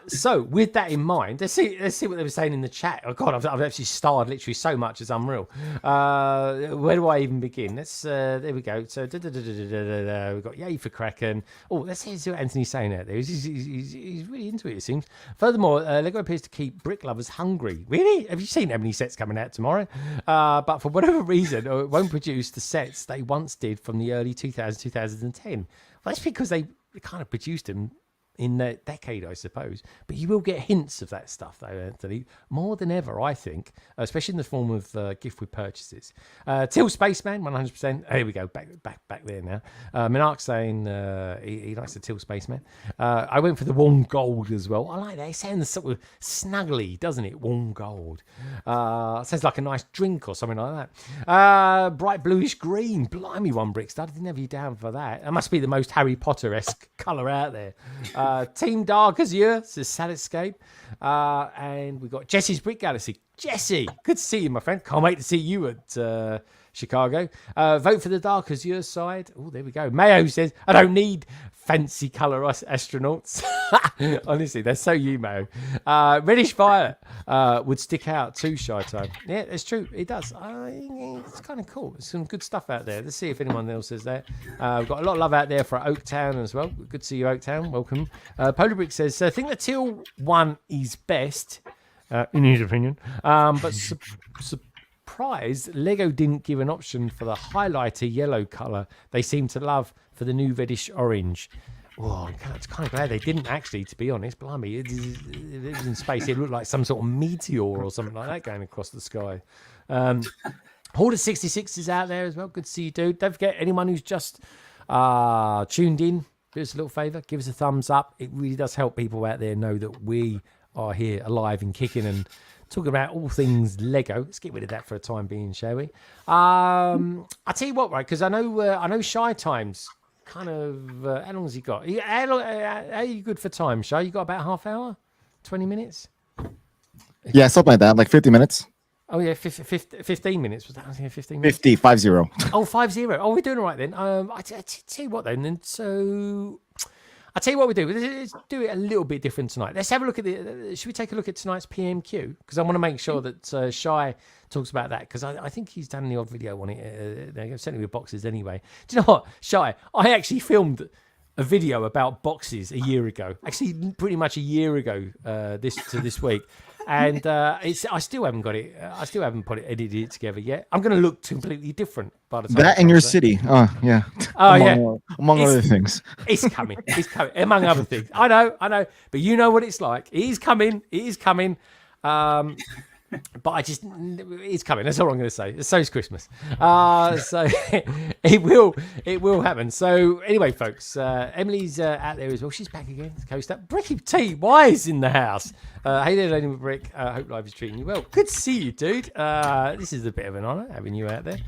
So with that in mind, let's see what they were saying in the chat. Oh God, I've actually starred literally so much, it's unreal. Where do I even begin? Let's there we go. So we've got yay for Kraken. Oh, let's see what Anthony's saying out there. He's really into it seems. Furthermore, Lego appears to keep brick lovers hungry. Really? Have you seen how many sets coming out tomorrow? But for whatever reason, it won't produce the sets they once did from the early 2000s, 2010. Well, that's because they kind of produced them in that decade, I suppose. But you will get hints of that stuff, though, Anthony, more than ever, I think, especially in the form of gift with purchases. Till Spaceman, 100%. Here we go, back there now. Minark saying he likes the Till Spaceman. I went for the warm gold as well. I like that. It sounds sort of snuggly, doesn't it? Warm gold. Sounds like a nice drink or something like that. Bright bluish green. Blimey, one brick stud. I didn't have you down for that. It must be the most Harry Potter-esque colour out there. Team Dark Azure says SalixScape. And we got Jesse's Brick Galaxy. Jesse, good to see you, my friend. Can't wait to see you at Chicago. Vote for the Dark Azure side. Oh, there we go. Mayo says, I don't need fancy colour astronauts. Honestly, they're so you, Mayo. Reddish Violet would stick out too, Shy Time. Yeah, it's true. It does. It's kind of cool. There's some good stuff out there. Let's see if anyone else says that. We've got a lot of love out there for Oaktown as well. Good to see you, Oaktown. Welcome. Polar Brick says, I think the teal one is best, in his opinion. But surprised Lego didn't give an option for the highlighter yellow colour they seem to love for the new reddish orange. Oh, I'm kind of glad they didn't actually, to be honest. Blimey, it was in space. It looked like some sort of meteor or something like that going across the sky. Horde 66 is out there as well. Good to see you, dude. Don't forget, anyone who's just tuned in, do us a little favour, give us a thumbs up. It really does help people out there know that we are here alive and kicking and talking about all things Lego. Let's get rid of that for a time being, shall we? I'll tell you what, right, because I know Shy Time's kind of how long has he got? How are you good for time, Shy? You got about half hour, 20 minutes? Yeah, something like that, like 50 minutes. Oh yeah, 15 minutes. Was that 15 minutes? 50. Oh, 50. Oh, we're doing all right then. I tell you what then. And so I'll tell you what we do. Let's do it a little bit different tonight. Let's have a look at should we take a look at tonight's PMQ? Because I want to make sure that Shy talks about that, because I think he's done the odd video on it. Certainly with boxes anyway. Do you know what, Shy? I actually filmed a video about boxes a year ago. Actually, pretty much a year ago this week. And I still haven't got it. I still haven't edited it together yet. I'm going to look completely different by the time. That in your city. Oh, yeah. Oh, among other things. It's coming. It's coming. Among other things. I know. But you know what it's like. It is coming. But it's coming. That's all I'm going to say. So is Christmas. So it will happen. So anyway, folks, Emily's out there as well. She's back again. Coaster. Bricky T. Why is in the house? Hey there, Lady Brick. Hope life is treating you well. Good to see you, dude. This is a bit of an honour having you out there.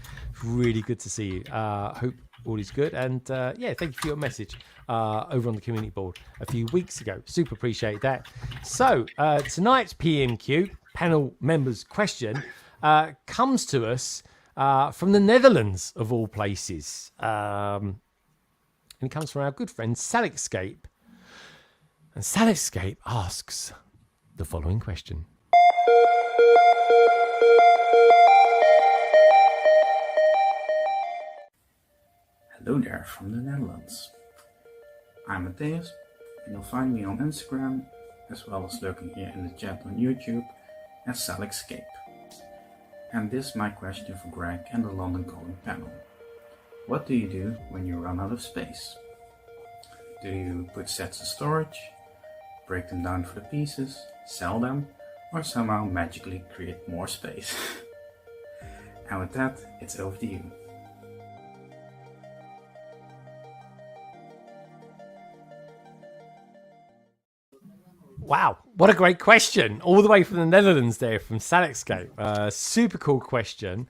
Really good to see you. Hope all is good. And thank you for your message over on the community board a few weeks ago. Super appreciate that. So tonight's PMQ panel members question comes to us from the Netherlands, of all places. And it comes from our good friend SalixScape. And SalixScape asks the following question. Hello there from the Netherlands. I'm Matthias, and you'll find me on Instagram, as well as lurking here in the chat on YouTube, as SalixScape. And this is my question for Greg and the London Calling panel. What do you do when you run out of space? Do you put sets in storage, break them down for the pieces, sell them, or somehow magically create more space? And with that, it's over to you. Wow, what a great question. All the way from the Netherlands there, from SalixScape. Super cool question.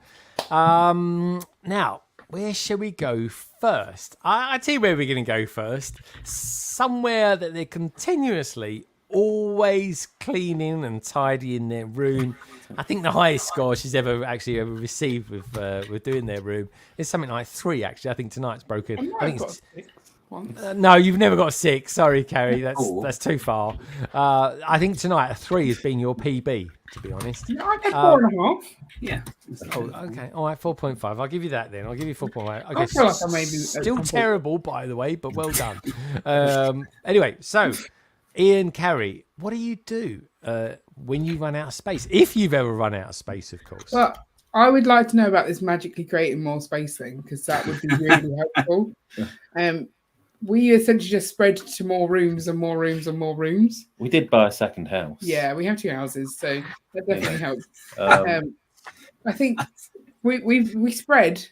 Now, where shall we go first? I tell you where we're going to go first. Somewhere that they're continuously always cleaning and tidying their room. I think the highest score she's ever received with doing their room is something like 3, actually. I think tonight's broken. I think it's... no, you've never got a 6. Sorry, Carrie. That's too far. I think tonight a 3 has been your PB, to be honest. No, I get 4.5. Yeah. Oh, okay. All right, 4.5. I'll give you that then. I'll give you 4.5. Okay. I feel like I may be still terrible, by the way, but well done. Anyway, so Ian, Carrie, what do you do when you run out of space? If you've ever run out of space, of course. Well, I would like to know about this magically creating more space thing, because that would be really helpful. We essentially just spread to more rooms and more rooms and more rooms. We did buy a second house. Yeah, we have 2 houses, so that definitely helps. I think we spread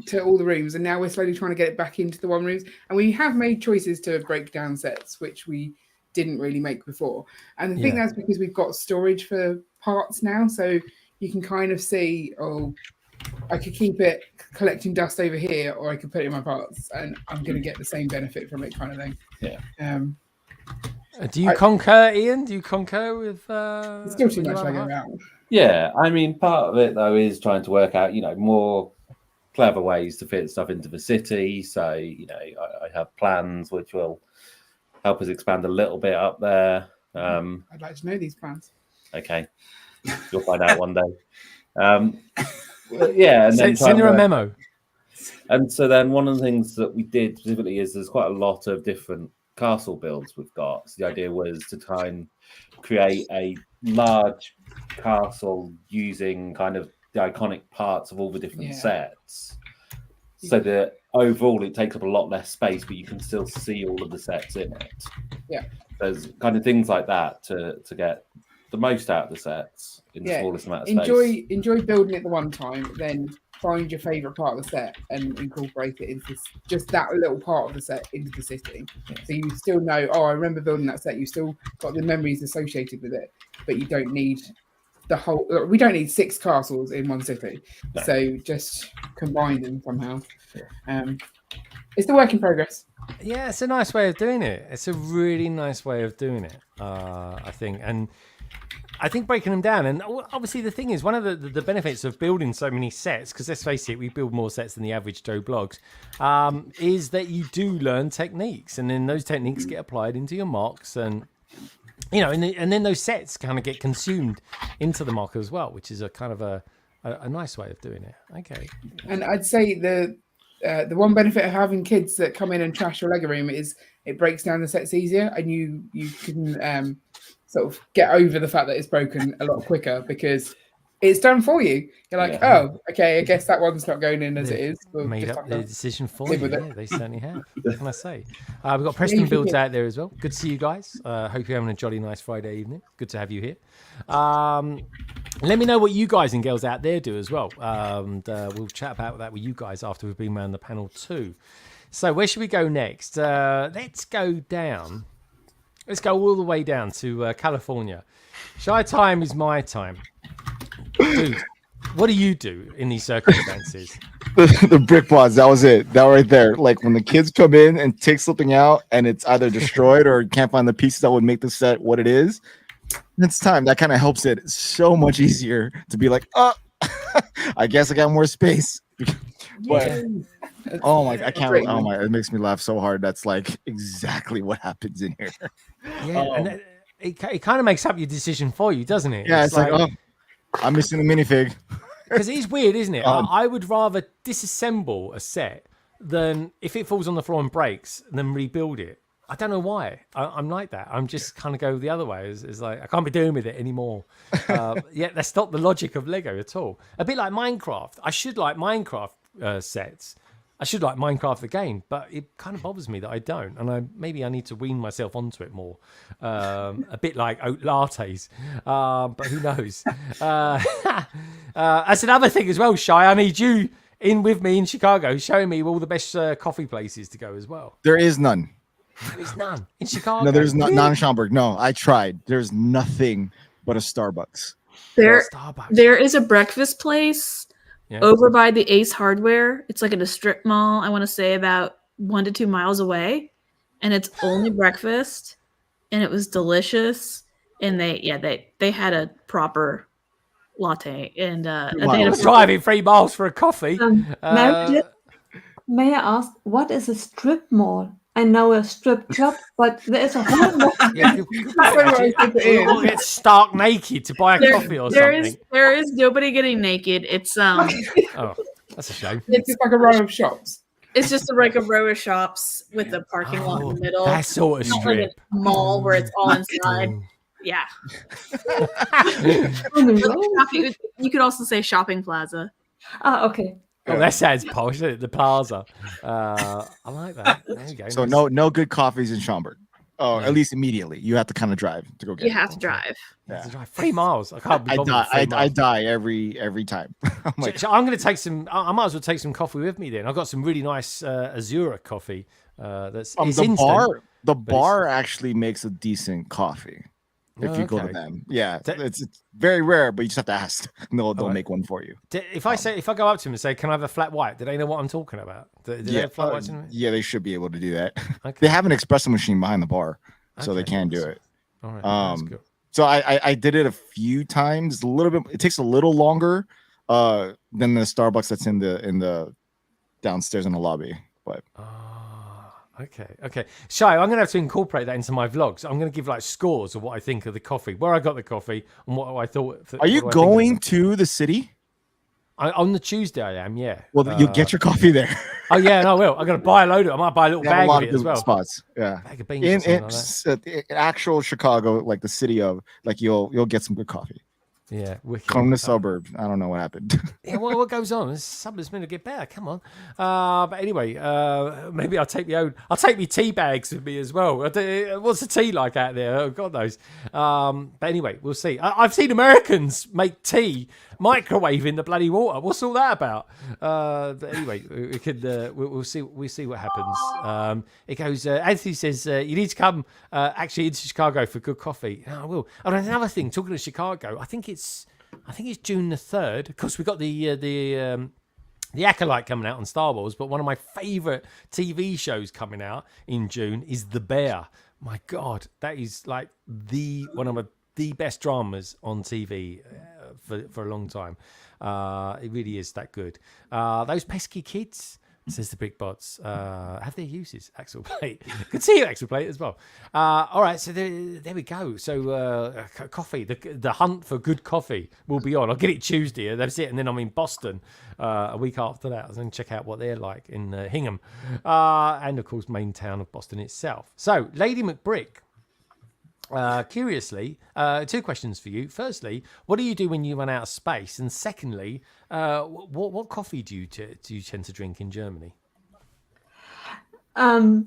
to all the rooms, and now we're slowly trying to get it back into the one rooms. And we have made choices to break down sets, which we didn't really make before. And I think that's because we've got storage for parts now, so you can kind of see, I could keep it collecting dust over here, or I could put it in my parts, and I'm going to get the same benefit from it, kind of thing. Yeah. Do you concur, Ian? Do you concur with? It's still too much I go around. Yeah, I mean, part of it though is trying to work out, more clever ways to fit stuff into the city. So, I have plans which will help us expand a little bit up there. I'd like to know these plans. Okay, you'll find out one day. Yeah, and then send her a memo. And so then one of the things that we did specifically is there's quite a lot of different castle builds we've got. So the idea was to try and create a large castle using kind of the iconic parts of all the different sets, so that overall it takes up a lot less space, but you can still see all of the sets in it. Yeah, there's kind of things like that to get the most out of the sets in the smallest amount of space. Enjoy building it the one time, then find your favorite part of the set and incorporate it into just that little part of the set into the city. So you still know, I remember building that set. You still got the memories associated with it, but you don't need the whole. We don't need 6 castles in one city, so just combine them somehow. It's the work in progress. Yeah, it's a nice way of doing it. It's a really nice way of doing it, I think. And I think breaking them down, and obviously the thing is, one of the benefits of building so many sets, because let's face it, we build more sets than the average Joe Blogs, is that you do learn techniques, and then those techniques get applied into your mocks, and and then those sets kind of get consumed into the mock as well, which is a kind of a nice way of doing it. Okay. And I'd say the one benefit of having kids that come in and trash your Lego room is it breaks down the sets easier, and you can sort of get over the fact that it's broken a lot quicker because it's done for you. You're like, okay, I guess that one's not going in as it is. We'll made up the decision for you. Yeah, they certainly have. What can I say? We've got Preston builds out there as well. Good to see you guys. Hope you're having a jolly nice Friday evening. Good to have you here. Let me know what you guys and girls out there do as well. And we'll chat about that with you guys after we've been around the panel too. So where should we go next? Let's go down. Let's go all the way down to California. Shy time is my time. Dude, what do you do in these circumstances? the brick pods, that was it. That right there. Like when the kids come in and take something out and it's either destroyed or you can't find the pieces that would make the set what it is, it's time. That kind of helps it so much easier to be like, I guess I got more space. But oh my, I can't. Oh my, it makes me laugh so hard. That's like exactly what happens in here. Yeah, and it kind of makes up your decision for you, doesn't it? Yeah, it's like I'm missing a minifig. Because it is weird, isn't it? I would rather disassemble a set than if it falls on the floor and breaks, than rebuild it. I don't know why. I'm like that. I'm just kind of go the other way. It's like I can't be doing with it anymore. That's not the logic of Lego at all. A bit like Minecraft. I should like Minecraft sets. I should like Minecraft the game, but it kind of bothers me that I don't, and maybe I need to wean myself onto it more. A bit like oat lattes, but who knows? That's another thing as well, Shy. I need you in with me in Chicago, showing me all the best coffee places to go as well. There is none. There's none in Chicago. No, there's not in Schaumburg. No, I tried. There's nothing but a Starbucks. There is a breakfast place over by the Ace Hardware. It's like in a strip mall. I want to say about 1 to 2 miles away, and it's only breakfast, and it was delicious. And they had a proper latte, and they had driving 3 miles for a coffee. Meredith, may I ask, what is a strip mall? I know a strip club, but there is a whole You'll get stark naked to buy a coffee or something. There is nobody getting naked. It's Oh, that's a shame. It's just like a row of shops. It's just like a row of shops with a parking lot in the middle. That sort of Not like strip. a mall where it's all inside. Yeah. You could also say shopping plaza. Okay. Oh, that sounds posh, isn't it? The plaza. I like that. There you go. So Nice. no good coffees in Schaumburg. Oh, at least immediately. You have to kind of drive to go get You it. have to drive. You have to drive 3 miles. I can't be I bothered die. with 3 I miles. die every time. I'm like, So I'm going to take some. I might as well take some coffee with me then. I've got some really nice Azura coffee. That's it's the instant, bar actually makes a decent coffee. If you go to okay. them, it's very rare, but you just have to ask. They'll make one for you. If I go up to them and say, "Can I have a flat white?" Do they know what I'm talking about? Do they have flat whites in them? Yeah, they should be able to do that. Okay. They have an espresso machine behind the bar, so they can do it. All right, that's good. So I did it a few times. A little bit. It takes a little longer than the Starbucks that's in the downstairs in the lobby, but. Okay. So I'm going to have to incorporate that into my vlogs. I'm going to give like scores of what I think of the coffee, where I got the coffee, and what I thought. Are you going to the city? On the Tuesday, I am. Yeah. Well, you'll get your coffee there. Oh yeah, no, I will. I'm going to buy a load of it. I might buy a little They have bag a lot of of it as good well. spots. Yeah. Bag of beans or In something like that. actual Chicago, like the city of, like you'll get some good coffee. Yeah, wicked. From the suburbs. I don't know what happened. Yeah, well, what goes on? It's suburbs meant to get better. Come on. But anyway, maybe I'll take me tea bags with me as well. What's the tea like out there? Oh, God knows. But anyway, we'll see. I've seen Americans make tea microwave in the bloody water. What's all that about? But anyway, we could we'll see what happens. It goes. Anthony says you need to come actually into Chicago for good coffee. I will. Oh, and another thing. Talking of Chicago, I think it's June the 3rd. Of course, we've got the Acolyte coming out on Star Wars, but one of my favourite TV shows coming out in June is The Bear. My God, that is like one of the best dramas on TV for a long time. It really is that good. Those pesky kids, says the Brick Bots, have their uses. Axel Plate. Good to see you, Axel Plate, as well. All right, so there we go. So coffee, the hunt for good coffee will be on. I'll get it Tuesday. That's it. And then I'm in Boston a week after that. I was going to check out what they're like in Hingham. And, of course, main town of Boston itself. So, Lady Macbrick. Curiously, 2 questions for you. Firstly, what do you do when you run out of space? And secondly, what coffee do you tend to drink in Germany? I'm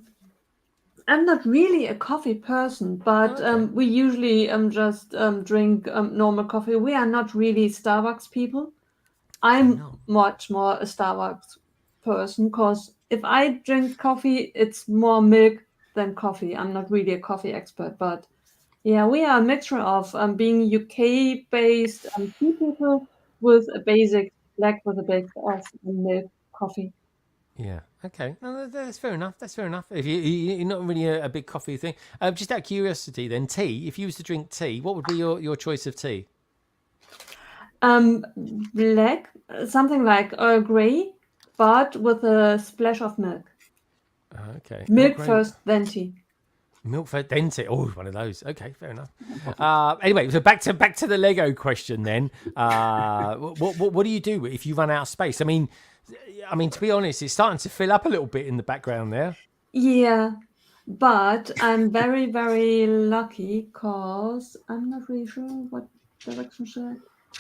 not really a coffee person, but we usually just drink normal coffee. We are not really Starbucks people. I'm much more a Starbucks person because if I drink coffee, it's more milk than coffee. I'm not really a coffee expert, but yeah, we are a mixture of being UK-based tea people with a basic black with a bit of milk coffee. Yeah. Okay. No, that's fair enough. That's fair enough. If you're not really a big coffee thing, just out of curiosity, then tea. If you was to drink tea, what would be your choice of tea? Black, something like Earl Grey, but with a splash of milk. Okay. Milk first, then tea. Milk for dente. Oh, one of those. Okay, fair enough. Anyway, so back to the Lego question then. What do you do if you run out of space? I mean, to be honest, it's starting to fill up a little bit in the background there. Yeah, but I'm very, very lucky because I'm not really sure what direction should I.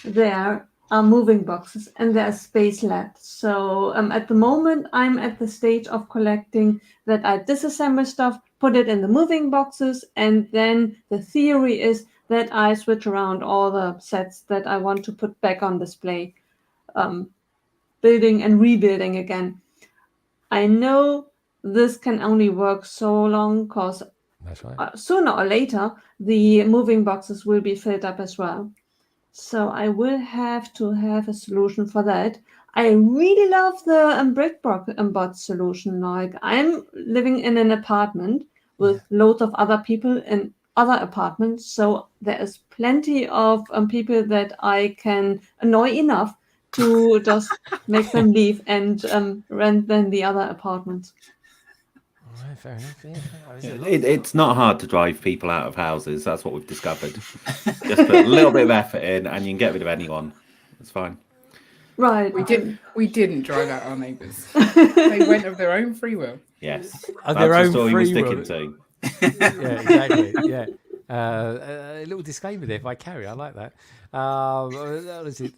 There are moving boxes and there's space left. So at the moment, I'm at the stage of collecting that I disassemble stuff, put it in the moving boxes, and then the theory is that I switch around all the sets that I want to put back on display, building and rebuilding again. I know this can only work so long because That's right. sooner or later the moving boxes will be filled up as well. So I will have to have a solution for that. I really love the BRICKWORLD solution. Like, I'm living in an apartment with loads of other people in other apartments, so there is plenty of people that I can annoy enough to just make them leave and rent then the other apartments. All right, fair enough. Yeah. It's not hard to drive people out of houses. That's what we've discovered. Just put a little bit of effort in, and you can get rid of anyone. It's fine. Right. We didn't drive out our neighbours. They went of their own free will. Yes. Of That's their the own story free we're will. sticking to. Yeah, exactly. Yeah. A little disclaimer there if I carry. I like that. What is it?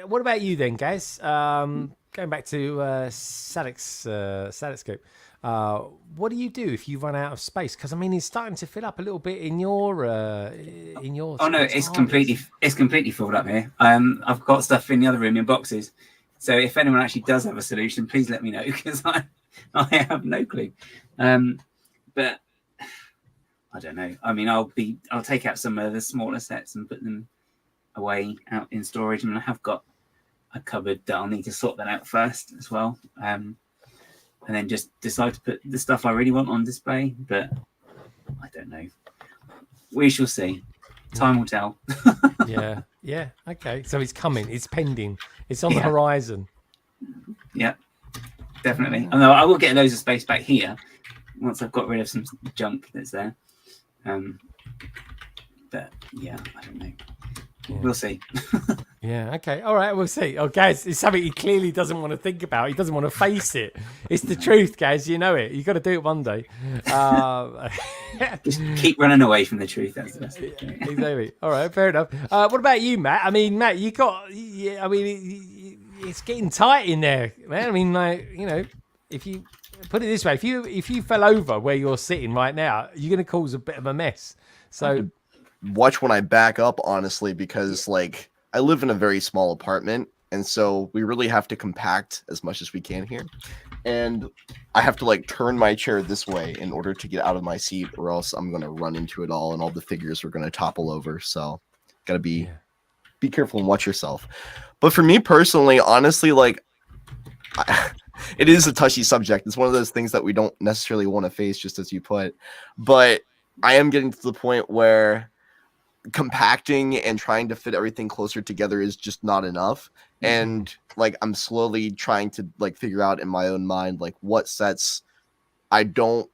What about you then, guys? Going back to SalixScape. What do you do if you run out of space? Because I mean, it's starting to fill up a little bit in your. Oh no, it's completely filled up here. I've got stuff in the other room in boxes. So if anyone actually does have a solution, please let me know because I have no clue. But I don't know. I mean, I'll take out some of the smaller sets and put them away out in storage. I mean, I have got a cupboard that I'll need to sort that out first as well. And then just decide to put the stuff I really want on display. But I don't know. We shall see. Time will tell. Yeah. Okay. So it's coming. It's pending. It's on the horizon. Yeah, definitely. Although I will get loads of space back here once I've got rid of some junk that's there. But yeah, I don't know. Yeah. We'll see. Yeah, okay. All right, we'll see. Oh, guys, it's something he clearly doesn't want to think about. He doesn't want to face it. It's the truth, guys. You know it. You've got to do it one day. Just keep running away from the truth. That's exactly. All right, fair enough. What about you, Matt? I mean, Matt, you got... Yeah, I mean, it's getting tight in there, man. I mean, like, you know, if you... Put it this way, if you fell over where you're sitting right now, you're going to cause a bit of a mess. So... Watch when I back up, honestly, because like I live in a very small apartment, and so we really have to compact as much as we can here. And I have to like turn my chair this way in order to get out of my seat, or else I'm gonna run into it all, and all the figures are gonna topple over. So, gotta be careful and watch yourself. But for me personally, honestly, like it is a touchy subject. It's one of those things that we don't necessarily want to face, just as you put. But I am getting to the point where compacting and trying to fit everything closer together is just not enough. And like I'm slowly trying to like figure out in my own mind like what sets I don't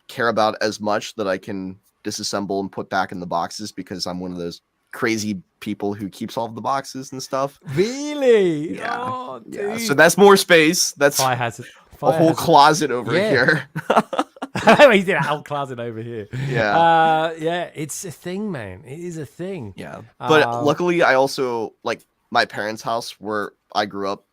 care about as much that I can disassemble and put back in the boxes, because I'm one of those crazy people who keeps all of the boxes and stuff. Really? Yeah. Oh, yeah. So that's more space. That's Fire hazard. A whole closet over here. He did a whole closet over here. Yeah. Yeah, it's a thing, man. It is a thing. Yeah. But luckily, I also, like, my parents' house where I grew up,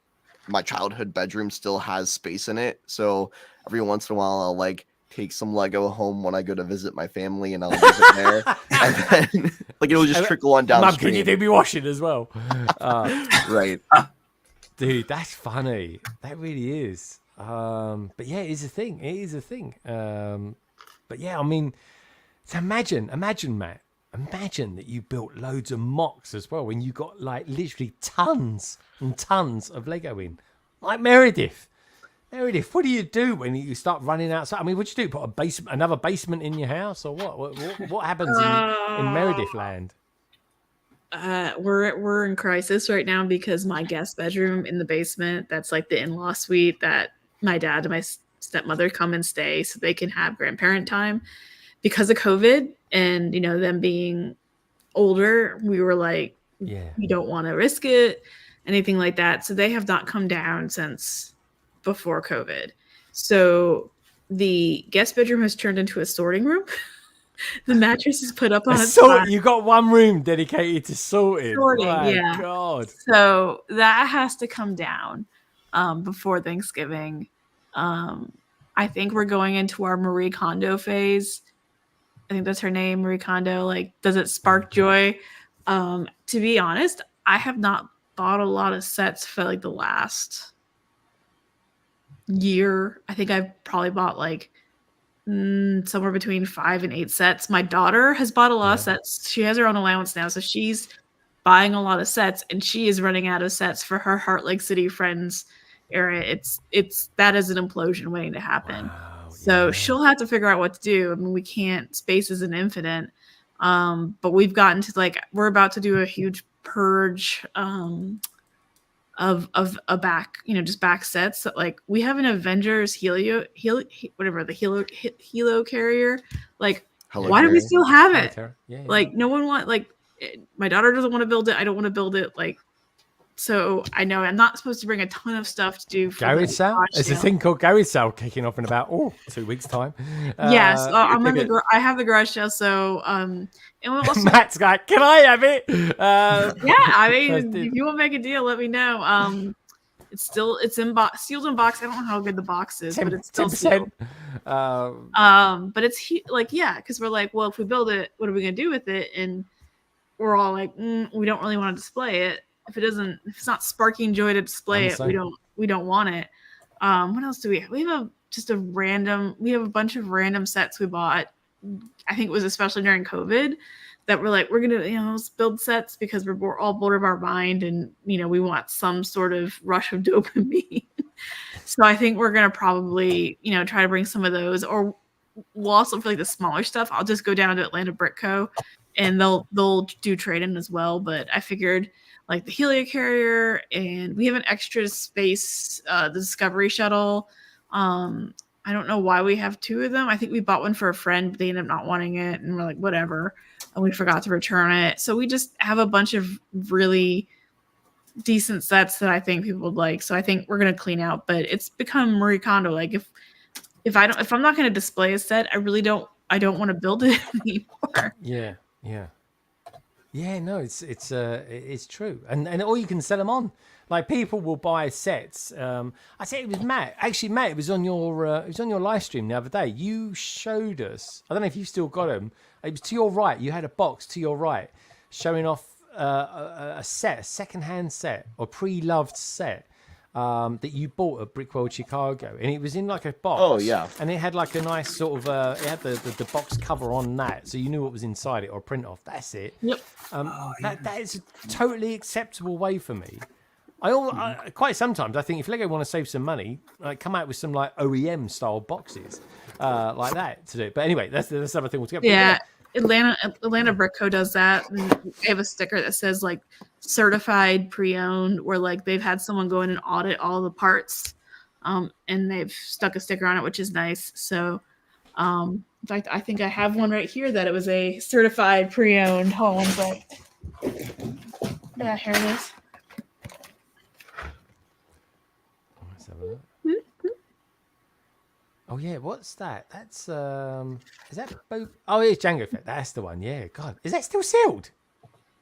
my childhood bedroom still has space in it. So every once in a while, I'll, like, take some Lego home when I go to visit my family, and I'll leave it there. And then, like, it'll just trickle on down. Mum, can you do me washing as well? Right. Dude, that's funny. That really is. But yeah, it is a thing. It is a thing. But yeah, I mean, so imagine, Matt, imagine that you built loads of MOCs as well, when you got like literally tons and tons of Lego in. Like Meredith, what do you do when you start running outside? I mean, what do you do? Put another basement in your house, or what? What happens in Meredith land? We're in crisis right now because my guest bedroom in the basement, that's like the in-law suite that my dad and my stepmother come and stay so they can have grandparent time. Because of COVID and, you know, them being older, we were like, we don't want to risk it, anything like that. So they have not come down since before COVID. So the guest bedroom has turned into a sorting room. The mattress is put up on its side. You got one room dedicated to sorting. My yeah. God. So that has to come down before Thanksgiving. I think we're going into our Marie Kondo phase. I think that's her name, Marie Kondo. Like, does it spark joy? To be honest, I have not bought a lot of sets for like the last year, I think I've probably bought like somewhere between 5 and 8 sets. My daughter has bought a lot of sets. She has her own allowance now, so she's buying a lot of sets, and she is running out of sets for her Heart Lake City friends area. It's that is an implosion waiting to happen. Wow, so she'll have to figure out what to do. I mean, we can't, space isn't infinite. But we've gotten to like, we're about to do a huge purge of a back, just back sets. So, like, we have an Avengers Helo carrier. Like, why do we still have it? Yeah. Like, no one my daughter doesn't want to build it. I don't want to build it. Like, so I know I'm not supposed to bring a ton of stuff to do. Garage sale? There's a thing called garage sale kicking off in about 2 weeks time. Yes, I'm in I have the garage sale. So and we'll also, Matt's like, can I have it? Yeah, I mean, if you want to make a deal, let me know. It's in box, sealed in box. I don't know how good the box is, but it's still 10%. sealed. But it's because we're like, well, if we build it, what are we gonna do with it? And we're all like, we don't really want to display it. If it's not sparking joy to display it, we don't want it. What else do we have? We have a bunch of random sets we bought. I think it was especially during COVID that we're like, we're gonna let's build sets because we're all bored of our mind, and we want some sort of rush of dopamine. So I think we're gonna probably try to bring some of those, or we'll also, for like the smaller stuff, I'll just go down to Atlanta Brick Co. and they'll do trade-in as well. But I figured like the helicarrier, and we have an extra space, the Discovery Shuttle. I don't know why we have 2 of them. I think we bought one for a friend, but they ended up not wanting it, and we're like, whatever. And we forgot to return it. So we just have a bunch of really decent sets that I think people would like. So I think we're gonna clean out. But it's become Marie Kondo. Like if I'm not gonna display a set, I don't want to build it anymore. Yeah. No, it's true, and or you can sell them on. Like, people will buy sets. I think it was Matt. Actually, Matt, it was on your live stream the other day. You showed us. I don't know if you've still got them. It was to your right. You had a box to your right, showing off a second-hand set or pre-loved set that you bought at BRICKWORLD Chicago, and it was in like a box. Oh yeah, and it had like a nice sort of it had the box cover on that, so you knew what was inside it, or a print off. That's it. Yep. That is a totally acceptable way for me. I quite sometimes I think if Lego want to save some money, like, come out with some like OEM style boxes like that to do. But anyway, that's another thing altogether. Yeah. Atlanta Brick Co. does that. And they have a sticker that says like certified pre-owned, where like they've had someone go in and audit all the parts, and they've stuck a sticker on it, which is nice. So in fact, I think I have one right here that it was a certified pre-owned home, but yeah, here it is. Let's have a look. Oh yeah, what's that? That's is that oh, it's Django Fett. That's the one. Yeah, God, is that still sealed?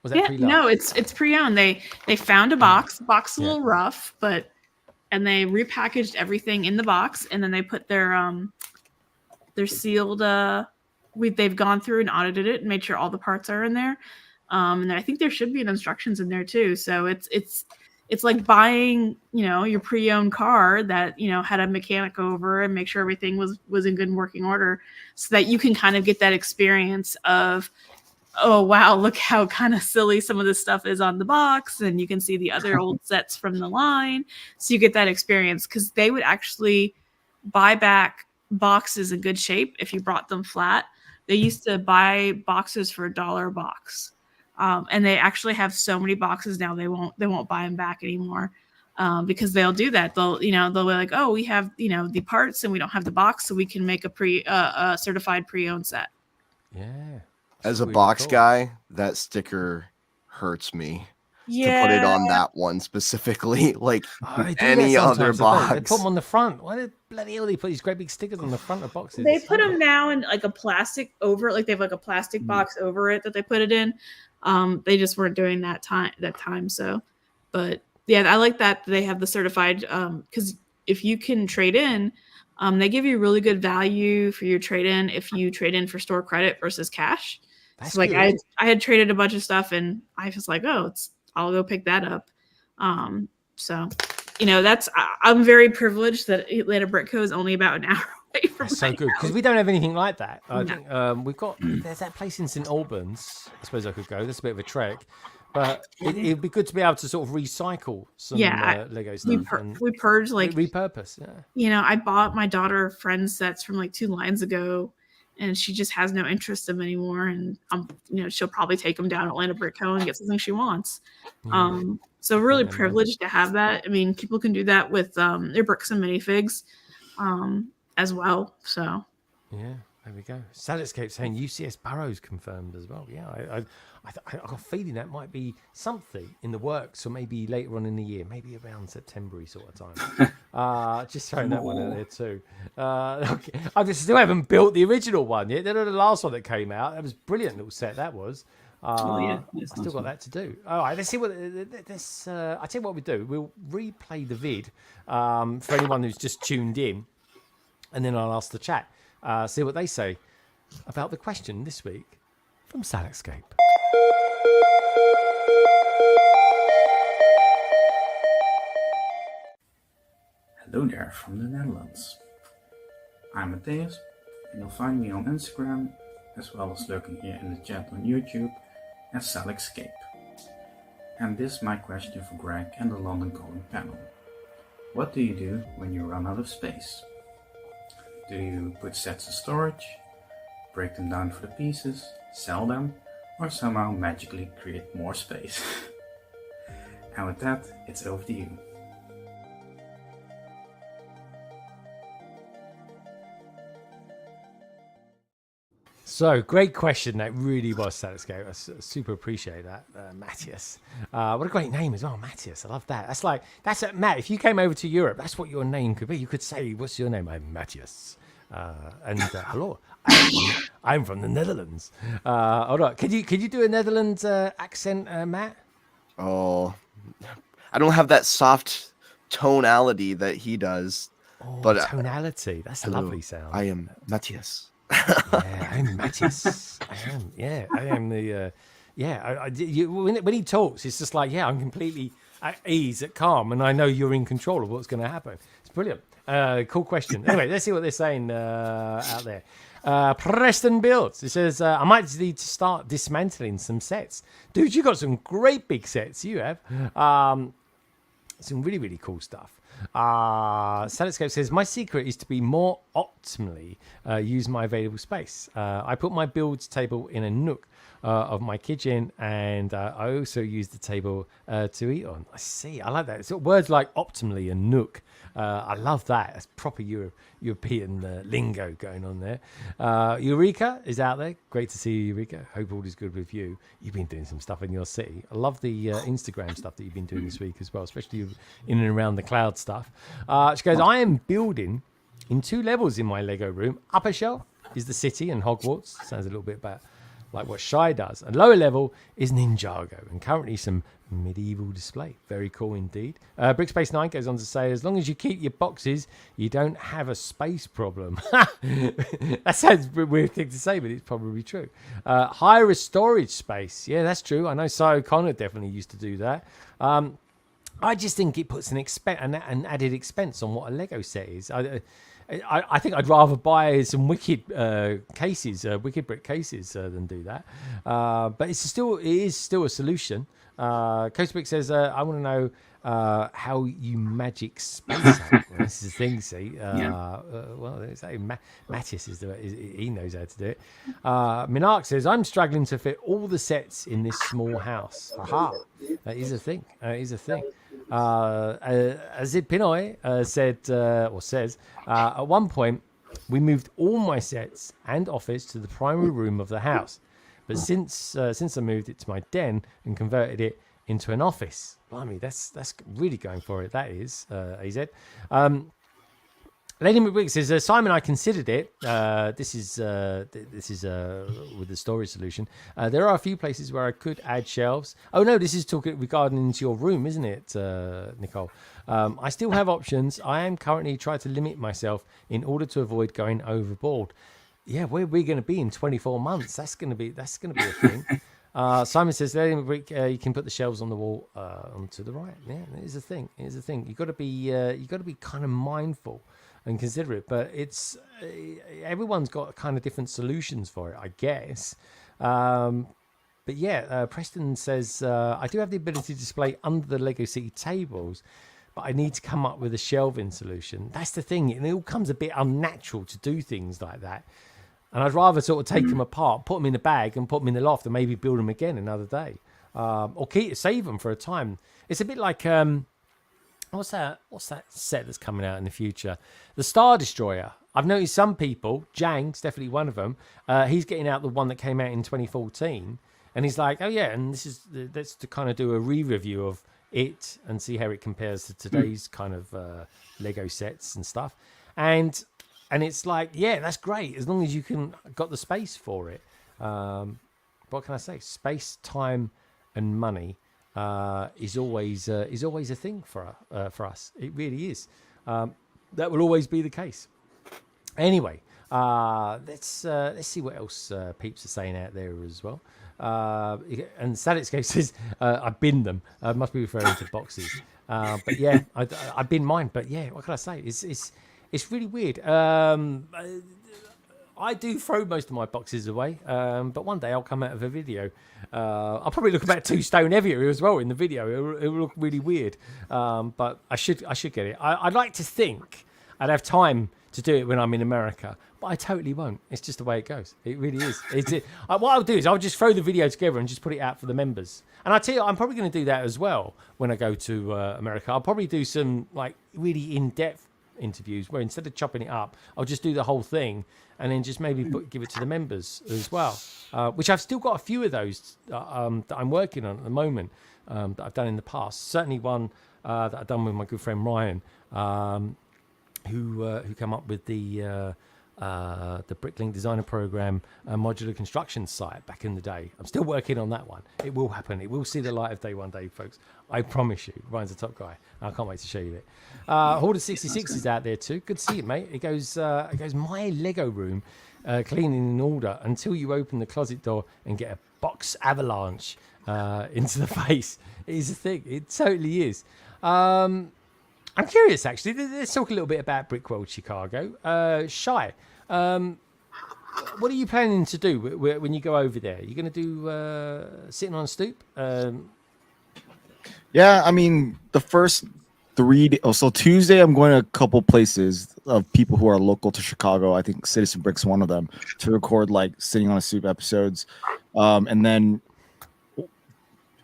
Was that pre-loved? No, it's pre-owned. They found a box. The box is a little rough, and they repackaged everything in the box, and then they put their sealed. They've gone through and audited it and made sure all the parts are in there. And I think there should be instructions in there too. So it's like buying, your pre-owned car that, had a mechanic over and make sure everything was in good working order, so that you can kind of get that experience of, oh, wow, look how kind of silly some of this stuff is on the box. And you can see the other old sets from the line. So you get that experience, because they would actually buy back boxes in good shape if you brought them flat. They used to buy boxes for $1 a box. And they actually have so many boxes now, they won't buy them back anymore, because they'll do that. They'll be like, oh, we have, the parts and we don't have the box, so we can make a certified pre-owned set. Yeah. As a box guy, that sticker hurts me. To put it on that one specifically, like any other box. They put them on the front. Why the bloody hell they put these great big stickers on the front of boxes? They put them now in like a plastic over it, like they have like a plastic box over it that they put it in. They just weren't doing that time. So, but yeah, I like that they have the certified, because if you can trade in, they give you really good value for your trade in if you trade in for store credit versus cash. That's so like good. I had traded a bunch of stuff, and I was like, oh, I'll go pick that up. So you know, I'm very privileged that Atlanta Brick Co is only about an hour away from That's so good because we don't have anything like that. I think we've got there's that place in St Albans. I suppose I could go. That's a bit of a trek, but it'd be good to be able to sort of recycle some Lego stuff. We purge like repurpose. Yeah. You know, I bought my daughter friend sets from like 2 lines ago, and she just has no interest in them anymore. And you know, she'll probably take them down to Atlanta Brick Co and get something she wants. So really privileged to have that. I mean, people can do that with their bricks and minifigs as well. So yeah, there we go. SalixScape saying UCS Barrows confirmed as well. Yeah, I got a feeling that might be something in the works, or maybe later on in the year, maybe around September sort of time. Just throwing that one out there too. Okay. I still haven't built the original one yet. The last one that came out, that was a brilliant little set. That was. I still got that to do. All right, let's see what this. I tell you what we do. We'll replay the vid for anyone who's just tuned in, and then I'll ask the chat, see what they say about the question this week from SalixScape. Hello there from the Netherlands. I'm Matthias, and you'll find me on Instagram, as well as lurking here in the chat on YouTube as SalixScape. And this is my question for Greg and the London Calling panel. What do you do when you run out of space? Do you put sets in storage, break them down for the pieces, sell them, or somehow magically create more space? And with that, it's over to you. So, great question. That really was SalixScape. I super appreciate that, Matthias. What a great name as well, Matthias. I love that. That's Matt. If you came over to Europe, that's what your name could be. You could say, "What's your name?" I'm Matthias. Hello, I'm from the Netherlands. Hold on. Could you do a Netherlands accent, Matt? Oh, I don't have that soft tonality that he does. Oh, but tonality. That's a lovely sound. I am Matthias. Yeah, I'm Matthias. I am the. When he talks, it's just like, I'm completely at ease, at calm, and I know you're in control of what's going to happen. It's brilliant. Cool question. Anyway, let's see what they're saying out there. Preston Builds. It says, I might need to start dismantling some sets. Dude, you got some great big sets. You have some really, really cool stuff. SalixScape says, my secret is to be more optimally use my available space. I put my builds table in a nook of my kitchen, and I also use the table to eat on. I see. I like that. It's words like optimally and nook. I love that. That's proper European lingo going on there. Eureka is out there. Great to see you, Eureka. Hope all is good with you. You've been doing some stuff in your city. I love the Instagram stuff that you've been doing this week as well, especially in and around the cloud stuff. She goes, I am building in 2 levels in my Lego room. Upper shelf is the city and Hogwarts. Sounds a little bit about like what Shy does. And lower level is Ninjago, and currently some medieval display. Very cool indeed. Brickspace 9 goes on to say, as long as you keep your boxes, you don't have a space problem. That sounds a weird thing to say, but it's probably true. Higher storage space. Yeah, that's true. I know Si O'Connor definitely used to do that. I just think it puts an added expense on what a Lego set is. I think I'd rather buy some wicked cases, wicked brick cases, than do that. But it is still a solution. Coastbrick says, I want to know how you magic space out. Well, this is the thing, see. Matthias he knows how to do it. Minark says, I'm struggling to fit all the sets in this small house. Aha, that is a thing. Azid Pinoy says, at one point, we moved all my sets and office to the primary room of the house. But since I moved it to my den and converted it into an office, blimey, that's really going for it. That is, AZ. Lady McBrick says, Simon, I considered it. This is with the storage solution. There are a few places where I could add shelves. Oh no, this is talking regarding into your room, isn't it, Nicole? I still have options. I am currently trying to limit myself in order to avoid going overboard. Yeah, where we're going to be in 24 months. That's going to be a thing. Simon says, Brick, you can put the shelves on the wall onto the right. Yeah, it is a thing. It is a thing. You've got to be kind of mindful and considerate. But it's everyone's got kind of different solutions for it, I guess. But yeah, Preston says, I do have the ability to display under the Lego City tables, but I need to come up with a shelving solution. That's the thing. It all comes a bit unnatural to do things like that. And I'd rather sort of take them apart, put them in a bag and put them in the loft and maybe build them again another day. Or save them for a time. It's a bit like, what's that set that's coming out in the future? The Star Destroyer. I've noticed some people, Jang's definitely one of them, he's getting out the one that came out in 2014. And he's like, oh yeah, and that's to kind of do a re-review of it and see how it compares to today's kind of Lego sets and stuff. And it's like, yeah, that's great as long as you got the space for it. What can I say? Space, time, and money is always a thing for us. It really is. That will always be the case. Anyway, let's see what else peeps are saying out there as well. And SalixScape says, I binned them. Must be referring to boxes. But yeah, I binned mine. But yeah, what can I say? It's really weird. I do throw most of my boxes away, but one day I'll come out of a video. I'll probably look about 2 stone heavier as well in the video. It will look really weird, but I should get it. I'd like to think I'd have time to do it when I'm in America, but I totally won't. It's just the way it goes. It really is. What I'll do is I'll just throw the video together and just put it out for the members. And I tell you, I'm probably going to do that as well when I go to America. I'll probably do some like really in-depth interviews where instead of chopping it up, I'll just do the whole thing and then just maybe give it to the members as well, which I've still got a few of those that I'm working on at the moment, that I've done in the past. Certainly one that I've done with my good friend Ryan, who came up with the Bricklink Designer Program modular construction site back in the day. I'm still working on that one. It will happen. It will see the light of day one day, folks. I promise you. Ryan's a top guy. I can't wait to show you it. Hoarder 66 is out there too. Good to see it, mate. It goes my Lego room cleaning in order until you open the closet door and get a box avalanche into the face. It is a thing. It totally is. I'm curious, actually. Let's talk a little bit about BRICKWORLD Chicago. Shy, what are you planning to do when you go over there? You're going to do sitting on a stoop? Yeah, I mean, the first 3 days. So Tuesday, I'm going to a couple places of people who are local to Chicago. I think Citizen Brick's one of them, to record like sitting on a stoop episodes. And then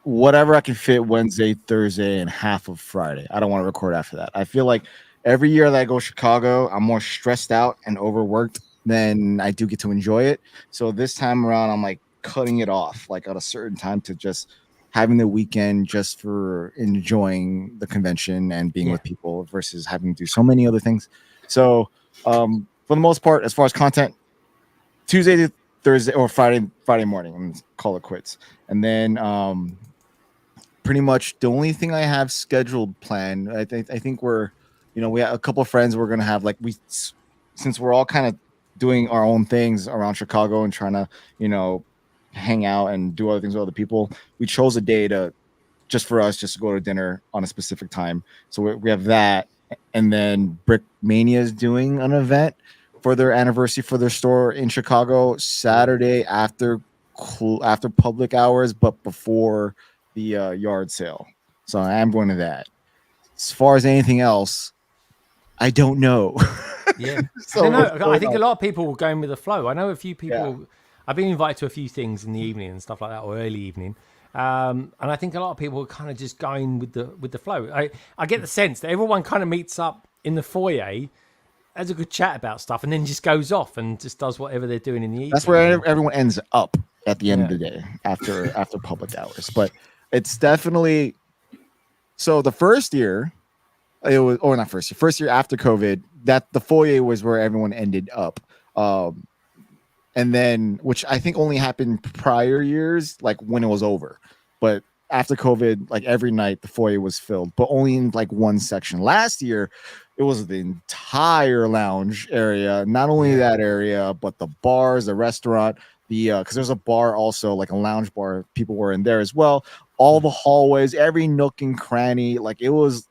whatever I can fit Wednesday, Thursday, and half of Friday. I don't want to record after that. I feel like every year that I go to Chicago, I'm more stressed out and overworked than I do get to enjoy it. So this time around, I'm like cutting it off, like at a certain time, to just having the weekend just for enjoying the convention and being with people versus having to do so many other things. So for the most part, as far as content, Tuesday to Thursday or Friday morning, and call it quits. And then pretty much the only thing I have scheduled planned, I think we're, we have a couple of friends we're going to have, since we're all kind of doing our own things around Chicago and trying to, hang out and do other things with other people, we chose a day just for us, just to go to dinner on a specific time. So we have that. And then Brick Mania is doing an event for their anniversary for their store in Chicago Saturday after public hours, but before the yard sale. So I am going to that. As far as anything else, I don't know. Yeah. I think a lot of people were going with the flow. I know a few people. Yeah. I've been invited to a few things in the evening and stuff like that, or early evening. And I think a lot of people are kind of just going with the flow. I get the sense that everyone kind of meets up in the foyer, has a good chat about stuff, and then just goes off and just does whatever they're doing in the evening. That's where everyone ends up at the end of the day after public hours. But it's definitely so. The first year, it was, or not first year. First year after COVID, that the foyer was where everyone ended up. And then, which I think only happened prior years, like when it was over. But after COVID, like every night the foyer was filled, but only in like one section. Last year, it was the entire lounge area. Not only that area, but the bars, the restaurant, because there's a bar also, like a lounge bar. People were in there as well. All the hallways, every nook and cranny, like it was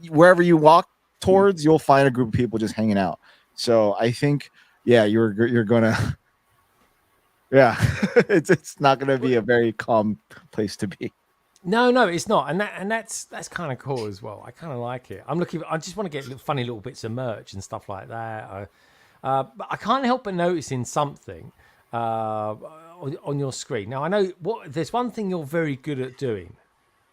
wherever you walk towards, you'll find a group of people just hanging out. So I think, yeah, you're gonna, yeah, it's not gonna be a very calm place to be. No, it's not, and that's kind of cool as well. I kind of like it. I just want to get funny little bits of merch and stuff like that. But I can't help but noticing something on your screen. Now I know there's one thing you're very good at doing.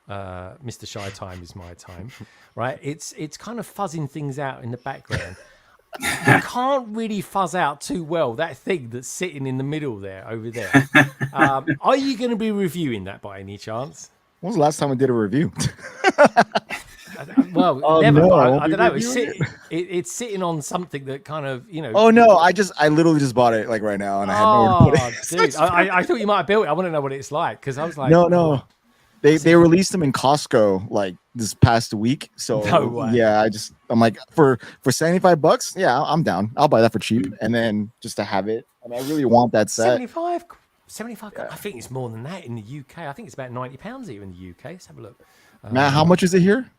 Mr. Shy Time is my time, right? It's kind of fuzzing things out in the background. You can't really fuzz out too well that thing that's sitting in the middle there, over there. Are you going to be reviewing that by any chance? When was the last time I did a review? Well, never. No, I don't know. It's sitting on something that kind of, Oh no, I literally just bought it like right now, and I had nowhere to put it. Dude, I thought you might have built it. I want to know what it's like because I was like, no. They released them in Costco like this past week. So no way. Yeah, I'm like for $75, yeah, I'm down. I'll buy that for cheap, and then just to have it. I mean, I really want that set. 75. Yeah. I think it's more than that in the UK. I think it's about £90 here in the UK. Let's have a look. Matt, how much is it here?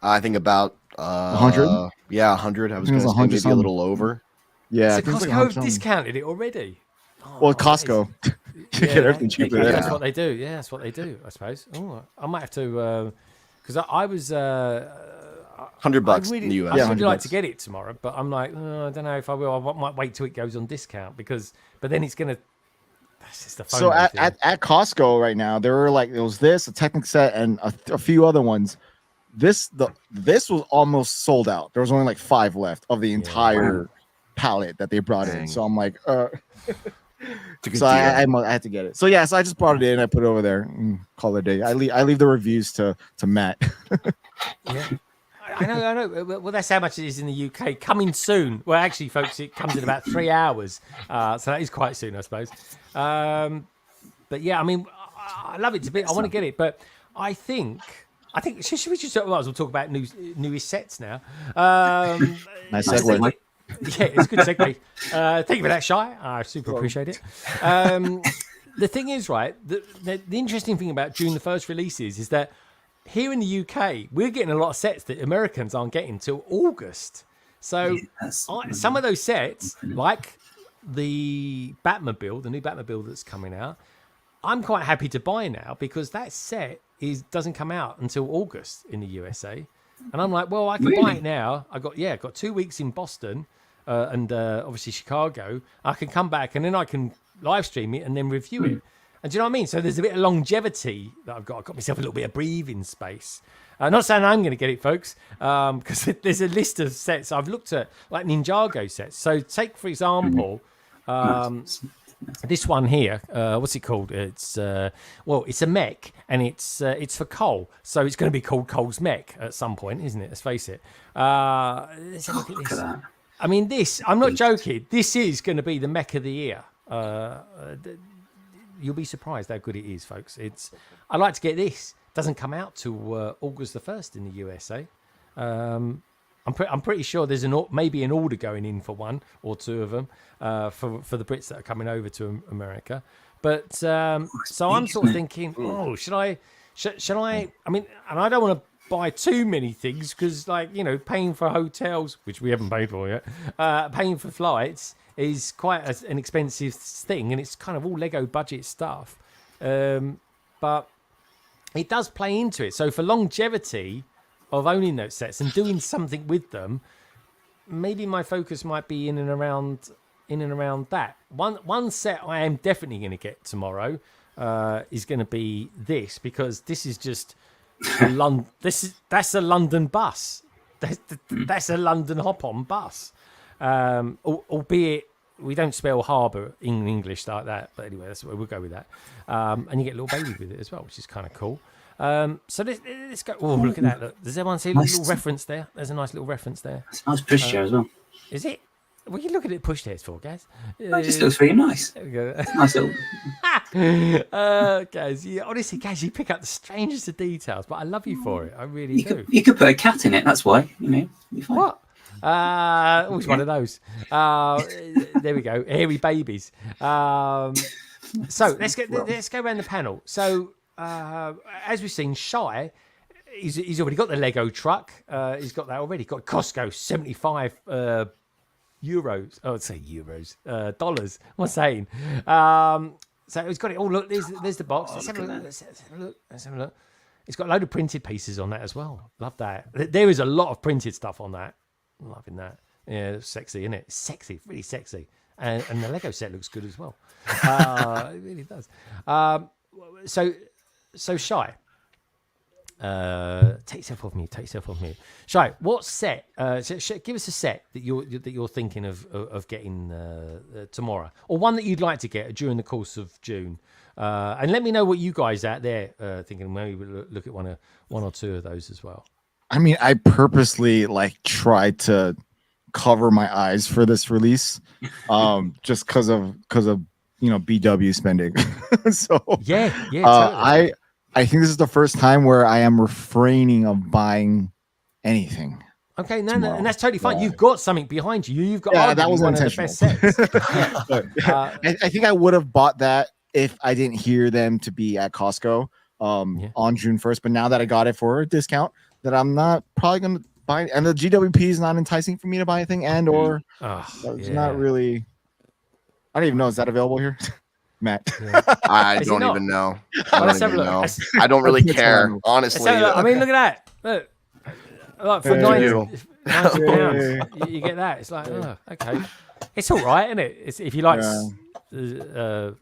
I think about 100. Yeah, 100. I was going to say maybe a little over. Yeah, so Costco have discounted it already. Well, Costco. You get everything cheaper there. That's what they do. Yeah, that's what they do, I suppose. Oh, I might have to, because I was $100 in the US. I'd really like to get it tomorrow, but I'm like, I don't know if I will. I might wait till it goes on discount but then it's gonna. That's just the phone. So at Costco right now, there were like a Technic set, and a few other ones. This was almost sold out. There was only like 5 left of the entire palette that they brought in. So I'm like, so I had to get it. So yeah, so I just brought it in. I put it over there. And call it a day. I leave the reviews to Matt. Yeah, I know. Well, that's how much it is in the UK. Coming soon. Well, actually, folks, it comes in about 3 hours. So that is quite soon, I suppose. But yeah, I mean, I love it to bits. I want to get it, but I think should we just might as well talk about newest sets now? Nice segue. Yeah, it's a good segue. Thank you for that, Shy. I super appreciate it. The thing is, right, the interesting thing about June the 1st releases is that here in the UK, we're getting a lot of sets that Americans aren't getting till August. So some of those sets, like the Batmobile, the new Batmobile that's coming out, I'm quite happy to buy now because that set doesn't come out until August in the USA. And I'm like, well, I can buy it now. I got 2 weeks in Boston and obviously Chicago. I can come back and then I can live stream it and then review it. And do you know what I mean? So there's a bit of longevity that I've got. I've got myself a little bit of breathing space. Not saying I'm going to get it, folks, because there's a list of sets I've looked at, like Ninjago sets. So take, for example, this one here. What's it called? It's it's a mech, and it's for Cole. So it's going to be called Cole's mech at some point, isn't it? Let's face it. Let's have a look at this. I mean, I'm not joking. This is going to be the mech of the year. You'll be surprised how good it is, folks. I'd like to get this. It doesn't come out till August the 1st in the USA. I'm pretty sure there's maybe an order going in for 1 or 2 of them for the Brits that are coming over to America. But so I'm sort of thinking, should I? I mean, and I don't want to buy too many things because, paying for hotels, which we haven't paid for yet, paying for flights is quite an expensive thing, and it's kind of all Lego budget stuff. But it does play into it. So for longevity of owning those sets and doing something with them, maybe my focus might be in and around that. One set I am definitely going to get tomorrow is going to be this, because this is just that's a London bus. That's a London hop-on bus. Albeit we don't spell harbour in English like that, but anyway, that's where we'll go with that. And you get a little baby with it as well, which is kind of cool. So let's go. Oh, look at that! Look. Does everyone see a little reference there? There's a nice little reference there. It's a nice pushchair as well. Is it? What are you looking at pushchairs for, guys? It just looks really nice. There we go. It's nice little. Guys, honestly, guys, you pick up the strangest of details, but I love you for it. I really do. You could put a cat in it. That's why, You're fine. What? Always one of those. There we go. Hairy babies. So let's go around the panel. So as we've seen, Shy, he's already got the Lego truck. He's got that already. Got Costco 75 euros. Oh, I'd say euros. Dollars. What am I saying? So he's got it all. Look, there's the box. Let's have a look. Let's have a look. It's got a load of printed pieces on that as well. Love that. There is a lot of printed stuff on that. Loving that. Yeah, it's sexy, isn't it? Sexy, really sexy. And the Lego set looks good as well. It really does. So Shy. Take yourself off mute. Shy, what set? Give us a set that you're thinking of getting tomorrow, or one that you'd like to get during the course of June. And let me know what you guys out there thinking. Maybe we'll look at one or two of those as well. I mean, I purposely tried to cover my eyes for this release, just because of BW spending. So yeah, totally. I think this is the first time where I am refraining of buying anything. Okay, no, and that's totally fine. You've got something behind you. You've got that was one intentional. of the best sets. I think I would have bought that if I didn't hear them to be at Costco on June 1st. But now that I got it for a discount, that I'm not probably going to buy. And the GWP is not enticing for me to buy anything, it's not really. I don't even know. Is that available here? Matt, I don't even know. I don't really care, honestly. I mean, look at that. Look, for £90, you get that. It's like, okay, it's all right, isn't it? It's, if you like, I don't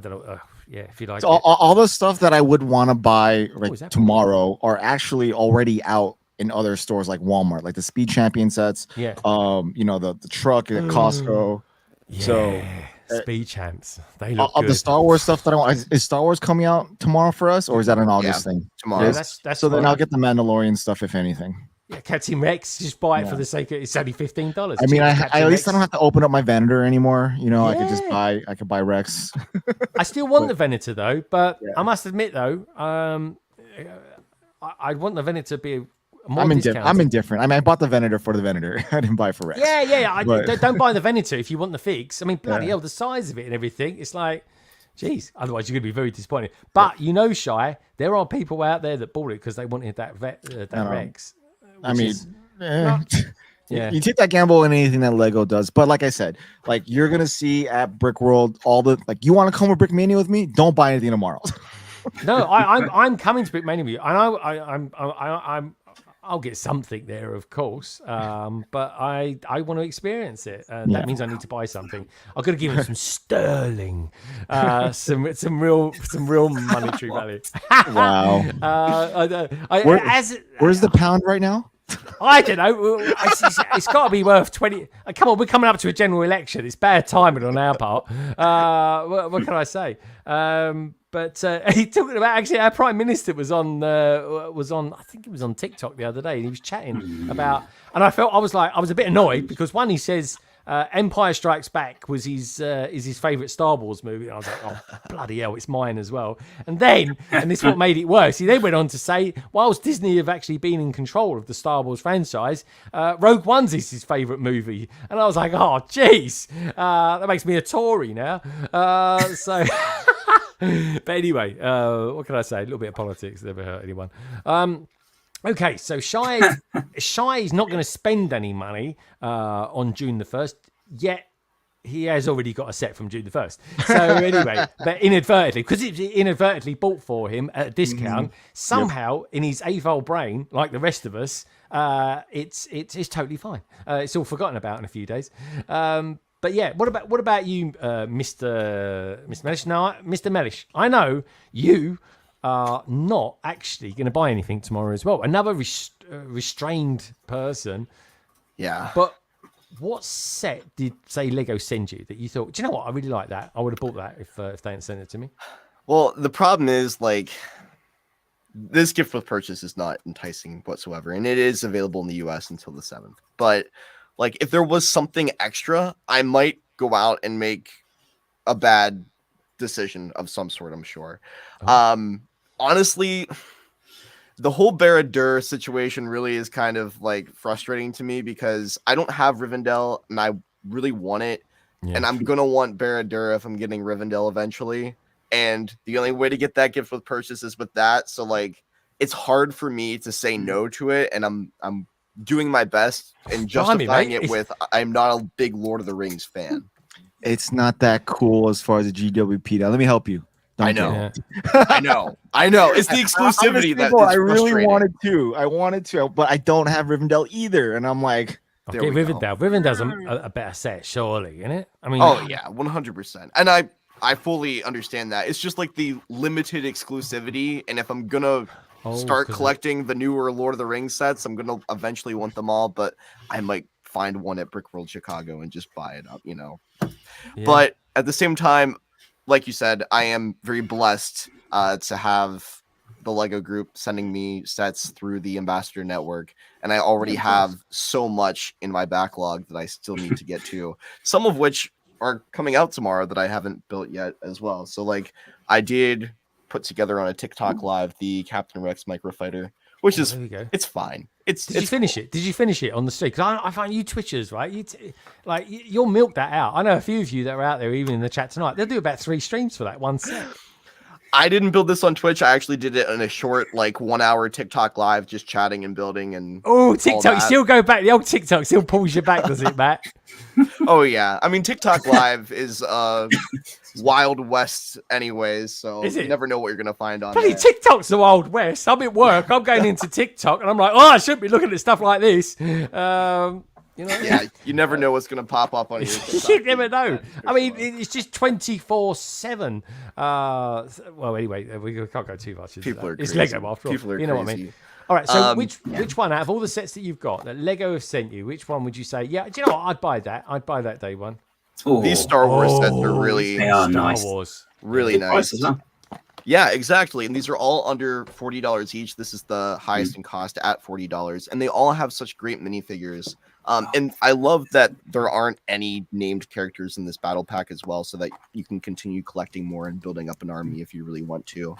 know. If you like, all the stuff that I would want to buy tomorrow are actually already out in other stores like Walmart, like the Speed Champion sets. Yeah. The truck at Costco. Yeah. So. Speed Champs. They look of good. The Star Wars stuff that I want. Is Star Wars coming out tomorrow for us, or is that an August thing? Tomorrow. Yeah, that's so then I'll get the Mandalorian stuff, if anything. Yeah, Captain Rex. Just buy it for the sake of it's only $15. I mean, I at least I don't have to open up my Venator anymore. I could just buy. I could buy Rex. I still want the Venator though, but I must admit though, I'd want the Venator to be. I'm indifferent. I mean, I bought the Venator for the Venator. I didn't buy it for Rex. Yeah. Don't buy the Venator if you want the figs. I mean, bloody hell, the size of it and everything. It's like, geez. Otherwise, you're going to be very disappointed. But Shy, there are people out there that bought it because they wanted that Rex. I mean, you take that gamble in anything that Lego does. But like I said, you're going to see at BRICKWORLD all the you want to come with Brickmania with me? Don't buy anything tomorrow. No, I'm coming to Brickmania with you. And I'll get something there, of course, but I want to experience it. That means I need to buy something. I've got to give him some sterling, some real monetary value. Wow. Where's the pound right now? I don't know. It's got to be worth 20. Come on, we're coming up to a general election. It's bad timing on our part. What can I say? But he talking about actually our Prime Minister was on I think it was on TikTok the other day, and he was chatting about, and I was a bit annoyed because one, he says Empire Strikes Back is his favourite Star Wars movie, and I was like, oh bloody hell, it's mine as well. And then, and this is what made it worse, he then went on to say, whilst Disney have actually been in control of the Star Wars franchise, Rogue One's is his favourite movie, and I was like, oh jeez, that makes me a Tory now. So. But anyway, what can I say? A little bit of politics never hurt anyone. Okay, so Shy is not going to spend any money on June the 1st, yet he has already got a set from June the 1st. So anyway, but inadvertently, because it's inadvertently bought for him at a discount, somehow in his AVOL brain, like the rest of us, it's totally fine. It's all forgotten about in a few days. But yeah, what about you, Mr. Mellish? Now, Mr. Mellish, I know you are not actually going to buy anything tomorrow as well. Another restrained person. Yeah. But what set did, say, Lego send you that you thought, do you know what? I really like that. I would have bought that if they hadn't sent it to me. Well, the problem is, this gift with purchase is not enticing whatsoever, and it is available in the US until the 7th. But if there was something extra, I might go out and make a bad decision of some sort, I'm sure. Honestly, the whole Barad-dûr situation really is kind of like frustrating to me because I don't have Rivendell and I really want it. Yeah. And I'm going to want Barad-dûr if I'm getting Rivendell eventually. And the only way to get that gift with purchase is with that. So like, it's hard for me to say no to it. And I'm doing my best and justifying it with, I'm not a big Lord of the Rings fan. It's not that cool as far as the GWP. Now, let me help you. I know. I know. It's the exclusivity that I really wanted to. I wanted to, but I don't have Rivendell either. And I'm like, okay, Rivendell. Rivendell's a better set, surely, isn't it? I mean, oh yeah, 100%. And I fully understand that. It's just like the limited exclusivity. And if I'm gonna start collecting the newer Lord of the Rings sets, I'm gonna eventually want them all. But I might find one at BRICKWORLD Chicago and just buy it up, you know. Yeah. But at the same time, like you said, I am very blessed to have the LEGO group sending me sets through the Ambassador Network. And I already have so much in my backlog that I still need to get to, some of which are coming out tomorrow that I haven't built yet as well. So like I did put together on a TikTok live the Captain Rex Microfighter, which is, it's fine. Did you finish it? Did you finish it on the street? Because I find you Twitchers, right? You'll milk that out. I know a few of you that are out there, even in the chat tonight. They'll do about 3 streams for that one set. I didn't build this on Twitch. I actually did it in a short, like 1 hour TikTok live, just chatting and building and. Oh, TikTok still go back. The old TikTok still pulls you back, does it, Matt? Oh yeah, I mean TikTok live is Wild West, anyways. So you never know what you're gonna find on. Bloody TikTok's the Wild West. I'm at work. I'm going into TikTok, and I'm like, I shouldn't be looking at stuff like this. You know? Yeah, you never know what's going to pop up on your TikTok. You never know. I mean, it's just 24/7. Well, anyway, we can't go too much. People are it's crazy. Lego after all. People are you know crazy. What I mean? All right, so which one out of all the sets that you've got that Lego have sent you, which one would you say, yeah, do you know what? I'd buy that. I'd buy that day one. These Star Wars sets are really nice. Really nice. Yeah, exactly. And these are all under $40 each. This is the highest in cost at $40. And they all have such great minifigures. And I love that there aren't any named characters in this battle pack as well, so that you can continue collecting more and building up an army if you really want to.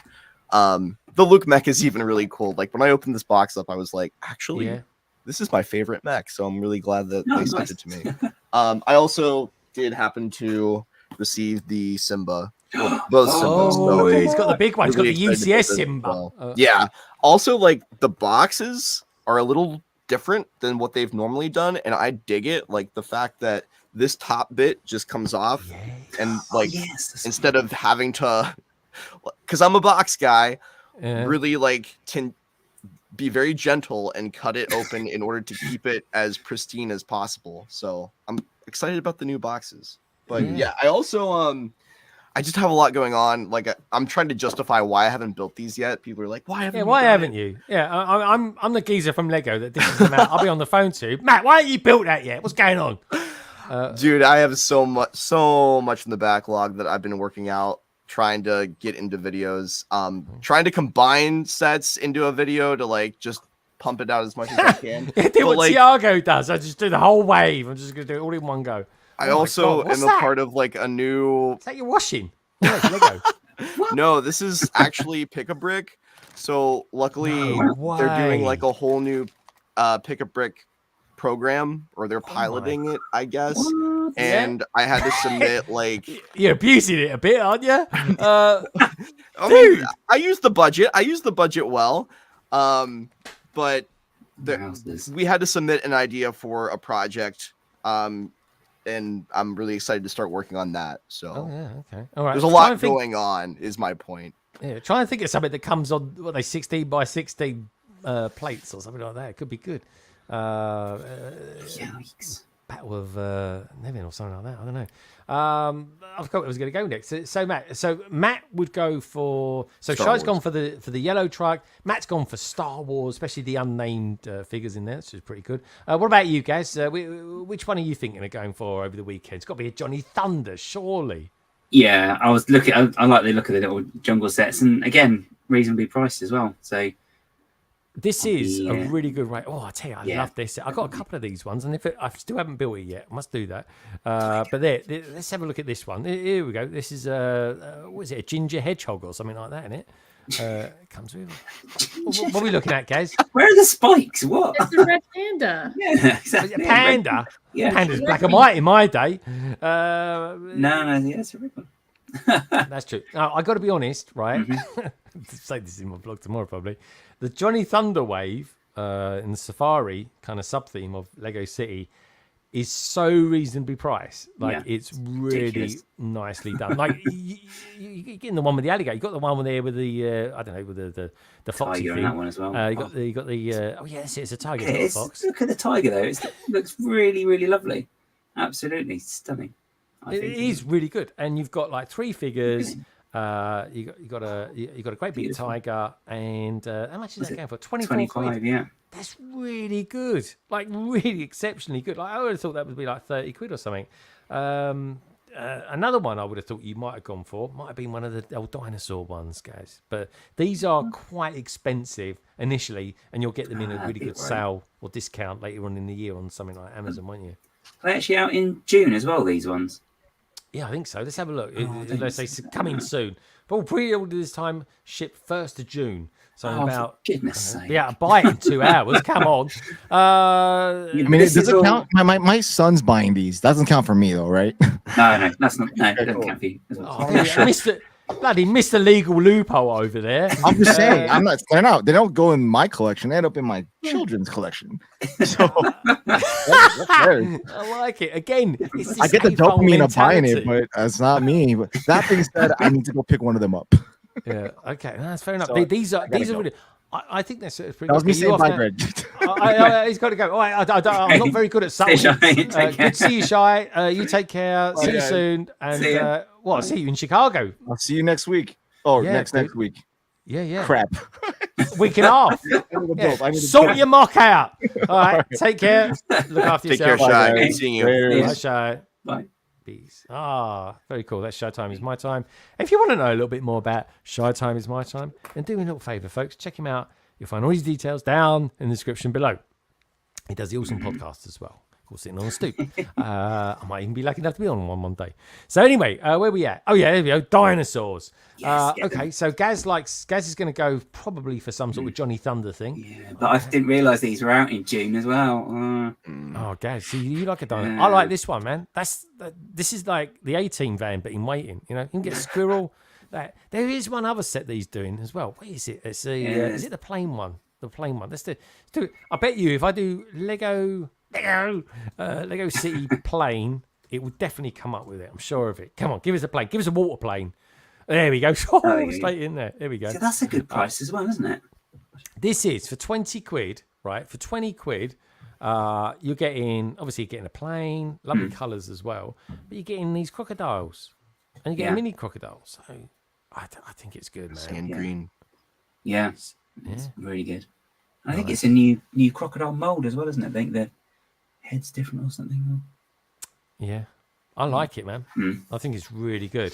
The Luke mech is even really cool. Like when I opened this box up, I was like, actually, this is my favorite mech. So I'm really glad that they sent it to me. I also did happen to receive the Simba. Both Simbas. So he's got the big one. He's got the UCS Simba. Well. Yeah. Also, like the boxes are a little different than what they've normally done, and I dig it. Like the fact that this top bit just comes off, and like instead of having to, because I'm a box guy, really like can be very gentle and cut it open in order to keep it as pristine as possible. So I'm excited about the new boxes. But yeah, I also I just have a lot going on. Like I'm trying to justify why I haven't built these yet. People are like, "Why haven't you?" Yeah, I'm the geezer from Lego that this is Matt. I'll be on the phone to Matt. Why haven't you built that yet? What's going on? Dude, I have so much in the backlog that I've been working out, trying to get into videos. Trying to combine sets into a video to like just pump it out as much as I can. Do what Tiago does. I just do the whole wave. I'm just gonna do it all in one go. I also am a part of like a new. Is that your washing? Lego. No, this is actually Pick-a-Brick. So luckily they're doing like a whole new Pick-a-Brick program, or they're piloting it, I guess. What? And I had to submit like you're abusing it a bit, aren't you? I mean, I use the budget well, but we had to submit an idea for a project. And I'm really excited to start working on that. So, okay, all right. There's a lot going on, is my point. Yeah, try and think of something that comes on 16 by 16 plates or something like that. It could be good. Battle of Nevin or something like that. I don't know. I forgot where I was going to go next. So Matt would go for. So Shai's gone for the yellow truck. Matt's gone for Star Wars, especially the unnamed figures in there, which is pretty good. What about you guys? Which one are you thinking of going for over the weekend? It's got to be a Johnny Thunder, surely. Yeah, I was looking. I like the look of the little jungle sets, and again, reasonably priced as well. So. This is a really good way. Oh, I tell you, I love this. I've got a couple of these ones, and I still haven't built it yet, I must do that. But let's have a look at this one. Here we go. This is what is it? A ginger hedgehog or something like that, isn't it? Comes with. What are we looking at, Gaz? Where are the spikes? What? It's a red panda. Yeah, exactly. Panda. Yeah. Panda's black and white in my day. No, yeah, it's a red one. That's true. Now, I got to be honest, right? Say this in my blog tomorrow, probably. The Johnny Thunder wave in the Safari kind of sub theme of Lego City is so reasonably priced. Like it's really ridiculous. nicely done. Like you're getting the one with the alligator. You got the one there with the I don't know, with the foxy Tiger thing. in that one as well. You got the oh yeah, that's it. It's a tiger, Yeah, not a fox. look at the tiger though. It looks really, really lovely. Absolutely stunning. It is really good, and you've got like 3 figures. You got a great big tiger, and how much is that going for? 25 yeah. That's really good, like really exceptionally good. Like I would have thought that would be like 30 quid or something. Another one I would have thought you might have gone for might have been one of the old dinosaur ones, guys. But these are quite expensive initially, and you'll get them in a really good sale or discount later on in the year on something like Amazon, won't you? They're actually out in June as well, these ones. Yeah, I think so. Let's have a look. Let's say coming soon. But we'll pre-order this time, ship 1st of June. So about for goodness sake. Yeah, buy it in 2 hours. Come on. I mean, does it count? My son's buying these. Doesn't count for me though, right? No, that's not. No, it doesn't count for you. Bloody Mr. Legal loophole over there. I'm just saying. I'm not. They're not. They don't go in my collection. They end up in my children's collection. So that's theirs. I like it. Again, it's this I get the A-fold dopamine of buying mentality. it, but that's not me. But that being said, I need to go pick one of them up. Yeah. Okay. That's fair enough. So these are gotta go. really. I think that's pretty. That was good. me You saying off bye, now? Greg. He's got to go. All right, I'm not very good at summary. Good to see you, Shy. You take care. See you soon. And See ya. I'll see you in Chicago. I'll see you next week. Oh, Yeah, next week. Yeah. Crap. Week and a half. Yeah. Sort your mock out. All right. Take care. Look after Take care, yourself. Shy. Good seeing you. Bye, Shy. Bye. Peace. Very cool. That's Shy Time is My Time. If you want to know a little bit more about Shy Time is My Time, then do me a little favour, folks. Check him out. You'll find all his details down in the description below. He does the awesome podcast as well. Sitting on a stoop. I might even be lucky enough to be on one day. So anyway, where we at? Oh yeah, there we go. Dinosaurs. Okay, so Gaz is going to go probably for some sort of Johnny Thunder thing. Yeah, but I didn't realise these were out in June as well. Oh, Gaz, see, you like a dinosaur. I like this one, man. This is like the A-Team van, but in waiting. You know, you can get Squirrel. There is one other set that he's doing as well. What is it? It's is it the plain one? The plain one. Let's do it. I bet you if I do Lego City plane, it will definitely come up with it. I'm sure of it. Come on, give us a plane. Give us a water plane. There we go. Straight in there. There we go. So that's a good price as well, isn't it? This is for 20 quid, right? For 20 quid, you're getting a plane, lovely colours as well, but you're getting these crocodiles, and you're getting mini crocodiles. So I think it's good, man. Sand green. Yeah, it's really good. I think it's a new crocodile mold as well, isn't it? I think the head's different or something. Yeah, I like it, man. I think it's really good.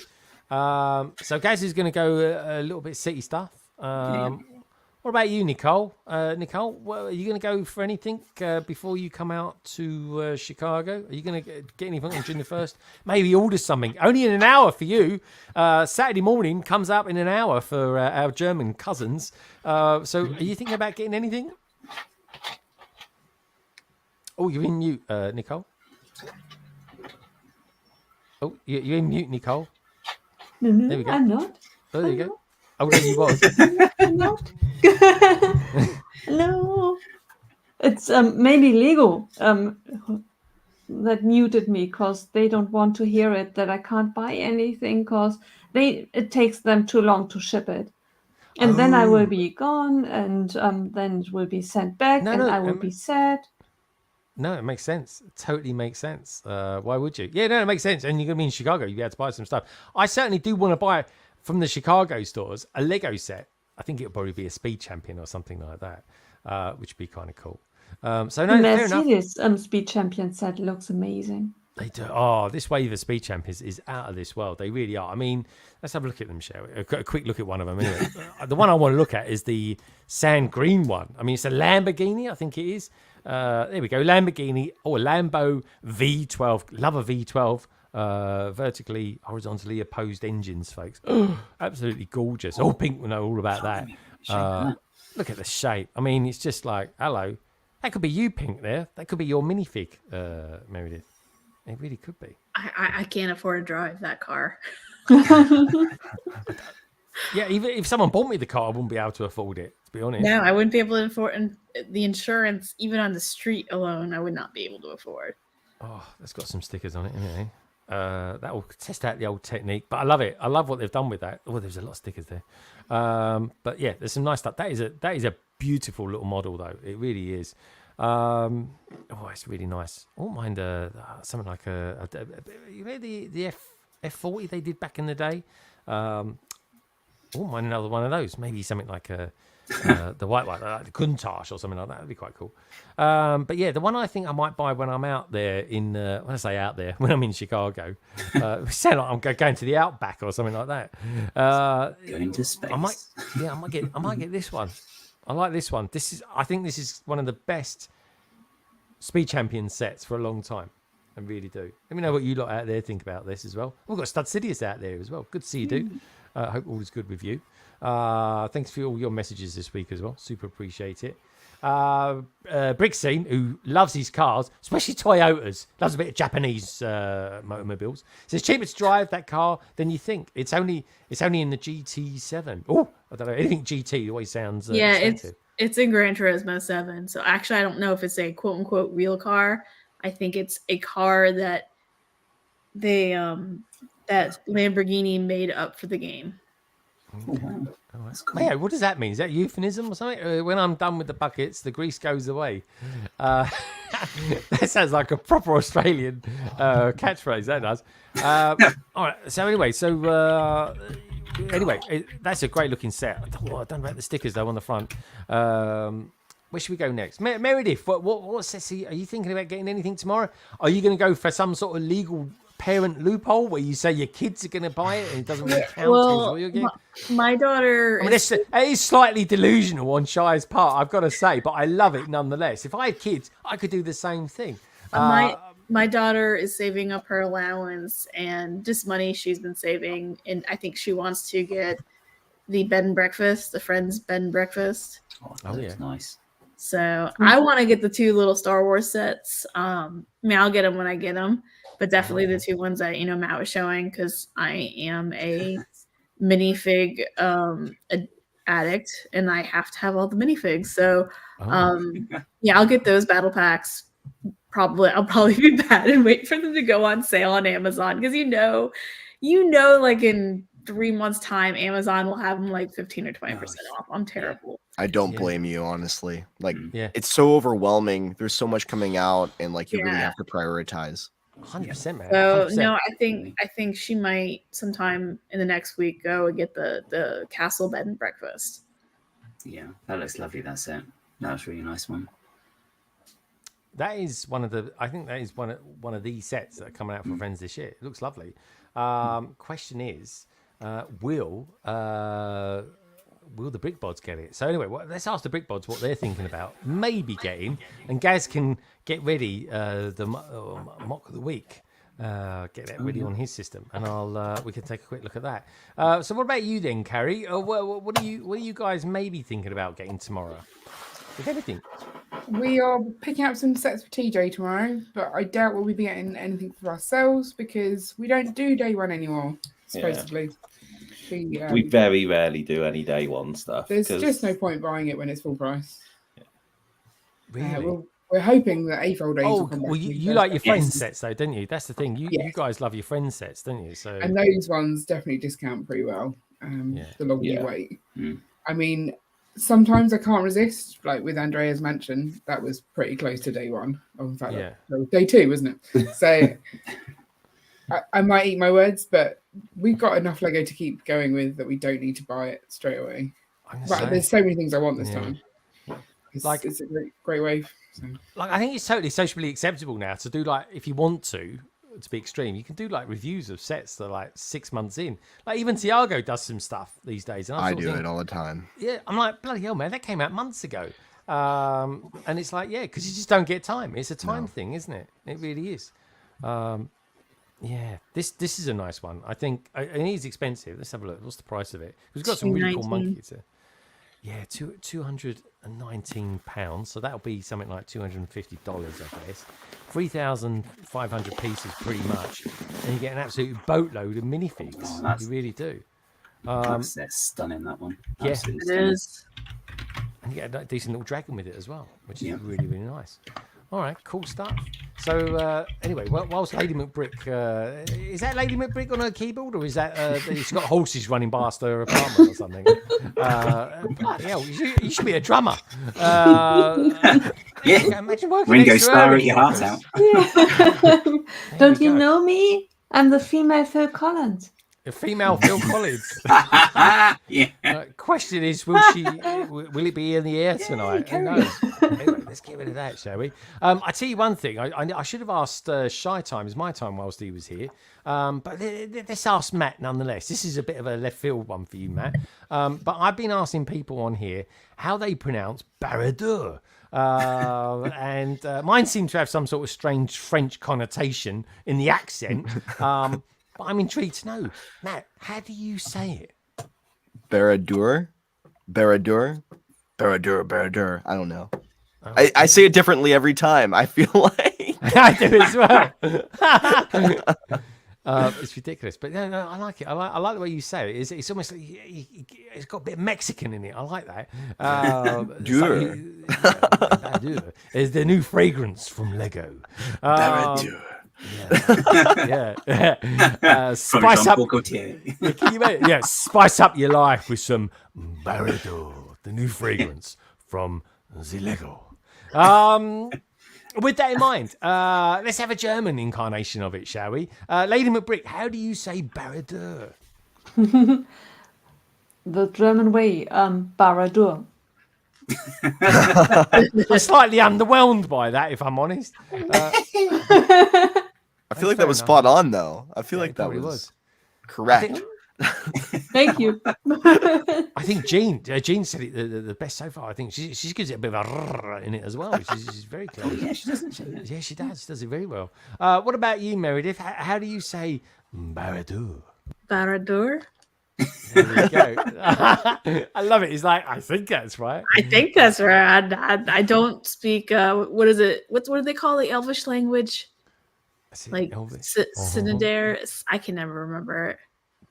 So Gaz is going to go a little bit city stuff. What about you, Nicole? Nicole, are you going to go for anything before you come out to Chicago? Are you going to get anything on June the 1st? Maybe order something. Only in an hour for you. Saturday morning comes up in an hour for our German cousins. So are you thinking about getting anything? Oh, you're in mute, Nicole. Oh, you're in mute, Nicole. No, there we go. I'm not. Oh, there you go. Oh, there you was. I'm not. No. It's maybe Lego that muted me because they don't want to hear it, that I can't buy anything because it takes them too long to ship it. And then I will be gone, and then it will be sent back, I will be sad. No, it makes sense. It totally makes sense. Why would you? Yeah, no, it makes sense. And you're going to be in Chicago. You'll be able to buy some stuff. I certainly do want to buy from the Chicago stores a Lego set. I think it'll probably be a Speed Champion or something like that, which would be kind of cool. So no, fair enough. Mercedes Speed Champion set looks amazing. They do. Oh, this wave of Speed Champions is out of this world. They really are. I mean, let's have a look at them, shall we? A quick look at one of them. Anyway, the one I want to look at is the sand green one. I mean, it's a Lamborghini, I think it is. There we go, Lamborghini. Oh, a Lambo V12. Love a V12. vertically, horizontally opposed engines, folks. Absolutely gorgeous. All pink, we know all about that. Look at the shape. I mean, it's just like, hello. That could be you, Pink, there. That could be your minifig, Meredith. It really could be. I can't afford to drive that car. Yeah, even if someone bought me the car, I wouldn't be able to afford it, to be honest. No, I wouldn't be able to afford, and the insurance, even on the street alone, I would not be able to afford. Oh, that's got some stickers on it, isn't it? That will test out the old technique, but I love it. I love what they've done with that. Oh, there's a lot of stickers there. But yeah, there's some nice stuff. That is a beautiful little model, though. It really is. Oh, it's really nice. I won't mind something like you know the F40 they did back in the day. I wouldn't mind another one of those. Maybe something like the white one, like the Countach or something like that. That'd be quite cool. But yeah, the one I think I might buy when I'm out there when I say out there, when I'm in Chicago, sound like I'm going to the Outback or something like that. Going to space. I might get this one. I like this one. I think this is one of the best Speed Champion sets for a long time. I really do. Let me know what you lot out there think about this as well. We've got Stud Sidious out there as well. Good to see you, dude. Hope all is good with you. Thanks for all your messages this week as well. Super appreciate it. Brick Scene, who loves his cars, especially Toyotas, loves a bit of Japanese automobiles, says cheaper to drive that car than you think. It's only in the GT7. Oh, I don't know. Anything GT always sounds expensive. It's in Gran Turismo 7. So actually, I don't know if it's a quote unquote real car. I think it's a car that they that Lamborghini made up for the game. Okay. Oh, that's cool. Yeah, what does that mean? Is that euphemism or something? When I'm done with the buckets, the grease goes away. That sounds like a proper Australian catchphrase. That does. All right. So anyway, that's a great looking set. I don't know about the stickers though on the front. Where should we go next? Meredith, what sets are you thinking about getting anything tomorrow? Are you going to go for some sort of legal parent loophole where you say your kids are going to buy it and it doesn't really count towards what you're getting? My daughter... it is slightly delusional on Shire's part, I've got to say, but I love it nonetheless. If I had kids, I could do the same thing. My daughter is saving up her allowance and just money she's been saving, and I think she wants to get the bed and breakfast, the Friends bed and breakfast. Oh yeah, nice. So I want to get the 2 little Star Wars sets. I mean, I'll get them when I get them, but definitely the 2 ones that Matt was showing, because I am a minifig addict and I have to have all the minifigs. So yeah, I'll get those battle packs. I'll probably be bad and wait for them to go on sale on Amazon, because like in 3 months time Amazon will have them like 15 or 20% off. I'm terrible. I don't blame you, honestly. Like, it's so overwhelming. There's so much coming out, and like you really have to prioritize. 100%, man. So 100%. no, I think she might sometime in the next week go and get the Castle bed and breakfast. Yeah, that looks lovely. That set. That's a really nice one. That is one of the. I think that is one of these sets that are coming out for Friends this year. It looks lovely. Question is, will the Brickbods get it? So anyway, let's ask the Brickbods what they're thinking about maybe getting, and Gaz can get ready the MOC-THE-WEEK. Get that ready on his system, and we can take a quick look at that. So what about you then, Carrie? What are you guys maybe thinking about getting tomorrow? If anything. We are picking up some sets for TJ tomorrow, but I doubt we'll be getting anything for ourselves because we don't do day one anymore, supposedly. Yeah. We very rarely do any day one stuff. There's just no point buying it when it's full price. Really? We're hoping that A-fold days will come back. Well, you like your friends sets though, don't you? That's the thing. You guys love your friends sets, don't you? So and those ones definitely discount pretty well. The longer you wait. I mean, sometimes I can't resist. Like with Andrea's Mansion, that was pretty close to day one. Oh, in fact, day 2, wasn't it? So I might eat my words, but we've got enough Lego to keep going with that we don't need to buy it straight away. But there's so many things I want this time. It's a great wave. So. Like, I think it's totally socially acceptable now to do, like, if you want to be extreme, you can do like reviews of sets that are like 6 months in. Like even Tiago does some stuff these days. And I do it all the time. Yeah, I'm like, bloody hell, man, that came out months ago. And it's like, because you just don't get time. It's a time thing, isn't it? It really is. Yeah, this is a nice one. I think it is expensive. Let's have a look. What's the price of it? We've got some really cool monkeys. Yeah, £219. So that'll be something like $250, I guess. 3,500 pieces, pretty much, and you get an absolute boatload of minifigs. You really do. That's stunning, that one. Yeah, Absolutely It stunning. is. and you get a decent little dragon with it as well, which is really, really nice. All right, cool stuff. So anyway, whilst Lady McBrick, is that Lady McBrick on her keyboard, or is that she's got horses running past her apartment or something? Bloody hell, you should be a drummer. Imagine working Ringo next to Starr, her eat your heart out. Don't you know me? I'm the female Phil Collins. A female Phil Collins. Question is, will it be in the air tonight? Who knows? Anyway, let's get rid of that, shall we? I tell you one thing. I should have asked Shy Time, is my time whilst he was here. But let's ask Matt nonetheless. This is a bit of a left field one for you, Matt. But I've been asking people on here how they pronounce Barad-dûr. And mine seems to have some sort of strange French connotation in the accent. But I'm intrigued to know, Matt, how do you say it? Barad-dûr? Barad-dûr? Barad-dûr, Barad-dûr. I don't know. I say it differently every time. I feel like I do as well. It's ridiculous, but no, I like it. I like the way you say it. It's almost like it's got a bit of Mexican in it. I like that. Barad-dûr is the new fragrance from Lego. Barad-dûr. Spice up. Spice up your life with some Barad-dûr, the new fragrance from the Lego. With that in mind, let's have a German incarnation of it, shall we? Lady McBrick, how do you say Barad-dûr? The German way, Barad-dûr. I'm slightly underwhelmed by that, if I'm honest. I feel like that was spot on, though. I feel like that was correct. Thank you. I think Jean said it the best so far. I think she gives it a bit of a in it as well. She's very clever. Yeah, she doesn't. Yeah, she does. She does it very well. What about you, Meredith? How do you say Barad-dûr? Barad-dûr. There we go. I love it. It's like, I think that's right. I think that's right. I don't speak. What is it? What do they call the Elvish language? Like Sinadair. I can never remember it.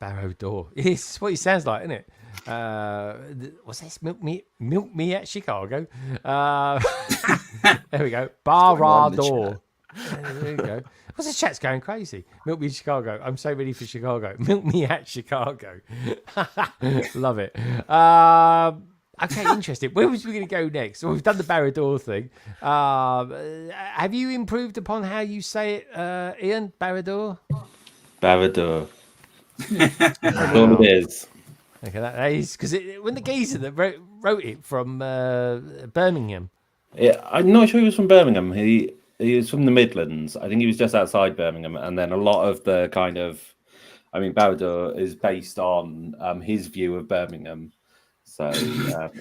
Barad-dûr. It's what he sounds like, isn't it? What's this? Milk me at Chicago. There we go. Barad-dûr. There you go. What's the chat's going crazy? Milk me Chicago. I'm so ready for Chicago. Milk me at Chicago. Love it. Okay, interesting. Where was we going to go next? Well, we've done the Barad-dûr thing. Have you improved upon how you say it, Ian? Barad-dûr? Barad-dûr. That's all it is. Okay, that is because when the geezer that wrote it from Birmingham. Yeah, I'm not sure he was from Birmingham. He was from the Midlands. I think he was just outside Birmingham, and then a lot of the kind of, Barad-dûr is based on his view of Birmingham. So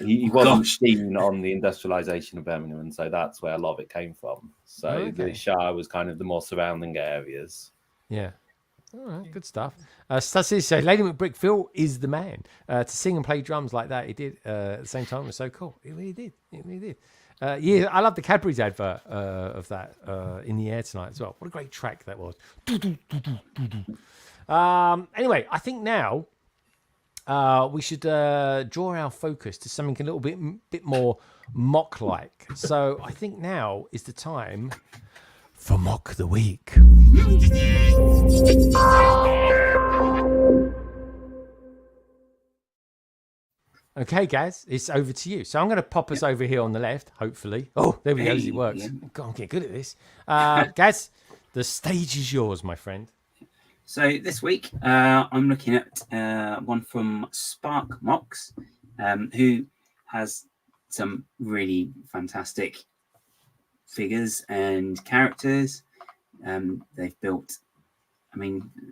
he wasn't keen on the industrialization of Birmingham, and so that's where a lot of it came from. So the Shire was kind of the more surrounding areas. Yeah. All right, good stuff. Stassi says, Lady McBrick, Phil is the man. To sing and play drums like that, he did at the same time. It was so cool. It really did. It really did. Yeah, I love the Cadbury's advert of that in the air tonight as well. What a great track that was. Anyway, I think now we should draw our focus to something a little bit more mock-like. So I think now is the time for Mock the Week. Okay, guys, it's over to you. So I'm going to pop us over here on the left, hopefully. Oh, there we go. It works. Yeah. God, I'm getting good at this. Gaz, the stage is yours, my friend. So this week, I'm looking at one from SPARK MOCS, who has some really fantastic figures and characters. They've built,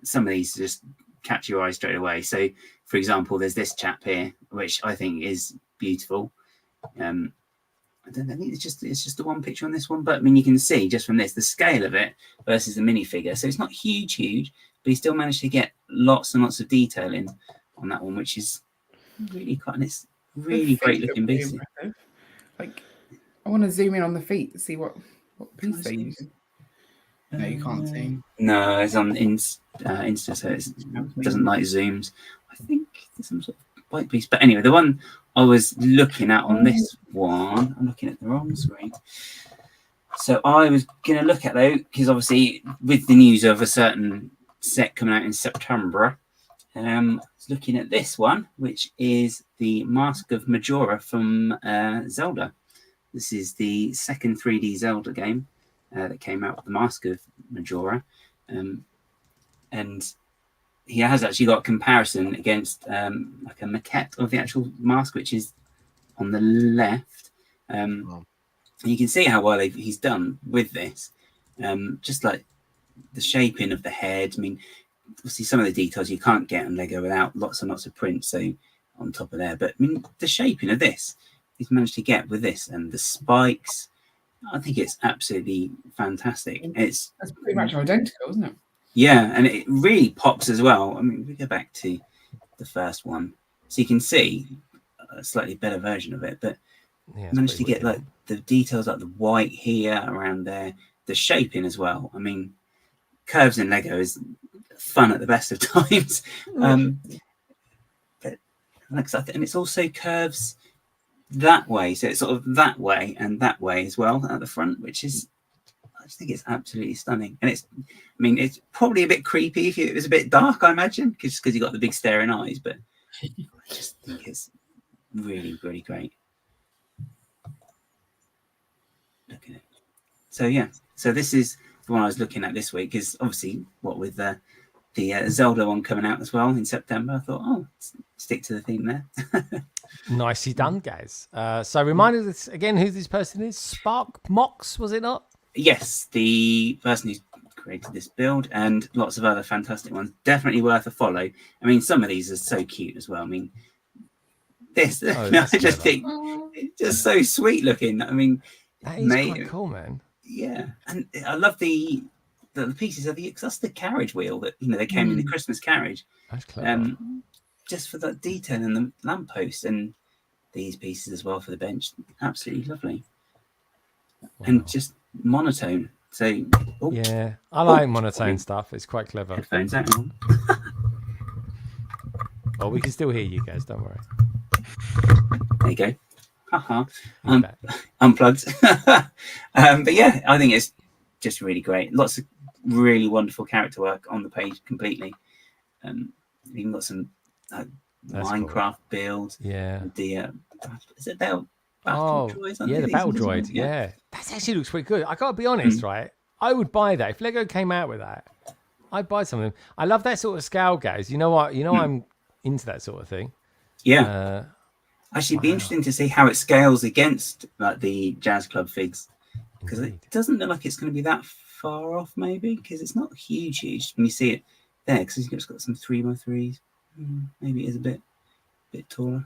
some of these just catch your eye straight away. So, for example, there's this chap here, which I think is beautiful. I don't know, I think it's just the one picture on this one, but I mean, you can see just from this the scale of it versus the minifigure. So it's not huge, but he still managed to get lots and lots of detail in on that one, which is really quite. And it's really great looking beast. Like, I want to zoom in on the feet to see what piece they're using. No, you can't see. No, it's on Insta, so it doesn't like zooms. I think there's some sort of white piece. But anyway, the one I was looking at on this one, I'm looking at the wrong screen. So I was going to look at though, because obviously with the news of a certain set coming out in September, I was looking at this one, which is the Mask of Majora from Zelda. This is the second 3D Zelda game that came out with the Mask of Majora. And he has actually got a comparison against like a maquette of the actual mask, which is on the left. And you can see how well he's done with this. Just like the shaping of the head. I mean, obviously some of the details you can't get on Lego without lots and lots of prints, so on top of there. But I mean, the shaping of this, he's managed to get with this, and the spikes. I think it's absolutely fantastic. That's pretty much identical, isn't it? Yeah, and it really pops as well. I mean, we go back to the first one, so you can see a slightly better version of it, but managed to get like the details, like the white here around there, the shaping as well. I mean, curves in Lego is fun at the best of times, but and it's also curves that way, so it's sort of that way and that way as well at the front, which is, I just think it's absolutely stunning. And it's, I mean, it's probably a bit creepy if it was a bit dark, I imagine, because you got the big staring eyes, but I just think it's really, really great. Look at it. So yeah, so this is the one I was looking at this week, because obviously what with the Zelda one coming out as well in September, I thought, oh, stick to the theme there. Nicely done, guys. So remind us again who this person is. SPARK MOCS, was it not? Yes, the person who's created this build and lots of other fantastic ones. Definitely worth a follow. I mean, some of these are so cute as well. I mean, this, I just think it's just so sweet looking. I mean, that is quite cool, man. Yeah, and I love the pieces of that's the carriage wheel that they came in the Christmas carriage. That's clever. Just for that detail in the lamppost, and these pieces as well for the bench. Absolutely lovely. Wow. And just monotone. So yeah, I like monotone stuff. It's quite clever. Headphones out. Oh, we can still hear you guys. Don't worry. There you go. Haha. Unplugged. But yeah, I think it's just really great. Lots of really wonderful character work on the page completely. Even got some Minecraft build. Yeah. The is it battle droids? Yeah, the battle droid. Yeah. That actually looks pretty good. I gotta be honest, right? I would buy that if Lego came out with that. I'd buy some of them. I love that sort of scale, guys. You know what? I'm into that sort of thing. Yeah. Actually, it'd be interesting to see how it scales against like the Jazz Club figs, because it doesn't look like it's going to be that far off. Maybe because it's not huge when you see it there, because it's got some 3x3s. Maybe it is a bit taller.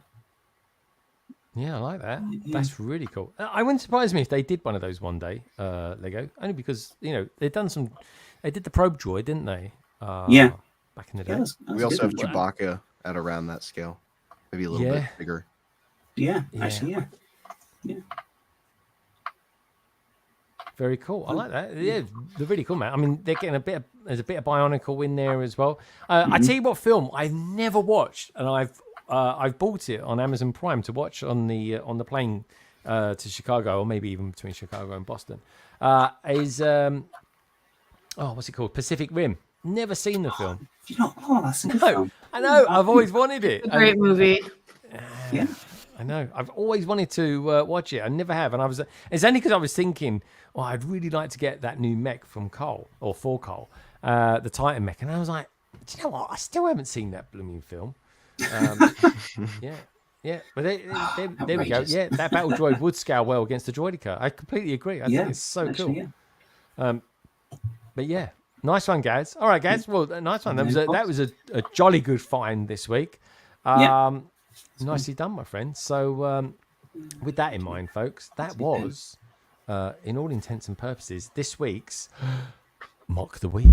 Yeah, I like that. Yeah. That's really cool. I wouldn't surprise me if they did one of those one day, Lego, only because they did the probe droid, didn't they? Yeah, back in the day. We also have Chewbacca at around that scale, maybe a little bit bigger. Yeah, actually, yeah. Very cool. I like that. Yeah, they're really cool, man. I mean, they're getting there's a bit of Bionicle in there as well. I tell you what film I've never watched, and I've bought it on Amazon Prime to watch on the plane to Chicago, or maybe even between Chicago and Boston. Is what's it called? Pacific Rim. Never seen the film. That's a good film. I know. I've always wanted it. It's a great movie. Yeah. I know. I've always wanted to watch it. I never have. And it's only because I was thinking, I'd really like to get that new mech from Cole, or for Cole, the Titan mech. And I was like, do you know what? I still haven't seen that blooming film. Yeah. But there we go. Yeah, that battle droid would scale well against the Droideka. I completely agree. I think it's so cool. Yeah. But yeah, nice one, guys. All right, guys. Well, nice one. That was a jolly good find this week. Nicely done, my friend. So with that in mind, folks, that was, in all intents and purposes, this week's Mock the Week.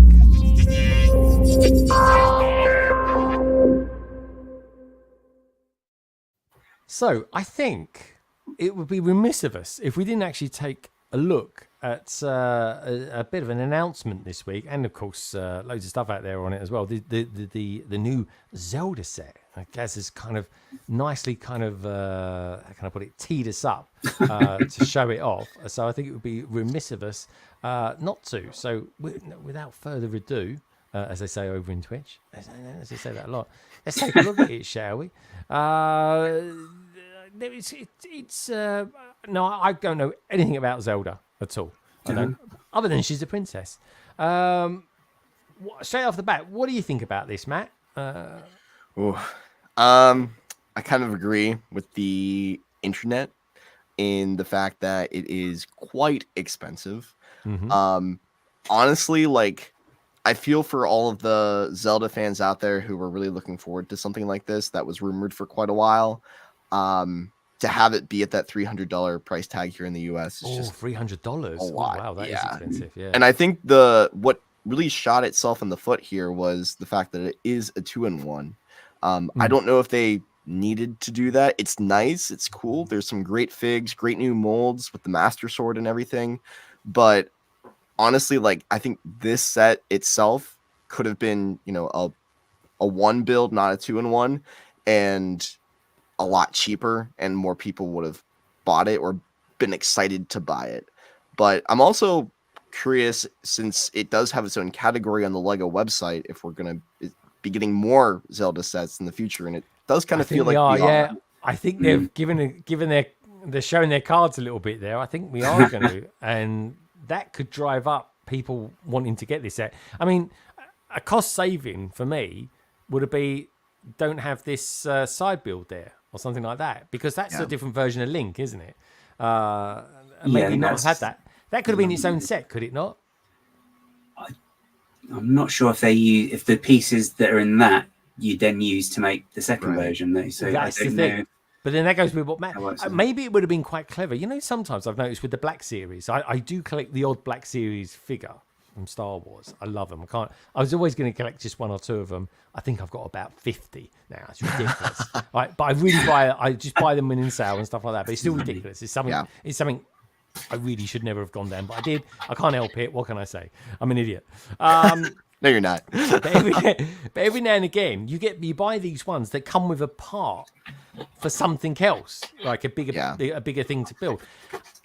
So I think it would be remiss of us if we didn't actually take a look at a bit of an announcement this week, and of course loads of stuff out there on it as well. The new Zelda set. Gaz has kind of nicely how can I put it, teed us up to show it off. So I think it would be remiss of us not to. So without further ado, as they say over in Twitch, as they say that a lot, let's take a look at it, shall we? No, I don't know anything about Zelda at all. I don't, other than she's a princess. Straight off the bat, what do you think about this, Matt? I kind of agree with the internet in the fact that it is quite expensive. Honestly, like, I feel for all of the Zelda fans out there who were really looking forward to something like this that was rumored for quite a while. To have it be at that $300 price tag here in the US is just $300. A lot. Wow, that is expensive. Yeah. And I think what really shot itself in the foot here was the fact that it is a 2-in-1. I don't know if they needed to do that. It's nice, it's cool. There's some great figs, great new molds with the Master Sword and everything. But honestly, like, I think this set itself could have been, a 1 build, not a 2-in-1, and a lot cheaper, and more people would have bought it or been excited to buy it. But I'm also curious, since it does have its own category on the LEGO website, if we're going to be getting more Zelda sets in the future, and it does kind of feel like we are. Yeah, I think they've they're showing their cards a little bit there. I think we are going to, and that could drive up people wanting to get this set. I mean, a cost saving for me would be don't have this side build there or something like that, because that's a different version of Link, isn't it? Maybe not have had that. That could have been its own set, could it not? I'm not sure if if the pieces that are in that you then use to make the second version, though. So that's the thing. But then that goes with what Matt. Maybe it would have been quite clever. Sometimes I've noticed with the Black Series, I do collect the odd Black Series figure from Star Wars. I love them. I was always going to collect just 1 or 2 of them. I think I've got about 50 now. It's ridiculous. Right, but I really I just buy them when in sale and stuff like that. But it's still ridiculous. It's something. Yeah. It's something I really should never have gone down, but I did. I can't help it. What can I say? I'm an idiot. No, you're not. but every now and again, you buy these ones that come with a part for something else, like a bigger thing to build.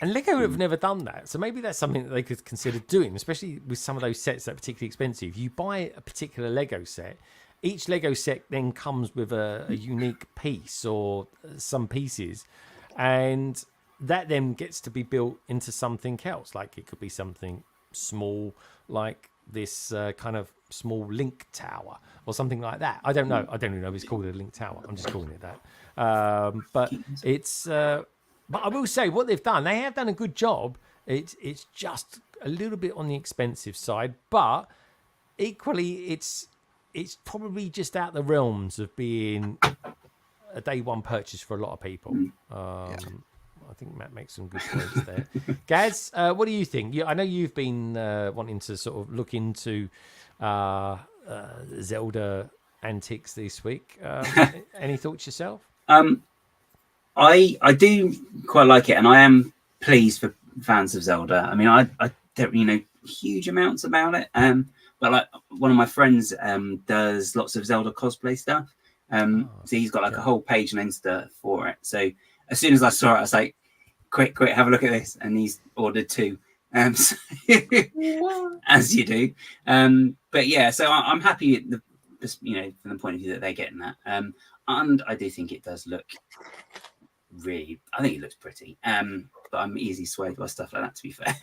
And Lego have never done that, so maybe that's something that they could consider doing, especially with some of those sets that are particularly expensive. You buy a particular Lego set. Each Lego set then comes with a unique piece or some pieces, and that then gets to be built into something else. Like it could be something small, like this kind of small Link Tower or something like that. I don't know. I don't even know if it's called a Link Tower. I'm just calling it that. But it's. But I will say what they've done. They have done a good job. It's just a little bit on the expensive side, but equally, it's probably just out the realms of being a day one purchase for a lot of people. I think Matt makes some good points there. Gaz, what do you think? I know you've been wanting to sort of look into Zelda antics this week. Any thoughts yourself? I do quite like it, and I am pleased for fans of Zelda. I mean, I don't really know huge amounts about it, but like one of my friends does lots of Zelda cosplay stuff. So he's got like a whole page on Insta for it. So as soon as I saw it, I was like, quick, have a look at this. And he's ordered 2. So, as you do. But yeah, so I'm happy at from the point of view that they're getting that. And I do think it does look I think it looks pretty. But I'm easily swayed by stuff like that, to be fair.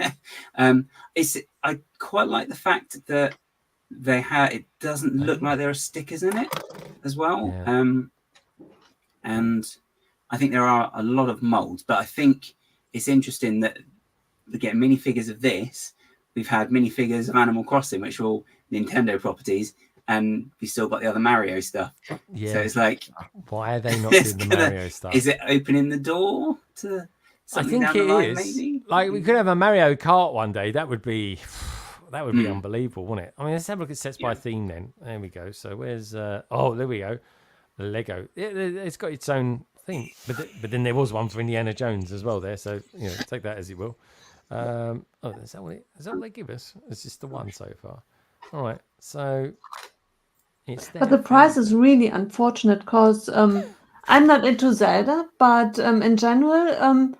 I quite like the fact that it doesn't look like there are stickers in it as well. Yeah. And I think there are a lot of molds, but I think it's interesting that we're getting minifigures of this. We've had minifigures of Animal Crossing, which are all Nintendo properties, and we still got the other Mario stuff. Yeah. So it's like, why are they not doing the Mario stuff? Is it opening the door to something I think down the line, is. maybe? Like we could have a Mario Kart one day. That would be unbelievable, wouldn't it? I mean, let's have a look at sets by theme then. There we go. So where's there we go. Lego. It's got its own theme, but then there was one for Indiana Jones as well there. So take that as it will. Is that what they give us? It's just the one so far. All right, so it's there. But the price is really unfortunate because I'm not into Zelda, but in general,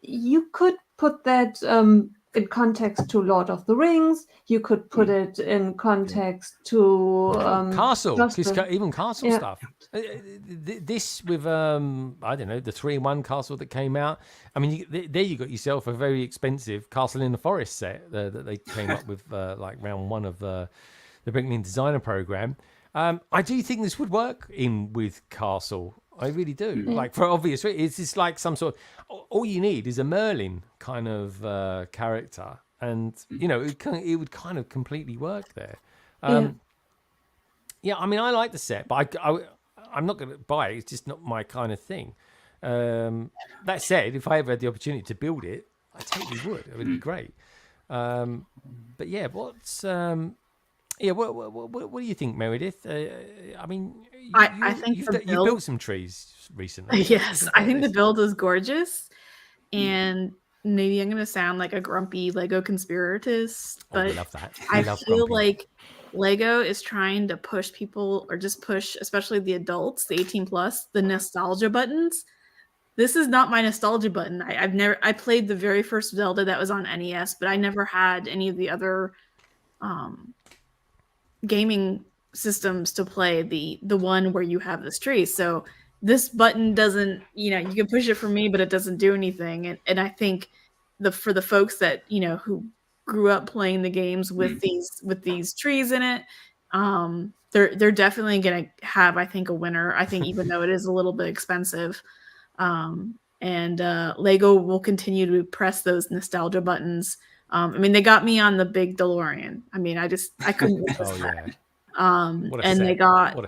you could put that in context to Lord of the Rings. You could put it in context to Castle, even Castle stuff. This with I don't know, the 3-in-1 Castle that came out. I mean, there you got yourself a very expensive Castle in the Forest set that they came up with like round 1 of the Brickman Designer program. I do think this would work in with Castle. I really do. Like for obvious reasons, it's just like some sort of. All you need is a Merlin kind of character, and it would kind of completely work there. Yeah, I mean, I like the set, but I'm not going to buy it. It's just not my kind of thing. That said, if I ever had the opportunity to build it, I totally would. It would be great. But yeah, what's what do you think, Meredith? I mean, I think you've build, built some trees recently. Yes, I think the build is gorgeous, and maybe I'm going to sound like a grumpy Lego conspiratist, but I love that. I feel like Lego is trying to push people, or just push, especially the adults, the 18+, the nostalgia buttons. This is not my nostalgia button. I played the very first Zelda that was on NES, but I never had any of the other gaming systems to play the one where you have this tree. So this button doesn't, you can push it for me, but it doesn't do anything. And I think for the folks that who grew up playing the games with these trees in it, they're definitely gonna have, I think, a winner. I think even though it is a little bit expensive, and Lego will continue to press those nostalgia buttons. I mean, they got me on the big DeLorean. I mean, I couldn't resist that. And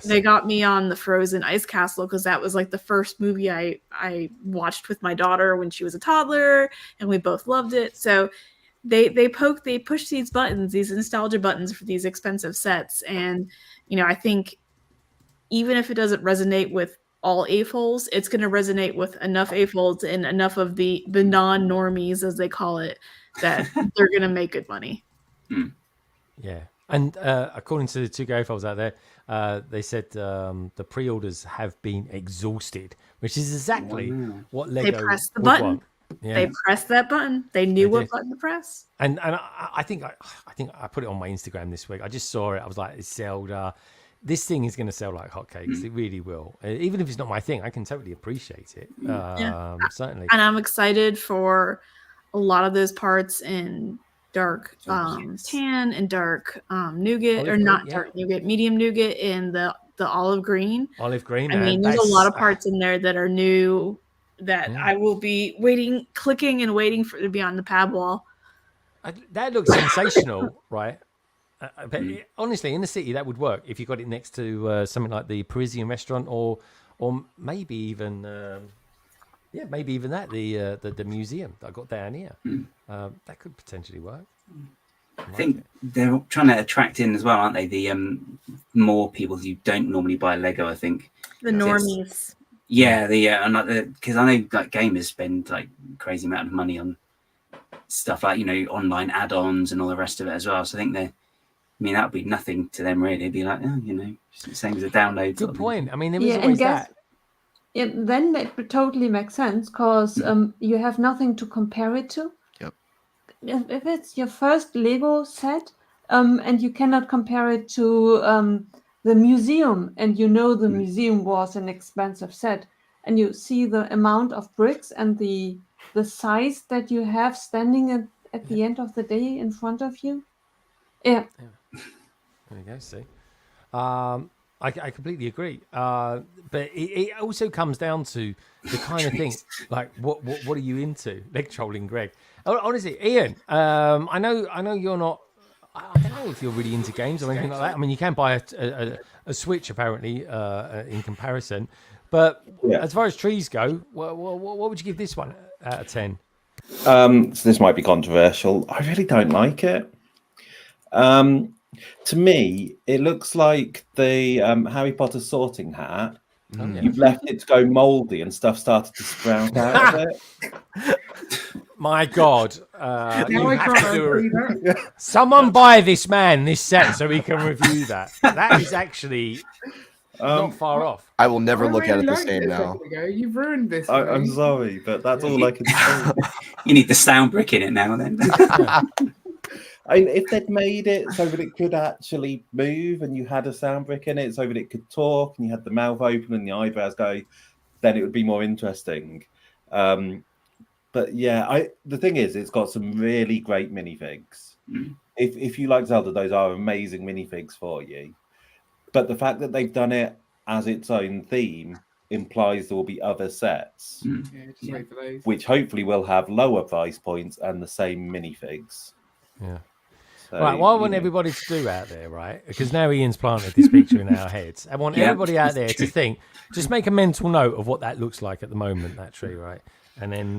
they got me on the Frozen Ice Castle because that was like the first movie I watched with my daughter when she was a toddler, and we both loved it. So they push these buttons, these nostalgia buttons for these expensive sets, and I think even if it doesn't resonate with all AFOLs, it's going to resonate with enough AFOLs and enough of the non-normies, as they call it, that they're going to make good money. Yeah. And according to the two GoFols out there, they said the pre-orders have been exhausted, which is exactly what Lego They pressed the would button. want. Yeah. They pressed that button. They knew what button to press. And I think I put it on my Instagram this week. I just saw it. I was like, it's Zelda. This thing is going to sell like hotcakes. It really will. Even if it's not my thing, I can totally appreciate it. Certainly. And I'm excited for a lot of those parts in dark tan and dark nougat, or not dark nougat, medium nougat, in the olive green. Olive green. I mean, there's a lot of parts in there that are new that I will be clicking and waiting for it to be on the pad wall. That looks sensational, right? But honestly, in the city, that would work if you got it next to something like the Parisian restaurant, or maybe even the museum that I got down here. That could potentially work. I think they're trying to attract in as well, aren't they? The more people who don't normally buy Lego, I think. The normies. Yeah, because I know like gamers spend like crazy amount of money on stuff like online add-ons and all the rest of it as well. So I think that would be nothing to them really. It'd be like, same as a download. Good point. I mean, there is always that. Yeah, then it totally makes sense because you have nothing to compare it to. Yep. If it's your first Lego set, and you cannot compare it to the museum, and the museum was an expensive set, and you see the amount of bricks and the size that you have standing at the end of the day in front of you. Yeah. There you go. See, I completely agree. But it also comes down to the kind of thing, like what are you into? Leg trolling, Greg. Honestly, Ian, I know you're not I don't know if you're really into games or anything like that. I mean, you can buy a Switch apparently in comparison, but as far as trees go, what would you give this one out of 10? So this might be controversial. I really don't like it. To me, it looks like the Harry Potter sorting hat. You've left it to go mouldy and stuff started to sprout out of it. My God. Someone buy this man this set so we can review that. That is actually not far off. I will never look at it the same now. You've ruined this. I'm sorry, but that's all I can say. You need the sound brick in it now and then. I mean, if they'd made it so that it could actually move and you had a sound brick in it so that it could talk and you had the mouth open and the eyebrows go, then it would be more interesting. But yeah, the thing is, it's got some really great minifigs. If you like Zelda, those are amazing minifigs for you. But the fact that they've done it as its own theme implies there will be other sets, Wait for those. which hopefully will have lower price points and the same minifigs. Yeah. So, Right, what I want everybody to do out there, right? Because now Ian's planted this picture in our heads. I want everybody out there to think, just make a mental note of what that looks like at the moment, that tree, right? And then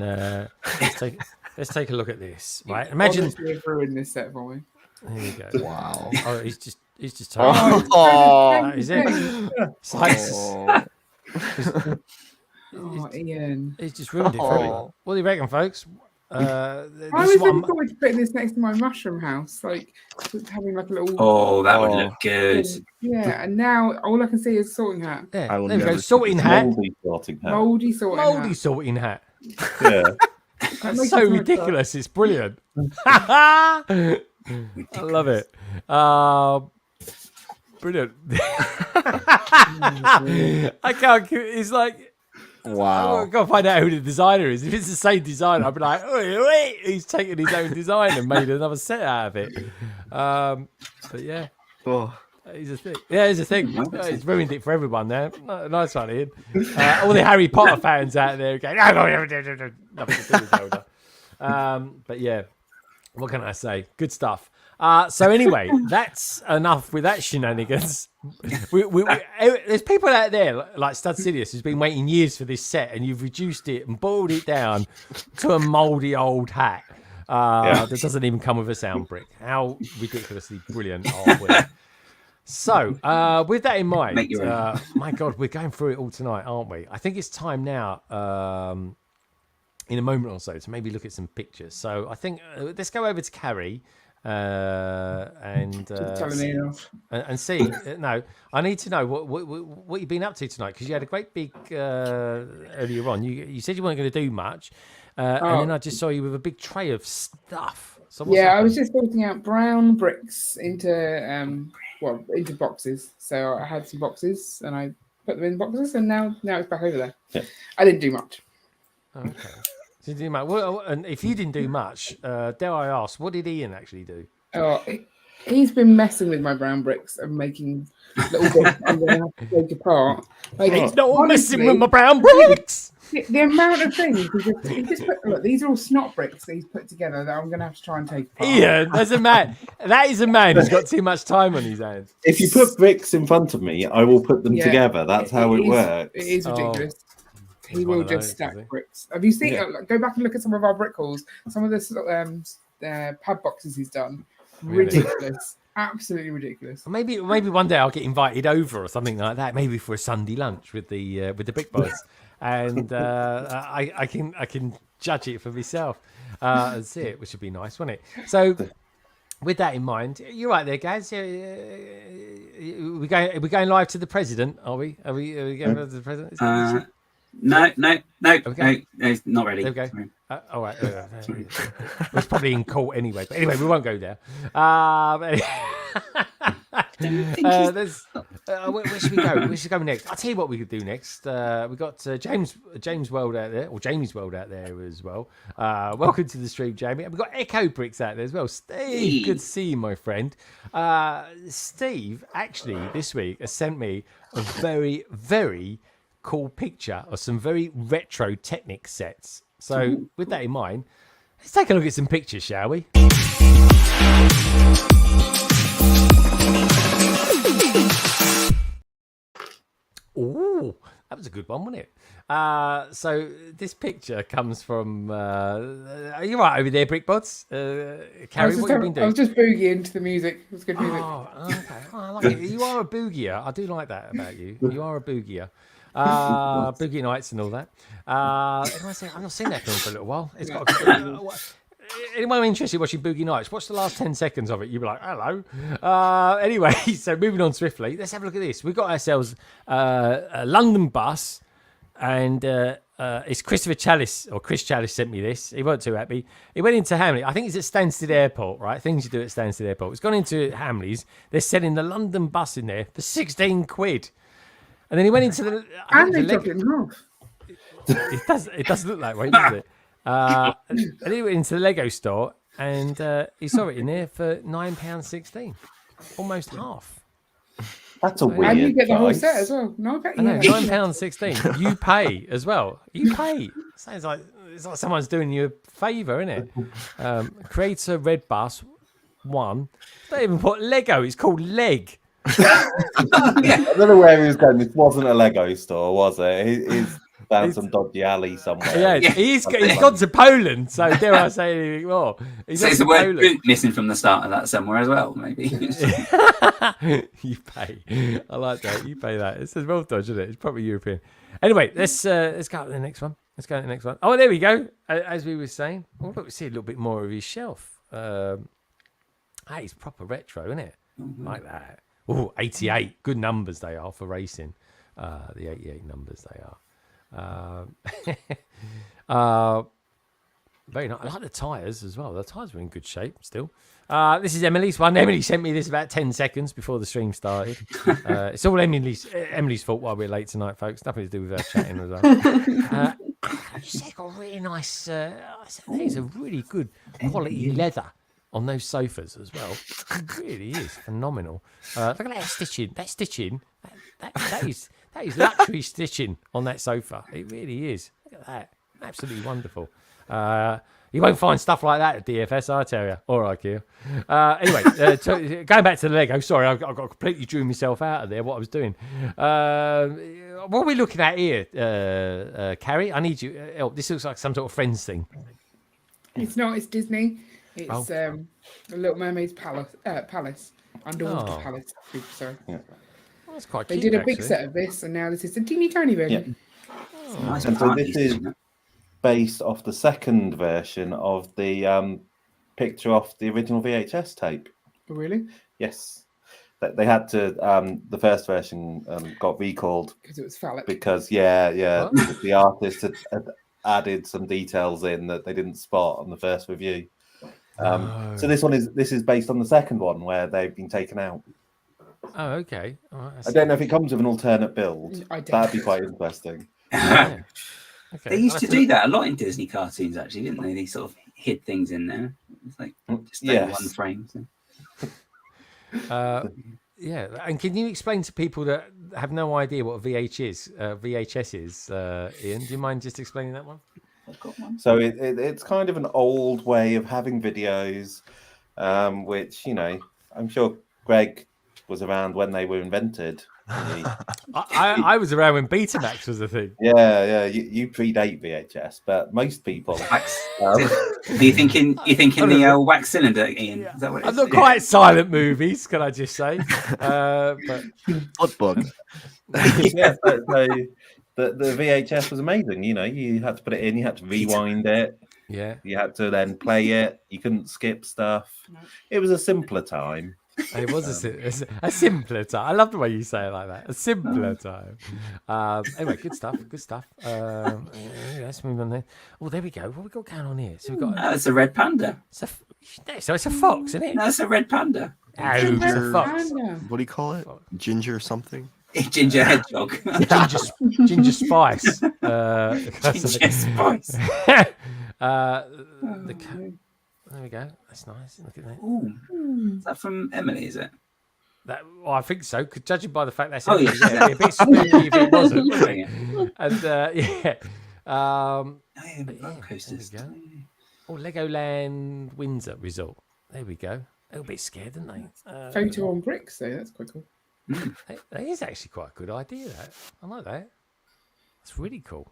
let's take a look at this, right? Imagine Honestly, ruined this set for me. There you go. Wow. Oh, he's just Oh, is it? It's like, Ian. He's just ruined it for everyone. What do you reckon, folks? I was looking forward to putting this next to my mushroom house, like having like a little. Oh, that would look good. Yeah, and now all I can see is sorting hat. Yeah, there we go. Sorting hat. Moldy sorting hat. Yeah. That's so ridiculous. It's brilliant. I love it. Brilliant. I can't. It's like. Wow. I've got to find out who the designer is. If it's the same designer, I'll be like, wait, he's taken his own design and made another set out of it. But yeah. He's a thing. Yeah, it's a thing. It's ruined it for everyone there. Nice one, Ian. All the Harry Potter fans out there going, nothing to do with Zelda. But yeah, what can I say? Good stuff. So anyway, that's enough with that shenanigans. There's people out there like Stud Sidious who's been waiting years for this set, and you've reduced it and boiled it down to a mouldy old hat that doesn't even come with a sound brick. How ridiculously brilliant are we? So, with that in mind, my God, we're going through it all tonight, aren't we? I think it's time now, in a moment or so, to maybe look at some pictures. So I think let's go over to Carrie. And see. No, I need to know what you've been up to tonight, because you had a great big earlier on. You said you weren't going to do much, and then I just saw you with a big tray of stuff. So I was just sorting out brown bricks into into boxes. So I had some boxes and I put them in boxes, and now it's back over there. Yeah. I didn't do much. Okay. So you didn't do much. Well, and if you didn't do much, dare I ask, what did Ian actually do? Oh, he's been messing with my brown bricks and making little bits I'm going to have to take apart. Like, he's not messing with my brown bricks. The amount of things he just put, look, these are all snot bricks that he's put together that I'm going to have to try and take apart. Ian, there's a man. That is a man who's got too much time on his hands. If you put bricks in front of me, I will put them together. That's how it works. It is ridiculous. He will just stack bricks. Have you seen? Go back and look at some of our brick hauls. Some of the pad boxes he's done. Ridiculous, absolutely ridiculous. Maybe one day I'll get invited over or something like that. Maybe for a Sunday lunch with the Brick Boys, and I can judge it for myself and see it, which would be nice, wouldn't it? So. With that in mind, you're right there, guys. We're going live to the president, are we? Are we going to the president? No, okay. No, not ready. Okay. All right. It's probably in court anyway. But anyway, we won't go there. Where should we go? Where should we go next? I'll tell you what we could do next. We've got James World out there, or Jamie's World out there as well. Welcome to the stream, Jamie. And we've got Echo Bricks out there as well. Steve, good to see you, my friend. Steve, actually, this week has sent me a very, very cool picture of some very retro Technic sets. So with that in mind, let's take a look at some pictures, shall we? was a good one, wasn't it? So this picture comes from. Are you right over there, Brickbods? Carrie, what have you been doing? I was just boogieing to the music. It was good music. Oh, okay. Oh, I like it. You are a boogier. I do like that about you. You are a boogier. Boogie Nights and all that. I've not seen that film for a little while. It's got. Anyone interested in watching Boogie Nights? Watch the last 10 seconds of it. You'll be like, hello. Anyway, so moving on swiftly. Let's have a look at this. We've got ourselves a London bus, and it's Christopher Chalice, or Chris Chalice sent me this. He wasn't too happy. He went into Hamley. I think it's at Stansted Airport, right? Things you do at Stansted Airport. It's gone into Hamley's. They're selling the London bus in there for 16 quid. And then he went into the... And they took it in half. It does look that way, doesn't it? And then he went into the Lego store, and he saw it in there for £9.16, almost half. That's a weird. And you get the whole price. set as well. £9.16. You pay as well. You pay. Sounds like it's like someone's doing you a favour, isn't it? Creator Red Bus 1. Don't even put Lego. It's called Leg. I don't know where he was going. This wasn't a Lego store, was it? He's found some dodgy alley somewhere. Yeah, he's gone to Poland, so dare I say anything more? So it's a word boot missing from the start of that somewhere as well, maybe. You pay. I like that. You pay that. It says well done, doesn't it? It's probably European. Anyway, let's go to the next one. Oh, there we go. As we were saying, look, we see a little bit more of his shelf. Hey, it's proper retro, isn't it? Like that. Oh, 88. Good numbers they are for racing. The 88 numbers they are. Very nice. I like the tyres as well. The tyres were in good shape still. This is Emily's one. Emily sent me this about 10 seconds before the stream started. It's all Emily's fault while we're late tonight, folks. Nothing to do with her chatting as well. She's got really nice... that is a really good quality leather on those sofas as well. It really is phenomenal. Look at that stitching. That is luxury stitching on that sofa. It really is. Look at that. Absolutely wonderful. You won't find stuff like that at DFS, I tell you. All right, Keir. Anyway, going back to the Lego. Sorry, I got completely drew myself out of there, what I was doing. What are we looking at here, Carrie? I need you. This looks like some sort of Friends thing. It's not. It's Disney. It's the Little Mermaid's palace. Underwater palace. Sorry. Yeah. Well, that's quite they cute, did a big set of this, and now this is the teeny tiny version. Yeah. Nice. And so this is based off the second version of the picture off the original VHS tape. Oh, really? Yes. They had to. The first version got recalled because it was phallic. Because the artist had added some details in that they didn't spot on the first review. So this is based on the second one where they've been taken out. Oh, okay. All right, I don't know if it comes with an alternate build. That'd be quite interesting. Yeah. Okay. They used to do that a lot in Disney cartoons, actually, didn't they? They sort of hid things in there. It's like just one frame. So. Yeah, and can you explain to people that have no idea what a VHS is, Ian? Do you mind just explaining that one? So it's kind of an old way of having videos, which, I'm sure Greg was around when they were invented. I was around when Betamax was a thing. Yeah. You predate VHS, but most people. Are you thinking the wax cylinder, Ian? Is that what I'm not quite silent movies, can I just say? But Flipbook. Yeah, so the VHS was amazing. You had to put it in, you had to rewind it. Yeah. You had to then play it. You couldn't skip stuff. It was a simpler time. It was a simpler time. I love the way you say it like that. A simpler time. Anyway, good stuff. Let's move on there. Oh, there we go. What have we got going on here? So we've got. It's a red panda. So it's a fox, isn't it? No, it's a red panda. It's a fox. What do you call it? Ginger something? Ginger hedgehog. Ginger spice. Ginger spice. There we go. That's nice. Look at that. Ooh. Is that from Emily, is it? I think so. Because judging by the fact that's Emily, it'd be a bit spooky if it wasn't. And coasters. There we go. Oh, Legoland Windsor Resort. There we go. A little bit scared, didn't they? Photo on bricks, though. That's quite cool. That is actually quite a good idea. That I like that. It's really cool.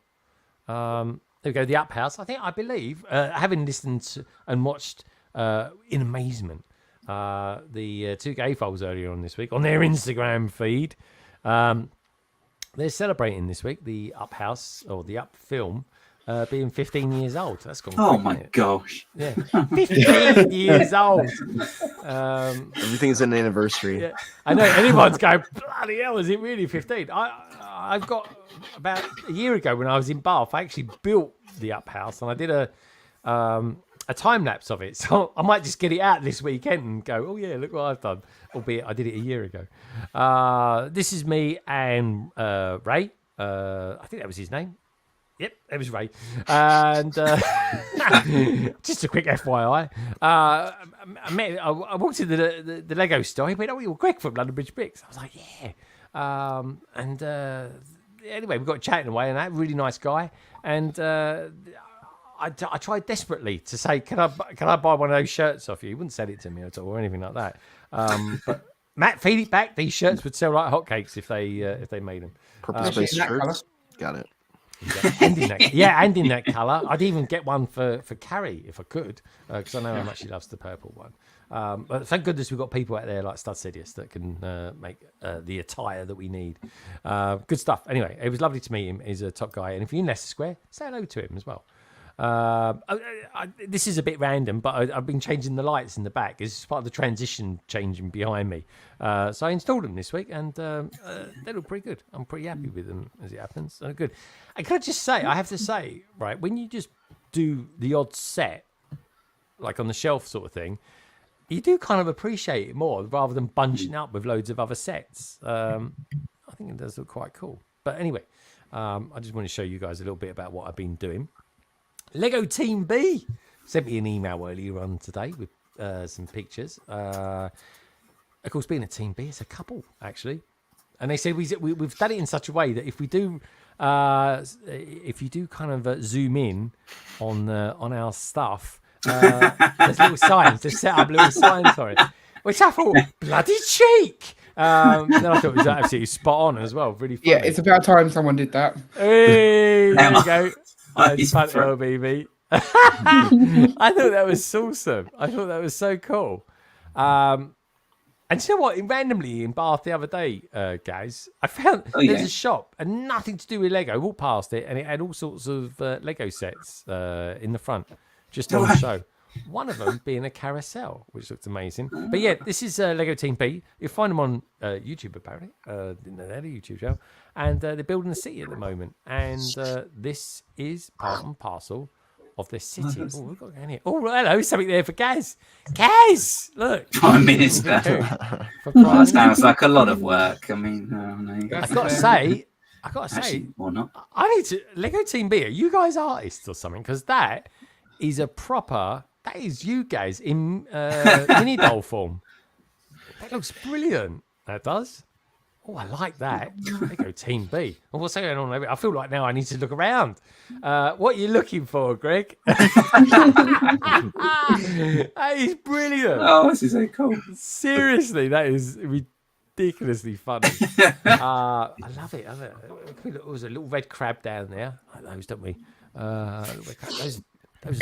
There we go. The Up House. I believe, having listened to and watched in amazement the two gay foals earlier on this week on their Instagram feed. They're celebrating this week the Up House or the Up film being 15 years old. That's gone. Oh quick, my isn't it? gosh! Yeah, 15 years old. Everything's an anniversary. Yeah, I know. Anyone's going, bloody hell, is it really 15? I've got about a year ago when I was in Bath, I actually built the Up House and I did a time lapse of it. So I might just get it out this weekend and go, oh yeah, look what I've done. Albeit I did it a year ago. This is me and Ray. I think that was his name. Yep, it was Ray. And just a quick FYI. I walked into the Lego store. He went, oh, you're Greg from London Bridge Bricks. I was like, yeah. Anyway, we got chatting away and that really nice guy. And I tried desperately to say, can I buy one of those shirts off you? He wouldn't sell it to me at all or anything like that. But Matt, feed it back. These shirts would sell like hotcakes if they made them. Purple space shirts. Got it. And in that colour. I'd even get one for Carrie if I could, because I know how much she loves the purple one. But thank goodness we've got people out there like Stud Sidious that can make the attire that we need. Good stuff. Anyway, it was lovely to meet him. He's a top guy. And if you're in Leicester Square, say hello to him as well. This is a bit random, but I've been changing the lights in the back. It's part of the transition changing behind me. So I installed them this week, and they look pretty good. I'm pretty happy with them as it happens. They're good. And can I just say, I have to say, right, when you just do the odd set, like on the shelf sort of thing, you do kind of appreciate it more rather than bunching up with loads of other sets. I think it does look quite cool. But anyway, I just want to show you guys a little bit about what I've been doing. Lego Team B sent me an email earlier on today with some pictures. Of course, being a Team B, it's a couple actually, and they said we've done it in such a way that if you do kind of zoom in on our stuff, there's little signs. They set up little signs for it, which I thought bloody cheek. Then I thought it was absolutely spot on as well. Really funny. Yeah, it's about time someone did that. Hey, there you go. It's fun, baby. I thought that was awesome. I thought that was so cool. And you know what? Randomly in Bath the other day, guys, I found there's a shop and nothing to do with Lego. I walked past it and it had all sorts of Lego sets in the front, just on show. One of them being a carousel, which looked amazing. But yeah, this is Lego Team B. You'll find them on YouTube, apparently. Didn't know they had a YouTube channel. And they're building a city at the moment. And this is part and parcel of their city. Oh, we've got down here. Oh, hello, something there for Gaz. Gaz, look. Prime Minister. That sounds like a lot of work. I mean, I've got to say, actually, or not. I need to, Lego Team B, are you guys artists or something? Because that is a proper... That is you guys in mini doll form. That looks brilliant. That does. Oh, I like that. Lego Team B. Oh, what's going on over? I feel like now I need to look around. What are you looking for, Greg? That is brilliant. Oh, this is so cool. Seriously, that is ridiculously funny. I love it. There's a little red crab down there. Like those, don't we? Those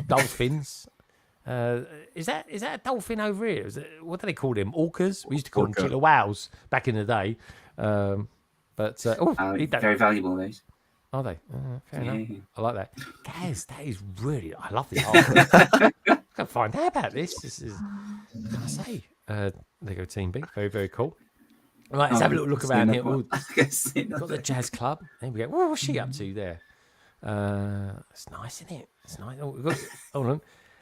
dolphins. Is that a dolphin over here? What do they call them? Orcas? We used to call them killer whales back in the day. Very valuable, those. Are they? Fair enough. I like that. Guys, that is really... I love the art. I can't find out about this. This is... What can I say? Lego Team B. Very, very cool. Right, let's have a little look around here. We've got the jazz club. There we go. What's she up to there? It's nice, isn't it? It's nice. Hold on.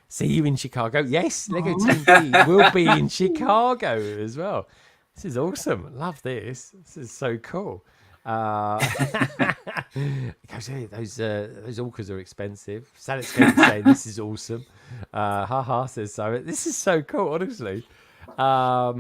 See you in Chicago. Yes, Lego Team B will be in Chicago as well. This is awesome. Love this. This is so cool. Those orcas are expensive. SalixScape saying this is awesome. Says so. This is so cool, honestly. I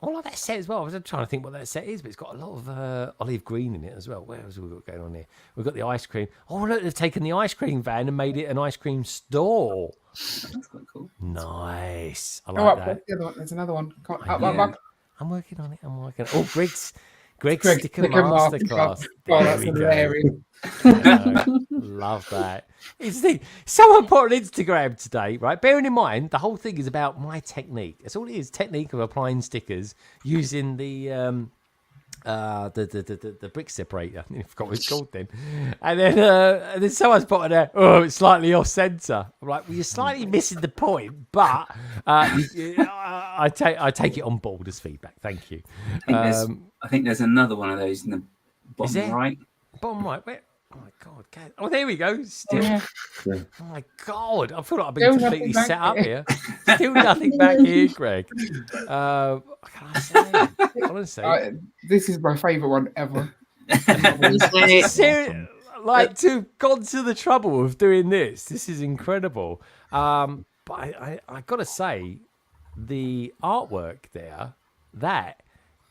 like that set as well. I was trying to think what that set is, but it's got a lot of olive green in it as well. What else have we got going on here? We've got the ice cream. Oh, look, they've taken the ice cream van and made it an ice cream store. That's quite cool. Nice. I like that. There's another one. I'm working on it. Oh, Griggs Greg Greg Sticker Sticker Masterclass. Oh, that's There we go. hilarious. Love that. Someone put on Instagram today, right? Bearing in mind, the whole thing is about my technique. That's all it is, technique of applying stickers using the brick separator. I forgot what it's called then. And then someone's put on there, oh, it's slightly off centre. I'm like, well, you're slightly missing the point, but I take it on board as feedback. Thank you. I think there's another one of those in the bottom right. Bottom right. Where? Oh my God. Oh, there we go. Still. Yeah. Oh my God. I feel like I've Still been completely nothing set back up here. here. Still nothing back here, Greg. What can I say? Honestly. This is my favourite one ever. Seriously, like to gone to the trouble of doing this. This is incredible. But I got to say, the artwork there, that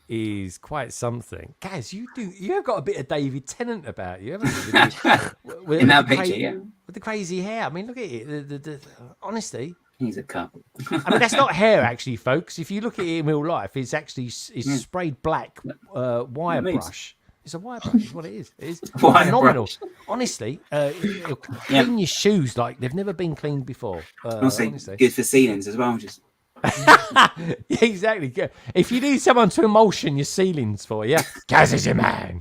is quite something. Gaz, you have got a bit of David Tennant about you, haven't you? With In that picture, yeah. With the crazy hair. I mean, look at it. Honestly. He's a cup. I mean, that's not hair, actually, folks. If you look at it in real life, it's actually sprayed black wire brush. It's a wire brush. Is what it is. It is phenomenal. Honestly, it'll clean your shoes like they've never been cleaned before. Honestly, good for ceilings as well. Just yeah, exactly. If you need someone to emulsion your ceilings for you, Gaz is your man.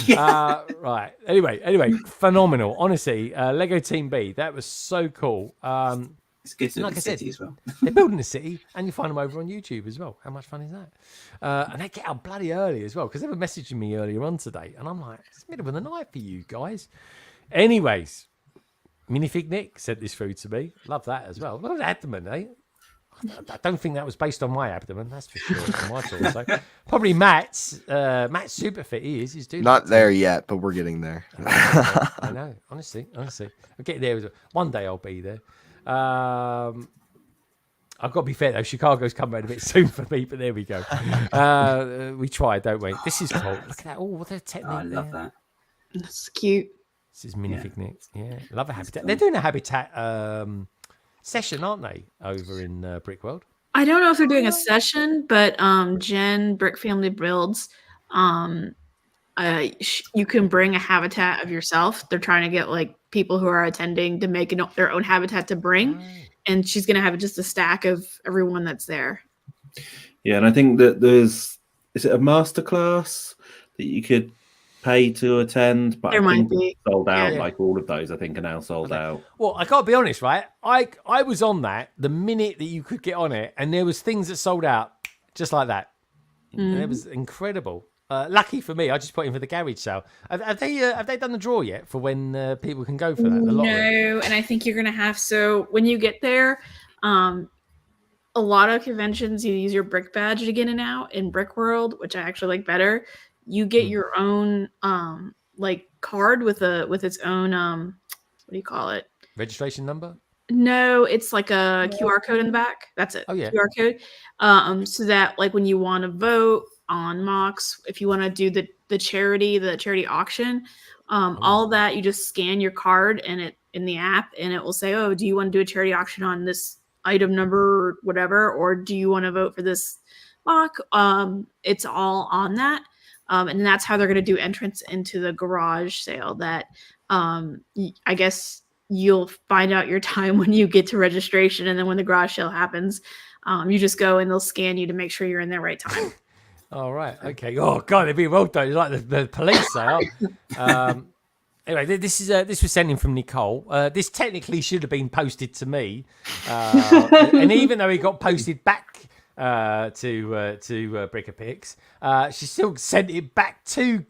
Right. Anyway, phenomenal. Honestly, Lego Team B, that was so cool. It's good for like the I said, city as well. They're building a city, and you find them over on YouTube as well. How much fun is that? And they get out bloody early as well, because they were messaging me earlier on today, and I'm like, it's middle of the night for you guys. Anyways, Minifig Nick sent this through to me. Love that as well. Love the abdomen, eh? I don't think that was based on my abdomen, that's for sure. From my torso. Probably Matt's. Matt's super fit. He's doing Not there yet, but we're getting there. I know. Honestly, I'll get there. One day I'll be there. I've got to be fair though. Chicago's come around a bit soon for me, but there we go. We try, don't we? This is cool. Look at that. Oh, what a technique! I love that. That's cute. This is Minifig Nick. Yeah, love a habitat. They're doing a habitat session, aren't they, over in BRICKWORLD? I don't know if they're doing a session, but Jen Brick Family Builds, you can bring a habitat of yourself. They're trying to get like people who are attending to make their own habitat to bring, and she's gonna have just a stack of everyone that's there. Yeah, and I think that is it a masterclass that you could pay to attend? But There I might think be. it's sold out. Yeah. Like all of those, I think are now sold out. Well, I gotta be honest, right? I was on that the minute that you could get on it, and there was things that sold out just like that. And it was incredible. Lucky for me, I just put in for the garage sale. Have they done the draw yet for when people can go for that? The lottery? No, and I think you're gonna have when you get there, a lot of conventions you use your brick badge to get in and out. In BRICKWORLD, which I actually like better, you get your own like card with its own what do you call it? Registration number? No, it's like a QR code in the back. That's it. Oh yeah. QR code. So that like when you want to vote on MOCs, if you want to do the charity auction, all that, you just scan your card and in the app, and it will say, oh, do you want to do a charity auction on this item number or whatever, or do you want to vote for this MOC? It's all on that. And that's how they're going to do entrance into the garage sale that I guess you'll find out your time when you get to registration. And then when the garage sale happens, you just go and they'll scan you to make sure you're in there right time. All right. Okay. Oh God, they'd be well done. It's like the police they are. Anyway, this was sent in from Nicole. This technically should have been posted to me, and even though it got posted back to Brickapix, she still sent it back to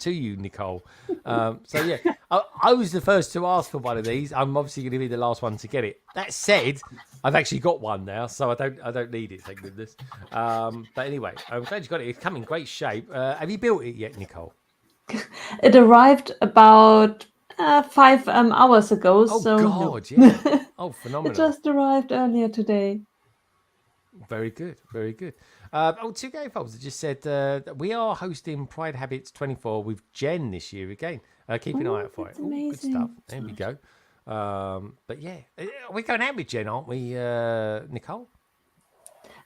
you, Nicole. So yeah, I was the first to ask for one of these. I'm obviously going to be the last one to get it. That said, I've actually got one now, so I don't need it, thank goodness. But anyway, I'm glad you got it. It's come in great shape. Have you built it yet, Nicole? It arrived about 5 hours ago. Oh so God, no. yeah. Oh, phenomenal. It just arrived earlier today. Very good, very good. Two Game Folks just said that we are hosting Pride Habits 24 with Jen this year again. Keep an eye out for it. Ooh, good stuff. There we go. But yeah, we're going out with Jen, aren't we, Nicole?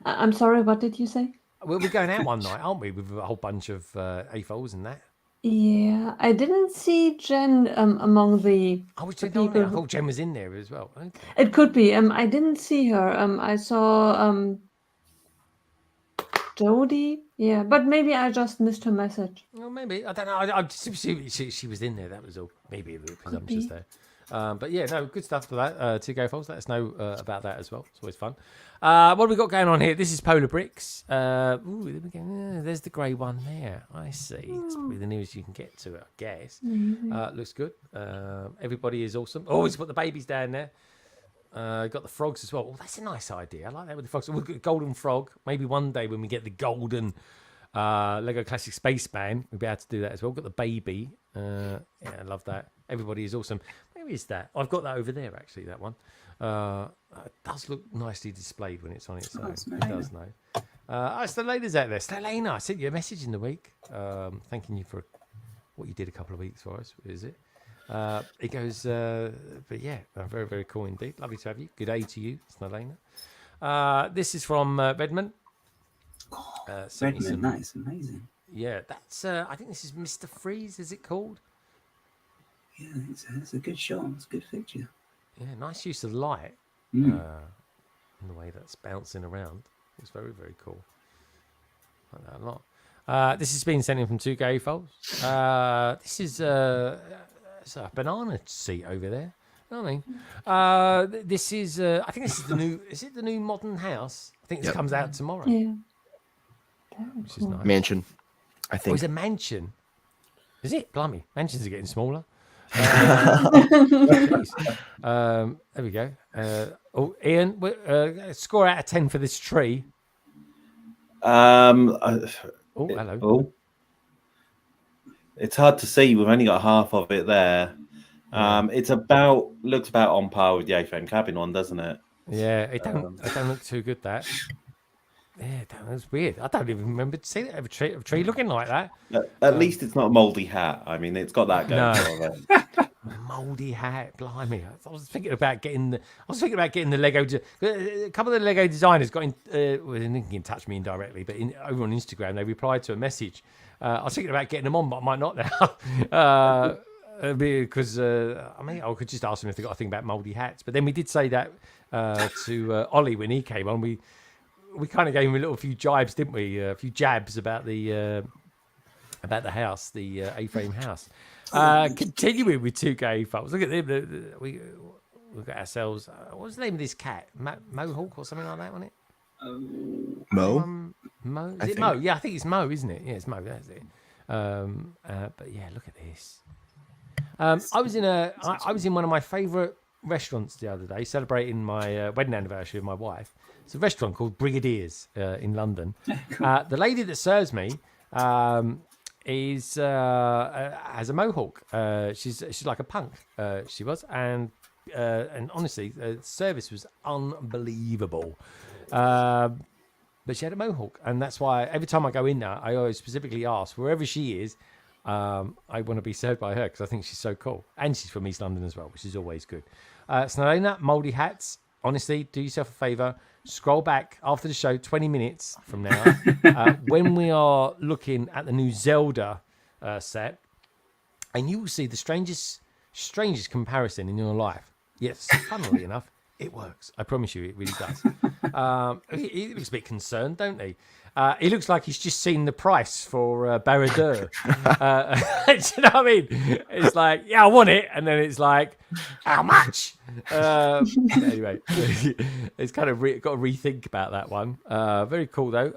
I'm sorry, what did you say? We're going out one night, aren't we, with a whole bunch of AFOLs and that? Yeah, I didn't see Jen among the Was the Jen on people. there? I thought Jen was in there as well. Okay. It could be. I didn't see her. I saw Jodie. Yeah, but maybe I just missed her message. Well, maybe. I don't know. I just she was in there. That was all. Maybe a bit presumptuous be. there. But yeah, no, good stuff for that. To go falls. Let us know about that as well. It's always fun. What have we got going on here? This is Polar Bricks. There we go. There's the grey one there. I see. That's probably the nearest you can get to it, I guess. Looks good. Everybody is awesome. Oh, he's put the babies down there. Got the frogs as well. Oh, that's a nice idea. I like that with the frogs. We've got a golden frog. Maybe one day when we get the golden Lego Classic Spaceman, we'll be able to do that as well. Got the baby. Yeah, I love that. Everybody is awesome. Where is that? I've got that over there, actually, that one. It does look nicely displayed when it's on its own. It does, no. Stelana's out there. Stelana, I sent you a message in the week thanking you for what you did a couple of weeks for us. Is it? It goes, but yeah, very, very cool indeed. Lovely to have you. Good day to you, Stelana. This is from Redmond. Redmond, that is amazing. Yeah, that's, I think this is Mr. Freeze, is it called? Yeah, it's a good shot. It's a good picture. Yeah, nice use of light in the way that's bouncing around. It's very, very cool. I like that a lot. This has been sent in from 2K Folds. This is it's a banana seat over there. You know what I mean? This is, I think this is the new, is it the new modern house? I think this comes out tomorrow. Yeah. Which is nice. Mansion, I think. Oh, it's a mansion. Is it? Blimey, mansions are getting smaller. There we go. Ian, score out of 10 for this tree. Oh, hello. Oh. It's hard to see. We've only got half of it there. It's looks about on par with the A-frame cabin one, doesn't it? Yeah, it don't look too good, that. Yeah, that's weird. I don't even remember seeing a tree looking like that. At least it's not a mouldy hat. I mean, it's got that going for it. Mouldy hat, blimey! I was thinking about getting the Lego. A couple of the Lego designers got in. Well, they didn't touch me indirectly, but over on Instagram they replied to a message. I was thinking about getting them on, but I might not now. Because I mean, I could just ask them if they got a thing about mouldy hats. But then we did say that to Ollie when he came on. We kind of gave him a few jibes, didn't we? A few jabs about the house, the A-frame house. Continuing with 2K folks. Look at them. We've got ourselves. What was the name of this cat? Mohawk or something like that, wasn't it? Mo? Mo? Is it Mo? Yeah, I think it's Mo, isn't it? Yeah, it's Mo. That's it. But yeah, look at this. I was in one of my favourite restaurants the other day, celebrating my wedding anniversary with my wife. It's a restaurant called Brigadiers in London. The lady that serves me has a mohawk. She's like a punk. She was, and honestly, the service was unbelievable. But she had a mohawk, and that's why every time I go in there, I always specifically ask wherever she is. I want to be served by her because I think she's so cool, and she's from East London as well, which is always good. Stelana, mouldy hats. Honestly, do yourself a favour. Scroll back after the show 20 minutes from now when we are looking at the new Zelda set, and you will see the strangest comparison in your life. Yes, funnily enough, it works. I promise you, it really does. He looks a bit concerned, don't he? He looks like he's just seen the price for Barad-dûr. Do you know what I mean? It's like, yeah, I want it. And then it's like, how much? Anyway, it's kind of got to rethink about that one. Very cool, though.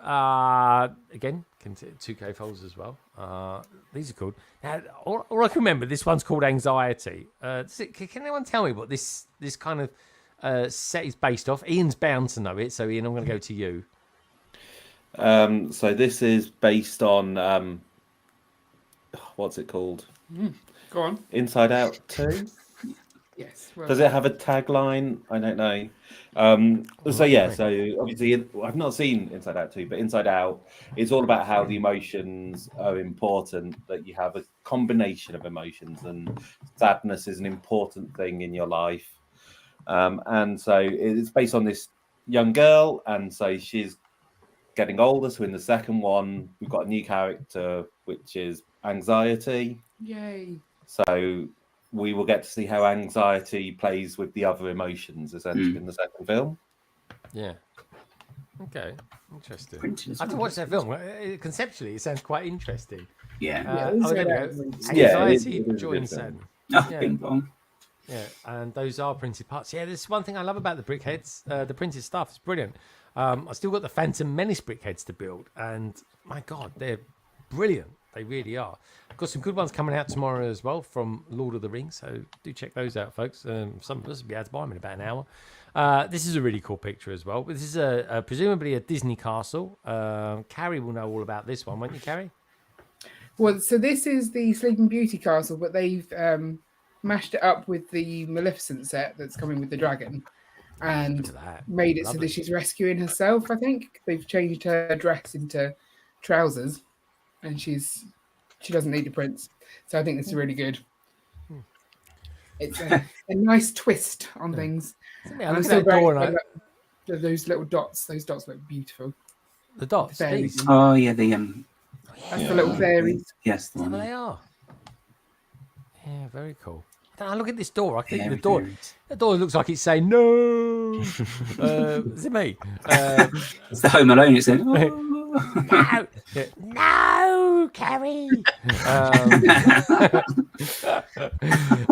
Again, 2K folds as well. These are cool. Now, all I can remember, this one's called Anxiety. Can anyone tell me what this kind of set is based off? Ian's bound to know it. So, Ian, I'm going to go to you. So this is based on what's it called? Go on. Inside Out 2? Yes. Does it have a tagline? I don't know. So yeah, so obviously I've not seen Inside Out 2, but Inside Out is all about how the emotions are important, that you have a combination of emotions, and sadness is an important thing in your life. And so it's based on this young girl, and so she's getting older. So in the second one, we've got a new character, which is Anxiety. Yay. So we will get to see how anxiety plays with the other emotions, essentially, in the second film. Yeah. Okay. Interesting. I have to watch that film. Conceptually, it sounds quite interesting. Yeah. There we go. Anxiety, joy, and sadness. Bing bong. Yeah, and those are printed parts. Yeah, there's one thing I love about the brickheads. The printed stuff is brilliant. I still got the Phantom Menace brickheads to build, and my God, they're brilliant. They really are. I've got some good ones coming out tomorrow as well from Lord of the Rings, so do check those out, folks. Some of us will be able to buy them in about an hour. This is a really cool picture as well. This is presumably a Disney castle. Carrie will know all about this one, won't you, Carrie? Well, so this is the Sleeping Beauty castle, but they've mashed it up with the Maleficent set that's coming with the dragon, and made it so that she's rescuing herself. I think they've changed her dress into trousers, and she doesn't need the prince. So I think this is really good. It's a nice twist on things. Yeah, look at that door. Those little dots. Those dots look beautiful. The dots. The Oh yeah, the That's the little fairies. Yes, the one. They are. Yeah, very cool. Look at this door. I think the door looks like it's saying no. Is it me? It's the Home Alone. It's saying no, no, Carrie.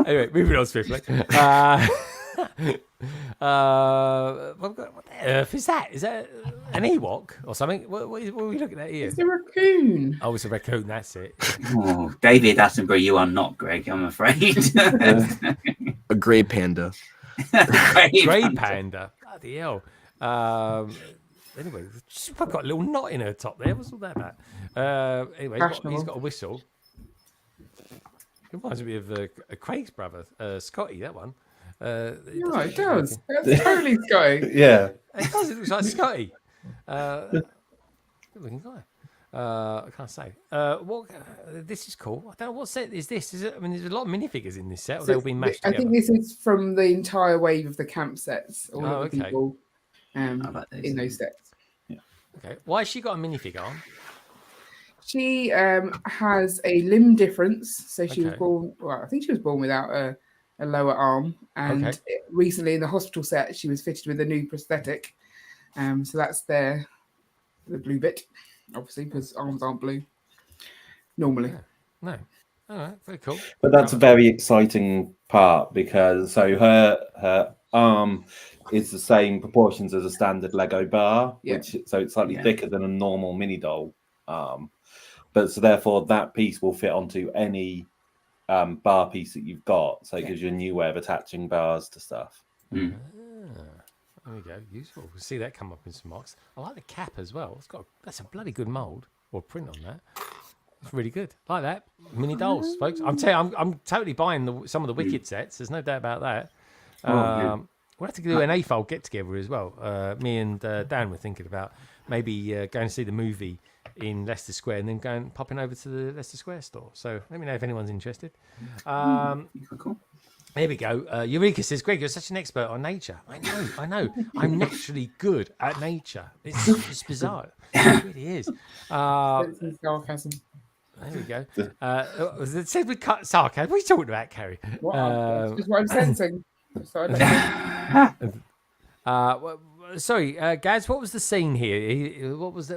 Anyway, moving on swiftly. What the earth is that? Is that an Ewok or something? What are we looking at here? It's a raccoon. Oh, it's a raccoon. That's it. Oh, David Attenborough, you are not Greg, I'm afraid. A grey panda. Grey panda. Bloody hell. Anyway, she's got a little knot in her top there. What's all that about? Anyway, he's got a whistle. It reminds me of Craig's brother, Scotty, that one. Yeah, it does. That's totally Scotty. Yeah. It does. It looks like Scotty. Good looking guy. I can't say. This is cool. I don't know what set is this. Is it? I mean, there's a lot of minifigures in this set. Or they'll be mashed together. I think this is from the entire wave of the camp sets. All of the people in those sets. Yeah. Okay. Why has she got a minifigure on? She has a limb difference. So she was born. Well, I think she was born without a lower arm, and recently in the hospital set, she was fitted with a new prosthetic. So that's the blue bit, obviously, because arms aren't blue normally. No. All right, very cool. But that's a very exciting part because her arm is the same proportions as a standard Lego bar, so it's slightly thicker than a normal mini doll arm. But so therefore that piece will fit onto any bar piece that you've got. So it gives you a new way of attaching bars to stuff. There we go. Useful. We'll see that come up in some mocks. I like the cap as well. That's a bloody good mold or print on that. It's really good. Like that. Mini dolls, folks. I'm totally buying some of the Wicked sets. There's no doubt about that. We'll have to do an AFOL get together as well. Me and Dan were thinking about maybe going to see the movie in Leicester Square and then popping over to the Leicester Square store. So let me know if anyone's interested. Cool. There we go. Eureka says, Greg, you're such an expert on nature. I know. I'm naturally good at nature. It's bizarre. It really is. Sarcasm. There we go. It said we cut sarcasm. What are you talking about, Carrie? That's just what I'm sensing. Sorry, Gaz, what was the scene here? What was the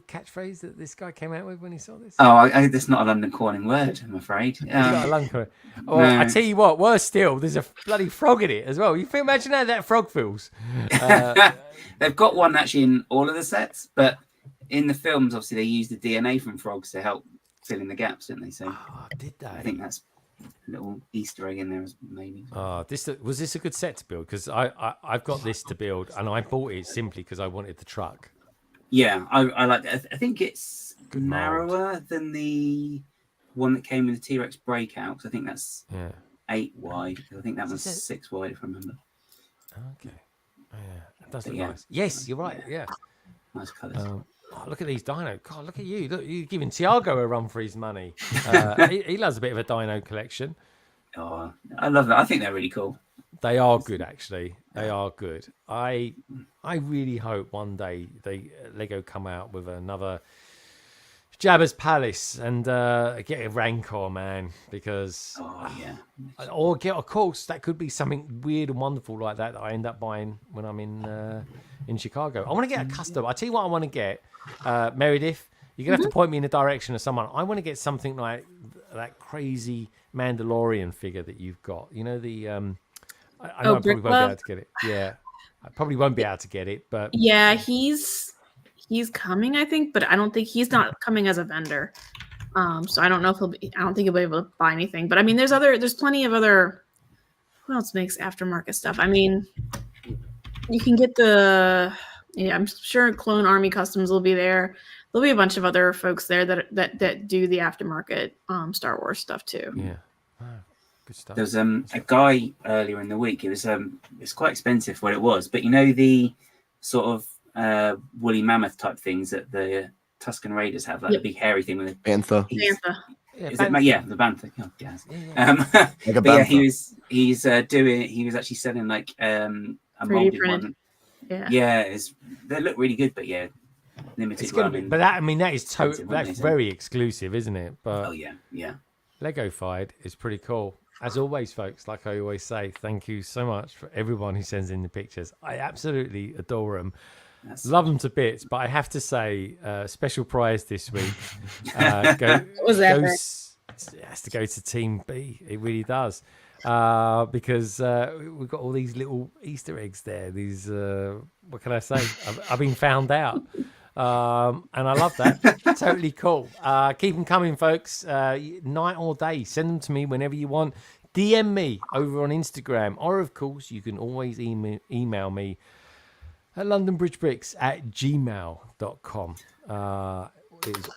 catchphrase that this guy came out with when he saw this? Oh, that's not a London calling word, I'm afraid. Not a London. Oh, no. I tell you what, worse still, there's a bloody frog in it as well. You can imagine how that frog feels. They've got one actually in all of the sets, but in the films, obviously, they use the DNA from frogs to help fill in the gaps, didn't they? So, did they? I think that's a little Easter egg in there, maybe. Was this a good set to build? Because I've got this to build, and I bought it simply because I wanted the truck. Yeah, I like it. I think it's narrower than the one that came with the T-Rex breakout. Because I think that's 8 wide. I think that was 6 wide, if I remember. Okay. Yeah, it does look nice. Yes, you're right. Yeah, nice colours. Look at these dino. God, look at you. Look, you're giving Tiago a run for his money. He loves a bit of a dino collection. Oh, I love that. I think they're really cool. They are good, actually. They are good. I really hope one day Lego come out with another Jabba's Palace and get a Rancor, man, because or get, of course, that could be something weird and wonderful like that I end up buying when I'm in Chicago. I want to get a custom. I tell you what I want to get, Meredith. You're gonna have to point me in the direction of someone. I want to get something like that crazy Mandalorian figure that you've got. You know the I know I probably won't be able to get it. Yeah, I probably won't be able to get it, but yeah, he's coming, I think, but I don't think he's not coming as a vendor. So I don't know if I don't think he'll be able to buy anything. But I mean, there's plenty of other. Who else makes aftermarket stuff? I mean, you can get I'm sure Clone Army Customs will be there. There'll be a bunch of other folks there that do the aftermarket Star Wars stuff too. Yeah. Good stuff. There was a guy earlier in the week. It was it's quite expensive for what it was, but you know the sort of woolly mammoth type things that the Tusken Raiders have, like the big hairy thing with it. Bantha. Is it, the Bantha. Oh, yes. But yeah, he was actually selling like a molded one. Yeah, they look really good, but yeah, limited run. But that is that's very exclusive, isn't it? But yeah. Lego-fied is pretty cool. As always, folks, like I always say, thank you so much for everyone who sends in the pictures. I absolutely adore them. Love them to bits, but I have to say, special prize this week has to go to Team B. It really does, because we've got all these little Easter eggs there. These, what can I say? I've been found out, and I love that. Totally cool. Keep them coming, folks. Night or day, send them to me whenever you want. DM me over on Instagram, or of course, you can always email me at londonbridgebricks@gmail.com. It is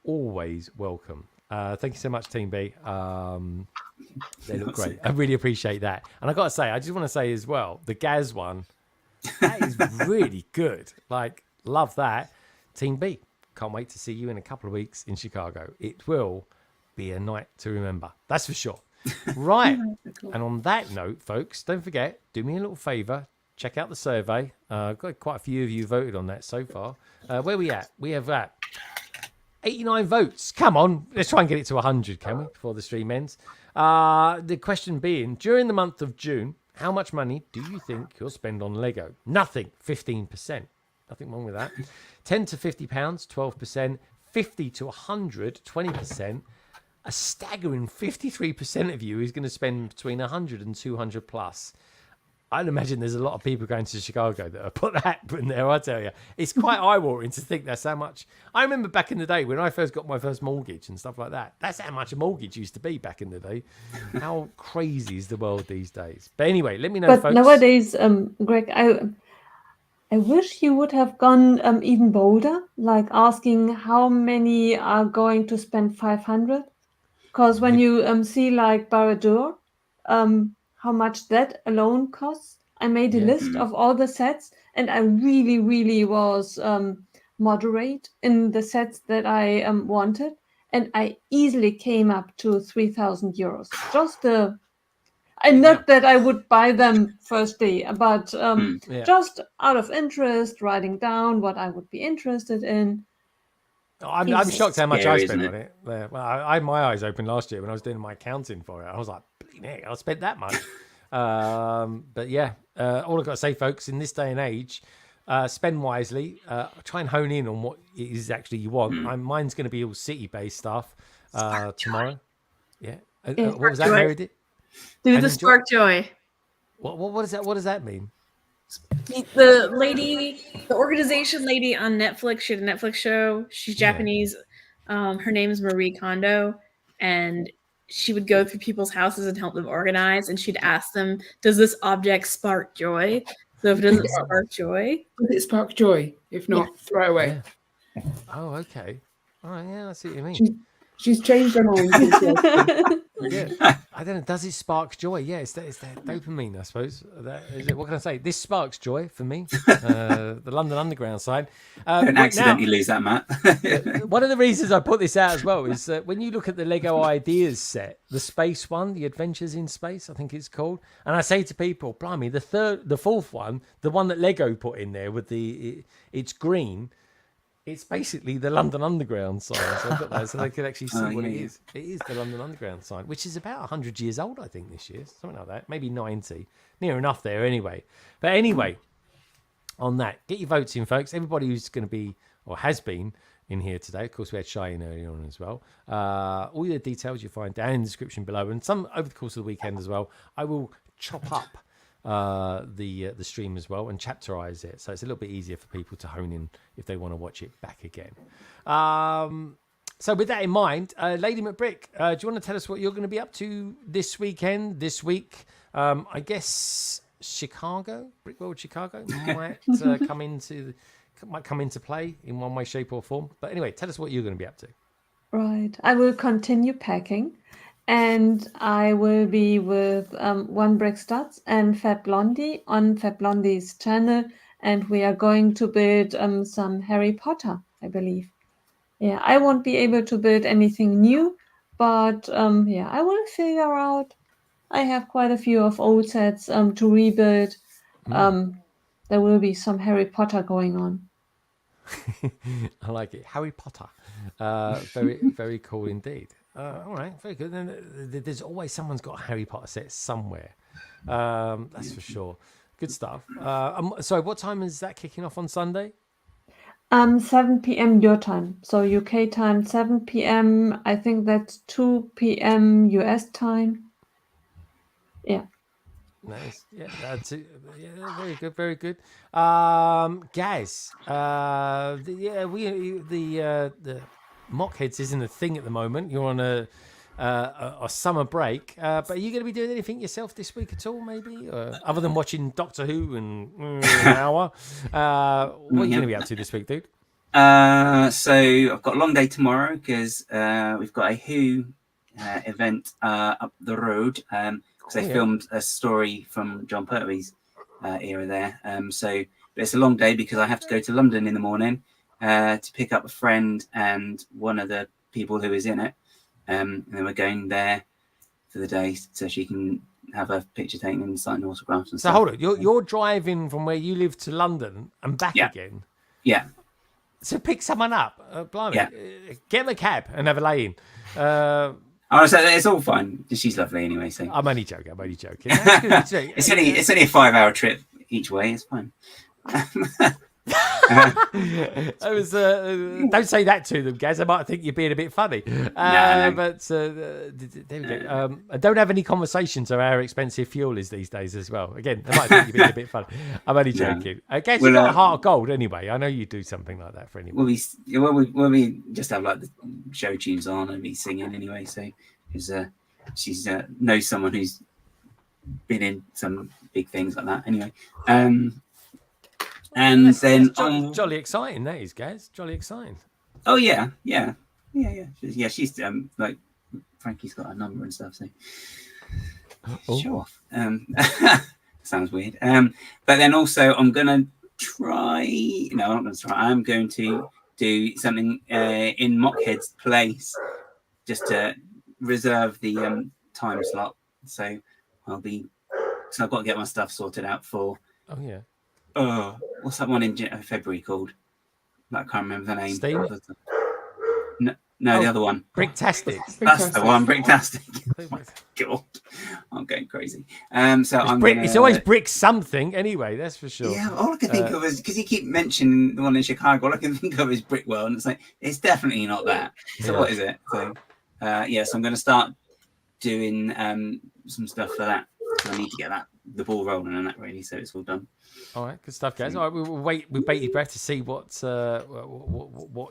always welcome. Thank you so much, Team B. They look great. I really appreciate that. And I got to say, I just want to say as well, the Gaz one, that is really good. Like, love that. Team B, can't wait to see you in a couple of weeks in Chicago. It will be a night to remember. That's for sure. Right. And on that note, folks, don't forget, do me a little favor. Check out the survey. Got quite a few of you voted on that so far. Where are we at? We have 89 votes. Come on, let's try and get it to 100, can we, before the stream ends? The question being, during the month of June, how much money do you think you'll spend on Lego? Nothing, 15%. Nothing wrong with that. 10 to £50, 12%. 50 to 100, 20%. A staggering 53% of you is going to spend between 100 and 200 plus. I'd imagine there's a lot of people going to Chicago that have put that in there, I tell you. It's quite eye-watering to think that's how much. I remember back in the day when I first got my first mortgage and stuff like that. That's how much a mortgage used to be back in the day. How crazy is the world these days? But anyway, let me know, but folks. Nowadays, Greg, I wish you would have gone even bolder, like asking how many are going to spend 500. Because when you see like Barad-dûr, how much that alone costs. I made a list of all the sets, and I really was moderate in the sets that I wanted, and I easily came up to 3,000 euros. Just not that I would buy them first day, but just out of interest, writing down what I would be interested in. I'm shocked how much I spent on it. Well, I had my eyes open last year when I was doing my accounting for it. I was like, I spent that much. But yeah, all I've got to say, folks, in this day and age, spend wisely. Try and hone in on what it is actually you want. Mine's going to be all city-based stuff tomorrow. Yeah. What was that, Meredith? Do the Spark Joy. What is that? What does that mean? The organization lady on Netflix, she had a Netflix show. She's Japanese. Her name is Marie Kondo, and she would go through people's houses and help them organize, and she'd ask them, does this object spark joy? So if it doesn't spark joy, does it spark joy? If not, throw it away. Yeah. Oh, okay. All right, yeah, I see what you mean. She's changed her mind. Yeah. I don't know. Does it spark joy? Yeah, it's that dopamine, I suppose. What can I say? This sparks joy for me. The London Underground side. Don't accidentally lose that, Matt. One of the reasons I put this out as well is that when you look at the Lego Ideas set, the space one, the Adventures in Space, I think it's called, and I say to people, blimey, the fourth one, the one that Lego put in there with it's green. It's basically the London Underground sign. So I've got that so they can actually see what it is. It is the London Underground sign, which is about 100 years old, I think, this year. Something like that. Maybe 90. Near enough there anyway. But anyway, on that, get your votes in, folks. Everybody who's going to be or has been in here today. Of course, we had Cheyenne earlier on as well. All the details you find down in the description below. And some over the course of the weekend as well. I will chop up the stream as well and chapterize it, so it's a little bit easier for people to hone in if they want to watch it back again. So with that in mind, Lady Macbrick, do you want to tell us what you're going to be up to this week? I guess Chicago, BRICKWORLD Chicago might come into play in one way, shape or form. But anyway, tell us what you're going to be up to. Right. I will continue packing. And I will be with One Brick Studs and Fat Blondie on Fat Blondie's channel. And we are going to build some Harry Potter, I believe. Yeah, I won't be able to build anything new, but yeah, I will figure out. I have quite a few of old sets to rebuild. There will be some Harry Potter going on. I like it. Harry Potter. Very, very cool indeed. All right, very good. Then there's always someone's got a Harry Potter set somewhere. That's for sure. Good stuff. So what time is that kicking off on Sunday? 7 p.m. your time. So UK time, 7 p.m. I think that's 2 p.m. US time. Yeah. Nice. Yeah, that's it. Yeah, very good, very good. Guys, the mock heads isn't a thing at the moment. You're on a summer break, but are you going to be doing anything yourself this week at all, maybe, other than watching Doctor Who and an hour? What are you going to be up to this week, dude? So I've got a long day tomorrow because we've got a Who event up the road. Because they filmed a story from John Pertwee's era there. So but it's a long day because I have to go to London in the morning to pick up a friend and one of the people who is in it. And then we're going there for the day so she can have a picture taken and sign autographs and stuff. So hold on, you're driving from where you live to London and back again? Yeah. So pick someone up. Blimey. Get them a cab and have a lay-in. So it's all fine. She's lovely anyway. So I'm only joking. It's only a 5-hour trip each way. It's fine. Don't say that to them, Gaz. I might think you're being a bit funny. No. But there we go. I don't have any conversations about how expensive fuel is these days as well. Again, I might think you're being a bit funny. I'm only joking. Gaz, you've got a heart of gold anyway. I know you do something like that for anyone. We just have like the show tunes on and be singing anyway. So because she's knows someone who's been in some big things like that anyway. And then jolly exciting, that is, Gaz. Jolly exciting. Oh yeah. She's like Frankie's got a number and stuff. So show off. Sounds weird. But then also I'm gonna try. No, I'm not gonna try. I'm going to do something in Mockhead's place, just to reserve the time slot. So I've got to get my stuff sorted out for. Oh yeah. What's that one in February called? I can't remember the name. Steam? No, the other one. Bricktastic. That's the one, Bricktastic. Oh my God, I'm going crazy. It's always brick something anyway. That's for sure. Yeah, all I can think of is because you keep mentioning the one in Chicago. All I can think of is BRICKWORLD, and it's like it's definitely not that. So what is it? So so I'm going to start doing some stuff for that. So I need to get the ball rolling on that really, so it's all done. All right, good stuff, guys. All right, we'll wait with bated breath to see what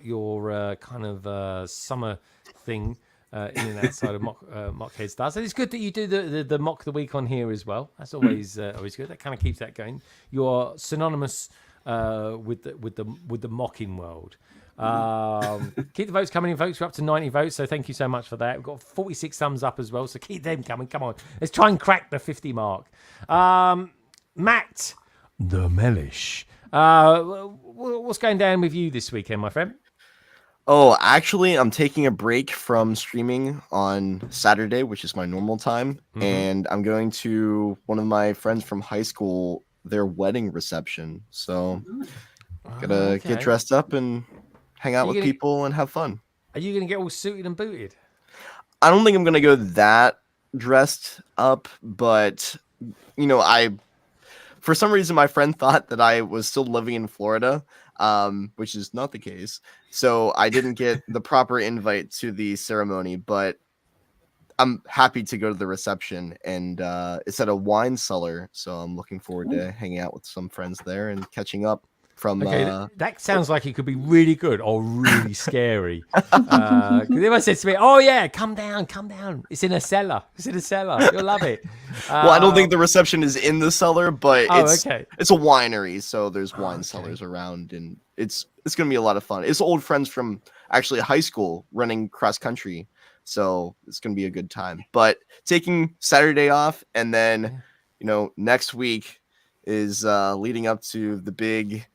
your kind of summer thing in and outside of mock heads does. And it's good that you do the mock the week on here as well. That's always good. That kind of keeps that going. You're synonymous with the mocking world. Keep the votes coming in, folks. We're up to 90 votes, so thank you so much for that. We've got 46 thumbs up as well, so keep them coming. Come on, let's try and crack the 50 mark. Matt the Mellish, what's going down with you this weekend, my friend? Oh, actually, I'm taking a break from streaming on Saturday, which is my normal time, and I'm going to one of my friends from high school, their wedding reception. So, gotta get dressed up and hang out with people and have fun. Are you gonna get all suited and booted? I don't think I'm gonna go that dressed up, but for some reason, my friend thought that I was still living in Florida, which is not the case. So I didn't get the proper invite to the ceremony, but I'm happy to go to the reception, and it's at a wine cellar. So I'm looking forward to hanging out with some friends there and catching up from. Okay, that sounds like it could be really good or really scary. Because everyone says to me, "Oh yeah, come down. It's in a cellar. You'll love it." Well, I don't think the reception is in the cellar, but it's okay. It's a winery, so there's wine cellars around, and it's gonna be a lot of fun. It's old friends from actually high school running cross country, so it's gonna be a good time. But taking Saturday off, and then next week is leading up to the big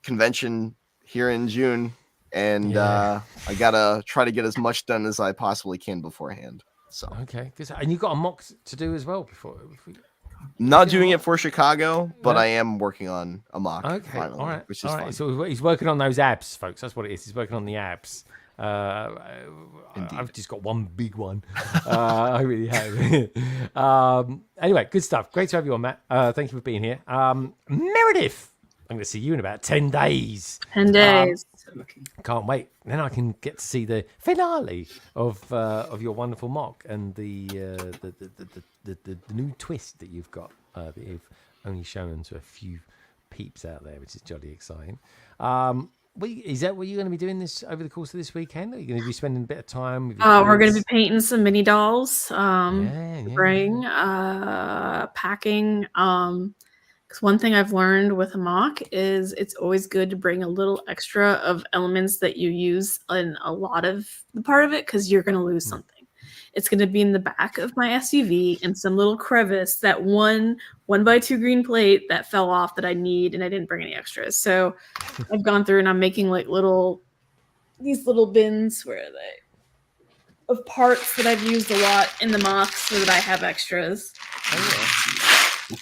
convention here in June, and I gotta try to get as much done as I possibly can beforehand. So okay, and you got a mock to do as well before. Not doing it for Chicago, but I am working on a mock. Okay, finally, all right, which is fun. So he's working on those abs, folks. That's what it is. He's working on the abs. I've just got one big one. I really have. Anyway, good stuff. Great to have you on, Matt. Thank you for being here. Meredith, I'm going to see you in about 10 days. 10 days. Can't wait. Then I can get to see the finale of your wonderful mock and the new twist that you've got that you've only shown to a few peeps out there, which is jolly exciting. Is that what you're going to be doing this over the course of this weekend? Are you going to be spending a bit of time with your We're going to kids? be painting some mini dolls. Bring packing. Because one thing I've learned with a mock is it's always good to bring a little extra of elements that you use in a lot of the part of it, because you're going to lose something. It's going to be in the back of my SUV in some little crevice, that 1x2 green plate that fell off that I need, and I didn't bring any extras. So I've gone through and I'm making like these little bins, where are they, of parts that I've used a lot in the mocks, so that I have extras.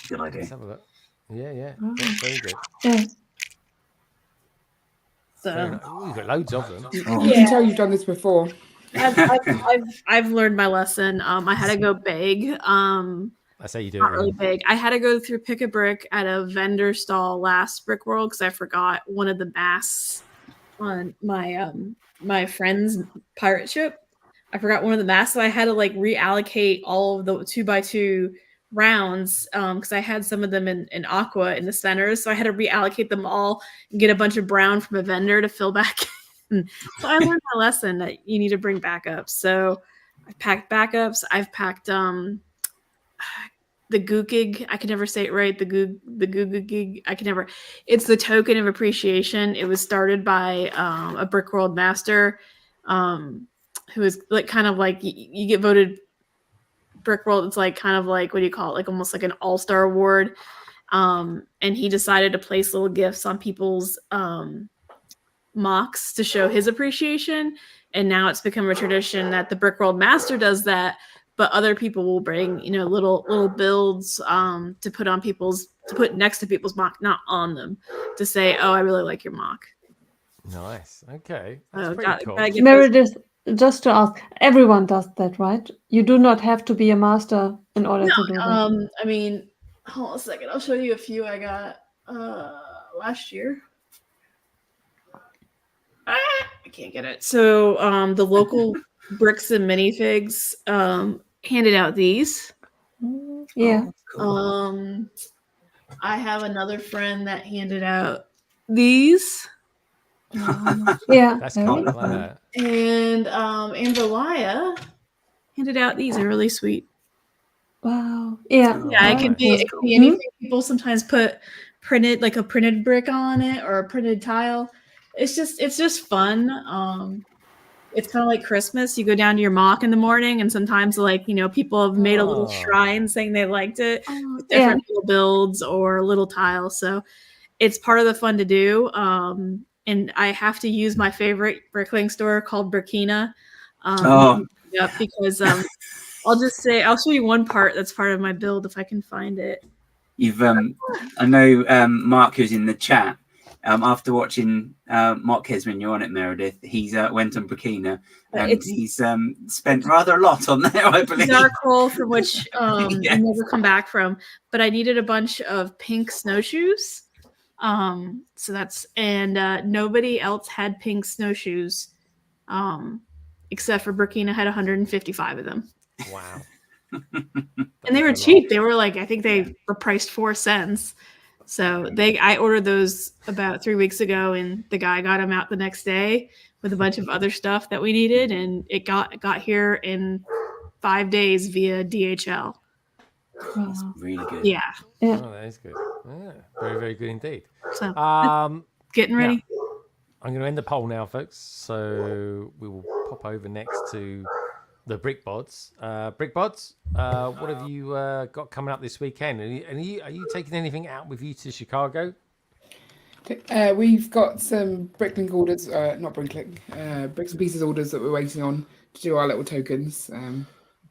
Good idea. Let's have a look. Yeah. That's very good. Yeah. You've got loads of them. You can tell you've done this before. I've learned my lesson. I had to go big. That's how you do not it. really big. I had to go through pick a brick at a vendor stall last BRICKWORLD because I forgot one of the masks on my friend's pirate ship. I forgot one of the masks, so I had to like reallocate all of the 2x2 rounds because I had some of them in aqua in the center, so I had to reallocate them all and get a bunch of brown from a vendor to fill back in. So I learned my lesson that you need to bring backups. So I've packed backups. I've packed the Gookig. I can never say it right. The Googig. I can never. It's the token of appreciation. It was started by a BRICKWORLD master who is like kind of like you get voted BRICKWORLD. It's like kind of like, what do you call it? Like almost like an all-star award. And he decided to place little gifts on people's mocks to show his appreciation. And now it's become a tradition that the BRICKWORLD master does that, but other people will bring, little builds to put on to put next to people's mock, not on them, to say, oh, I really like your mock. Nice. Okay. That's pretty cool. Meredith, just to ask, everyone does that, right? You do not have to be a master in order to do that. I mean, hold on a second. I'll show you a few I got last year. I can't get it. So the local bricks and minifigs handed out these. Yeah. I have another friend that handed out these. Yeah. That's cool. Like that. And Amberlia handed out these. Are really sweet. Wow. Yeah. Yeah, it can be anything. People sometimes put printed, like a printed brick on it or a printed tile. it's just fun. It's kind of like Christmas. You go down to your MOC in the morning, and sometimes people have made a little shrine saying they liked it with different little builds or little tiles. So it's part of the fun to do. And I have to use my favorite bricklaying store called Brickina. Yep, because I'll show you one part that's part of my build if I can find it. You've I know Mark, who's in the chat, after watching MOC-THE when you're on it, Meredith, he's went on Brickina and he's spent rather a lot on there, I believe. Dark hole from which I never come back from, but I needed a bunch of pink snowshoes. So that's nobody else had pink snowshoes except for Brickina had 155 of them. Wow. And they were cheap. They were like, I think they were priced 4 cents. So I ordered those about 3 weeks ago, and the guy got them out the next day with a bunch of other stuff that we needed, and it got here in 5 days via DHL. That's really good. Yeah. Oh, that is good. Yeah, very, very good indeed. So getting ready. Yeah. I'm going to end the poll now, folks. So we will pop over next to the BrickBods. BrickBods, what have you got coming up this weekend? Are you taking anything out with you to Chicago? We've got some Bricklink orders, not Bricklink, Bricks and Pieces orders that we're waiting on to do our little tokens.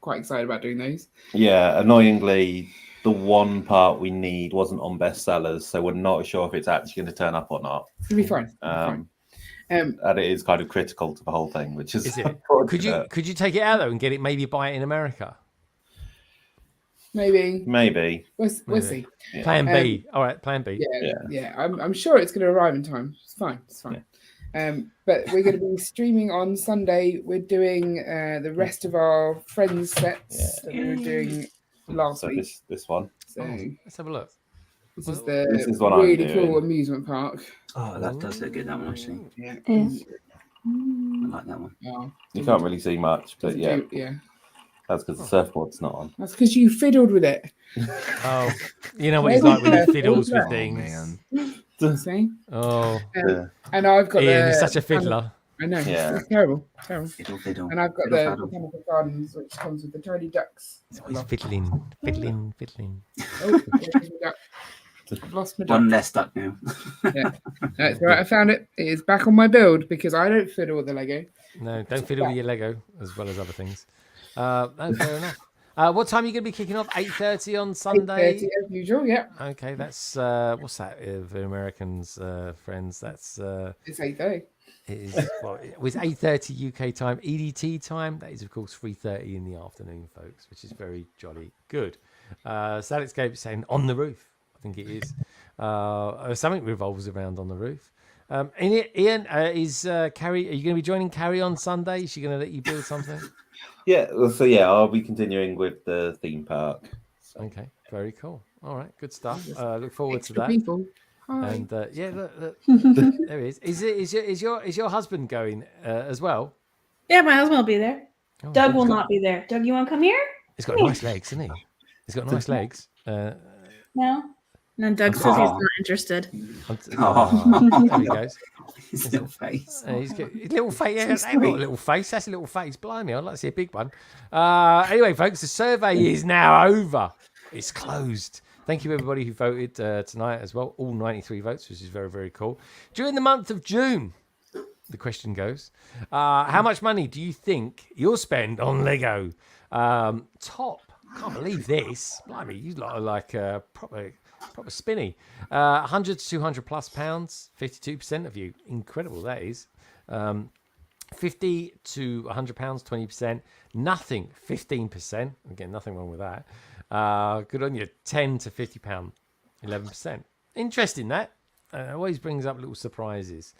Quite excited about doing those. Yeah, annoyingly, the one part we need wasn't on bestsellers, so we're not sure if it's actually going to turn up or not. It'll be fine. And it is kind of critical to the whole thing, which is it? Could you take it out though and get it, maybe buy it in America? Maybe. We'll see. Yeah. Plan B. All right, plan B. Yeah. I'm sure it's going to arrive in time. It's fine. Yeah. But we're going to be streaming on Sunday. We're doing the rest of our friends sets that we were doing last week. This one. So let's have a look. This is the really cool amusement park. Oh, that does look good, that one, actually. Yeah. I like that one. Oh, you can't really see much, but yeah. That's because the surfboard's not on. That's because you fiddled with it. Oh, you know what he's like when he fiddles with things. See? Oh. And I've got Ian is such a fiddler. I know. Yeah. It's terrible. Fiddle. And I've got the Botanical Gardens, which comes with the tiny ducks. He's fiddling. Oh, there's my duck. I've lost my duck. One less duck now. Yeah. That's right. I found it. It is back on my build because I don't fiddle with the Lego. No, don't fiddle with your Lego as well as other things. No, fair enough. What time are you going to be kicking off? 8:30 on Sunday? 8:30 as usual, yeah. Okay, that's, what's that for Americans, friends? That's... It's 8:30. It is, well, it was 8:30 UK time, EDT time. That is, of course, 3:30 in the afternoon, folks, which is very jolly good. SalixScape is saying on the roof. I think it is. Something revolves around on the roof. Ian, is Carrie? Are you going to be joining Carrie on Sunday? Is she going to let you build something? Yeah. So yeah, I'll be continuing with the theme park. So. Okay. Very cool. All right. Good stuff. Look forward to that. People. Hi. And yeah, look, there he is. Is your husband going as well? Yeah, my husband will be there. Oh, Doug will not be there. Doug, you want to come here? He's got nice legs, isn't he? He's got nice legs. No. No, Doug says he's not interested. There he goes. His little face. He's got his little face. Yeah, that's a little face. That's a little face. Blimey, I'd like to see a big one. Anyway, folks, the survey is now over. It's closed. Thank you, everybody who voted tonight as well. All 93 votes, which is very, very cool. During the month of June, the question goes, how much money do you think you'll spend on Lego? Top. Can't believe this. Blimey, you lot are like proper spinny. 100 to 200 plus pounds, 52% of you. Incredible, that is. 50 to 100 pounds, 20%. Nothing, 15%. Again, nothing wrong with that. Good on you. 10 to 50 pound, 11%. Interesting, that. Always brings up little surprises.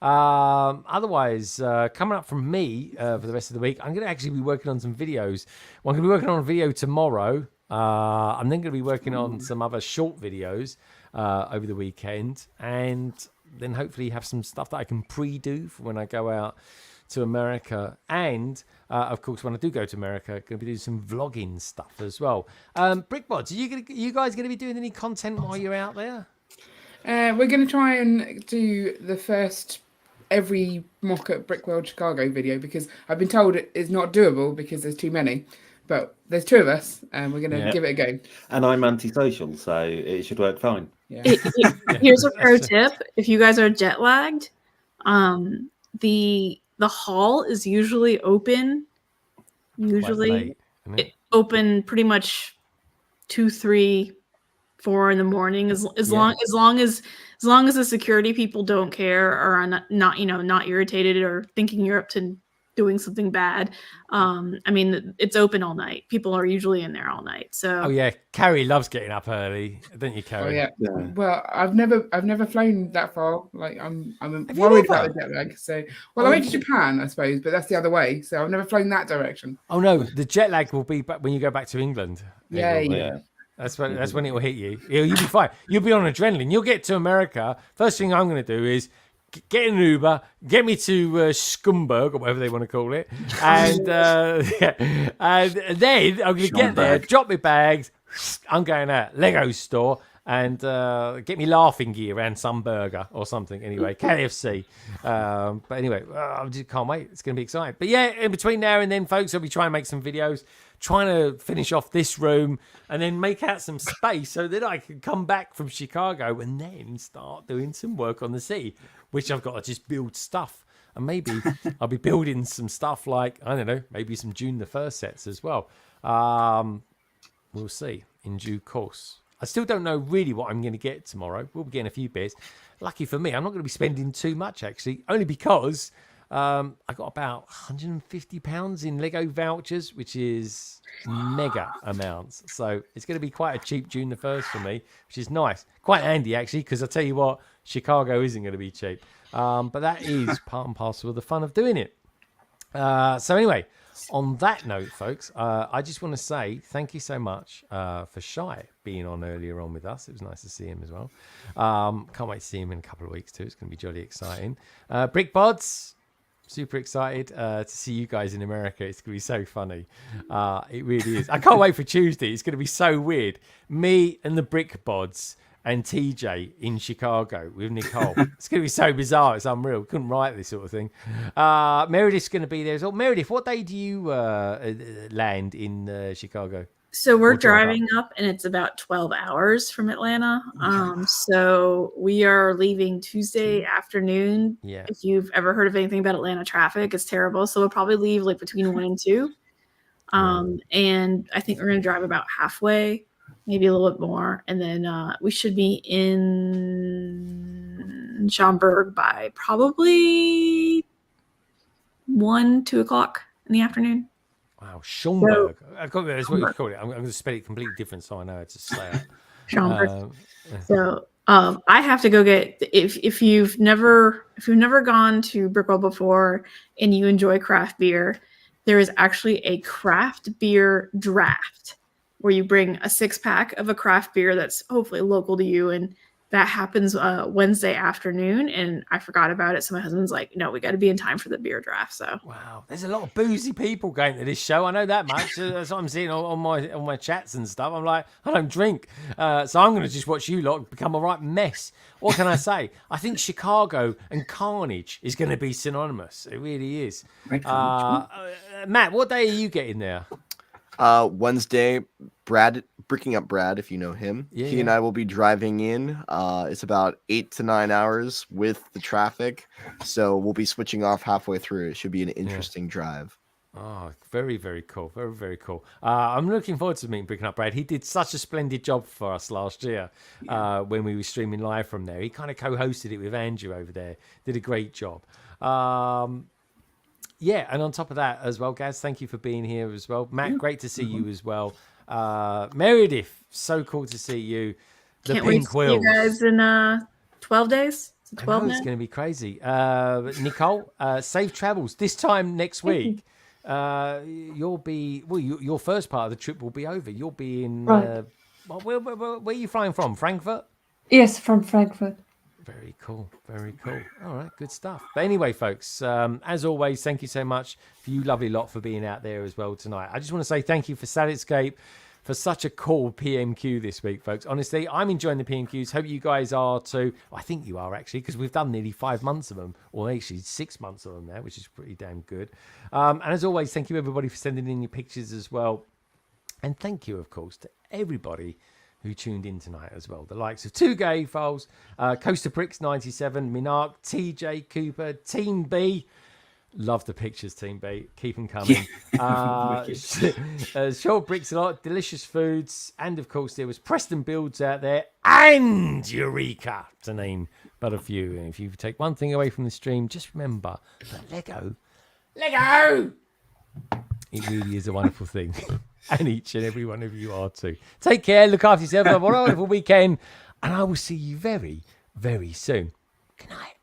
Otherwise, coming up from me for the rest of the week, I'm going to actually be working on some videos. Well, I'm going to be working on a video tomorrow. I'm then going to be working on some other short videos over the weekend, and then hopefully have some stuff that I can pre-do for when I go out to America. And of course, when I do go to America, going to be doing some vlogging stuff as well. BrickBods, are you guys going to be doing any content while you're out there? We're going to try and do the first every mock at BRICKWORLD Chicago video because I've been told it's not doable because there's too many. But there's 2 of us, and we're going to give it a go. And I'm antisocial, so it should work fine. Yeah. Here's a pro tip: if you guys are jet lagged, the hall is usually open. Usually, open pretty much 2, 3, 4 in the morning. As long as the security people don't care or are not irritated or thinking you're up to doing something bad. I mean, it's open all night. People are usually in there all night. So. Oh yeah, Carrie loves getting up early, don't you, Carrie? Oh yeah. Well, I've never flown that far. Like I'm worried about the jet lag. So, I went to Japan, I suppose, but that's the other way. So I've never flown that direction. Oh no, the jet lag will be back when you go back to England. Yeah. That's when it will hit you. You'll be fine. You'll be on adrenaline. You'll get to America. First thing I'm going to do is get an Uber, get me to Scumberg or whatever they want to call it, and and then I'm going to get there, drop my bags. I'm going out Lego store and get me laughing gear around some burger or something. Anyway, KFC. But anyway, I just can't wait. It's going to be exciting. But yeah, in between now and then, folks, I'll be trying to make some videos, trying to finish off this room and then make out some space so that I can come back from Chicago and then start doing some work on the city, which I've got to just build stuff. And maybe I'll be building some stuff like, I don't know, maybe some June the 1st sets as well. We'll see in due course. I still don't know really what I'm going to get tomorrow. We'll be getting a few bits. Lucky for me, I'm not going to be spending too much, actually, only because I got about £150 in Lego vouchers, which is mega amounts. So it's going to be quite a cheap June the 1st for me, which is nice. Quite handy, actually, because I tell you what, Chicago isn't going to be cheap. But that is part and parcel of the fun of doing it. So anyway, on that note, folks, I just want to say thank you so much for Shy being on earlier on with us. It was nice to see him as well. Can't wait to see him in a couple of weeks too. It's going to be jolly exciting. BrickBods, super excited to see you guys in America. It's going to be so funny. It really is. I can't wait for Tuesday. It's going to be so weird. Me and the BrickBods and TJ in Chicago with Nicole. It's going to be so bizarre. It's unreal. Couldn't write this sort of thing. Meredith's going to be there as well. Meredith, what day do you land in Chicago? So we're driving up and it's about 12 hours from Atlanta. So we are leaving Tuesday afternoon. Yeah. If you've ever heard of anything about Atlanta traffic, it's terrible. So we'll probably leave like between 1 and 2. And I think we're going to drive about halfway, maybe a little bit more. And then we should be in Schaumburg by probably 1, 2 o'clock in the afternoon. Wow, Schaumburg. That's what you call it. I'm going to spell it completely different so I know how to say it. Schaumburg. So I have to go get if you've never gone to BRICKWORLD before and you enjoy craft beer, there is actually a craft beer draft where you bring a 6-pack of a craft beer that's hopefully local to you, and that happens Wednesday afternoon. And I forgot about it, so my husband's like, "No, we got to be in time for the beer draft." So wow, there's a lot of boozy people going to this show. I know that much. That's what I'm seeing on my chats and stuff. I'm like, I don't drink, so I'm going to just watch you lot become a right mess. What can I say? I think Chicago and carnage is going to be synonymous. It really is. Matt, what day are you getting there? Wednesday, Bricking Up Brad, if you know him. He and I will be driving in. It's about 8 to 9 hours with the traffic. So we'll be switching off halfway through. It should be an interesting drive. Oh, very, very cool. Very, very cool. I'm looking forward to meeting Bricking Up Brad. He did such a splendid job for us last year when we were streaming live from there. He kind of co-hosted it with Andrew over there. Did a great job. Yeah, and on top of that as well, Gaz, thank you for being here as well. Matt, great to see you as well. Meredith, so cool to see you. The can't wait Pink to see Wheels. you guys in 12 days. Is it 12 it's going to be crazy. Nicole, safe travels. This time next week, you'll be, well, your first part of the trip will be over. You'll be in, where are you flying from? Frankfurt? Yes, from Frankfurt. Very cool. Very cool. All right. Good stuff. But anyway, folks, as always, thank you so much for you lovely lot for being out there as well tonight. I just want to say thank you for SalixScape, for such a cool PMQ this week, folks. Honestly, I'm enjoying the PMQs. Hope you guys are too. Well, I think you are, actually, because we've done nearly 5 months of them, or actually 6 months of them now, which is pretty damn good. And as always, thank you, everybody, for sending in your pictures as well. And thank you, of course, to everybody who tuned in tonight as well. The likes of 2 Gay Files, Coaster Bricks 97, Minark, TJ Cooper, Team B. Love the pictures, Team B. Keep them coming. Short Bricks a lot, Delicious Foods, and of course there was Preston Builds out there, and Eureka, to name but a few. And if you take one thing away from the stream, just remember that Lego, it really is a wonderful thing. And each and every one of you are too. Take care, look after yourself, have a wonderful weekend, and I will see you very, very soon. Good night.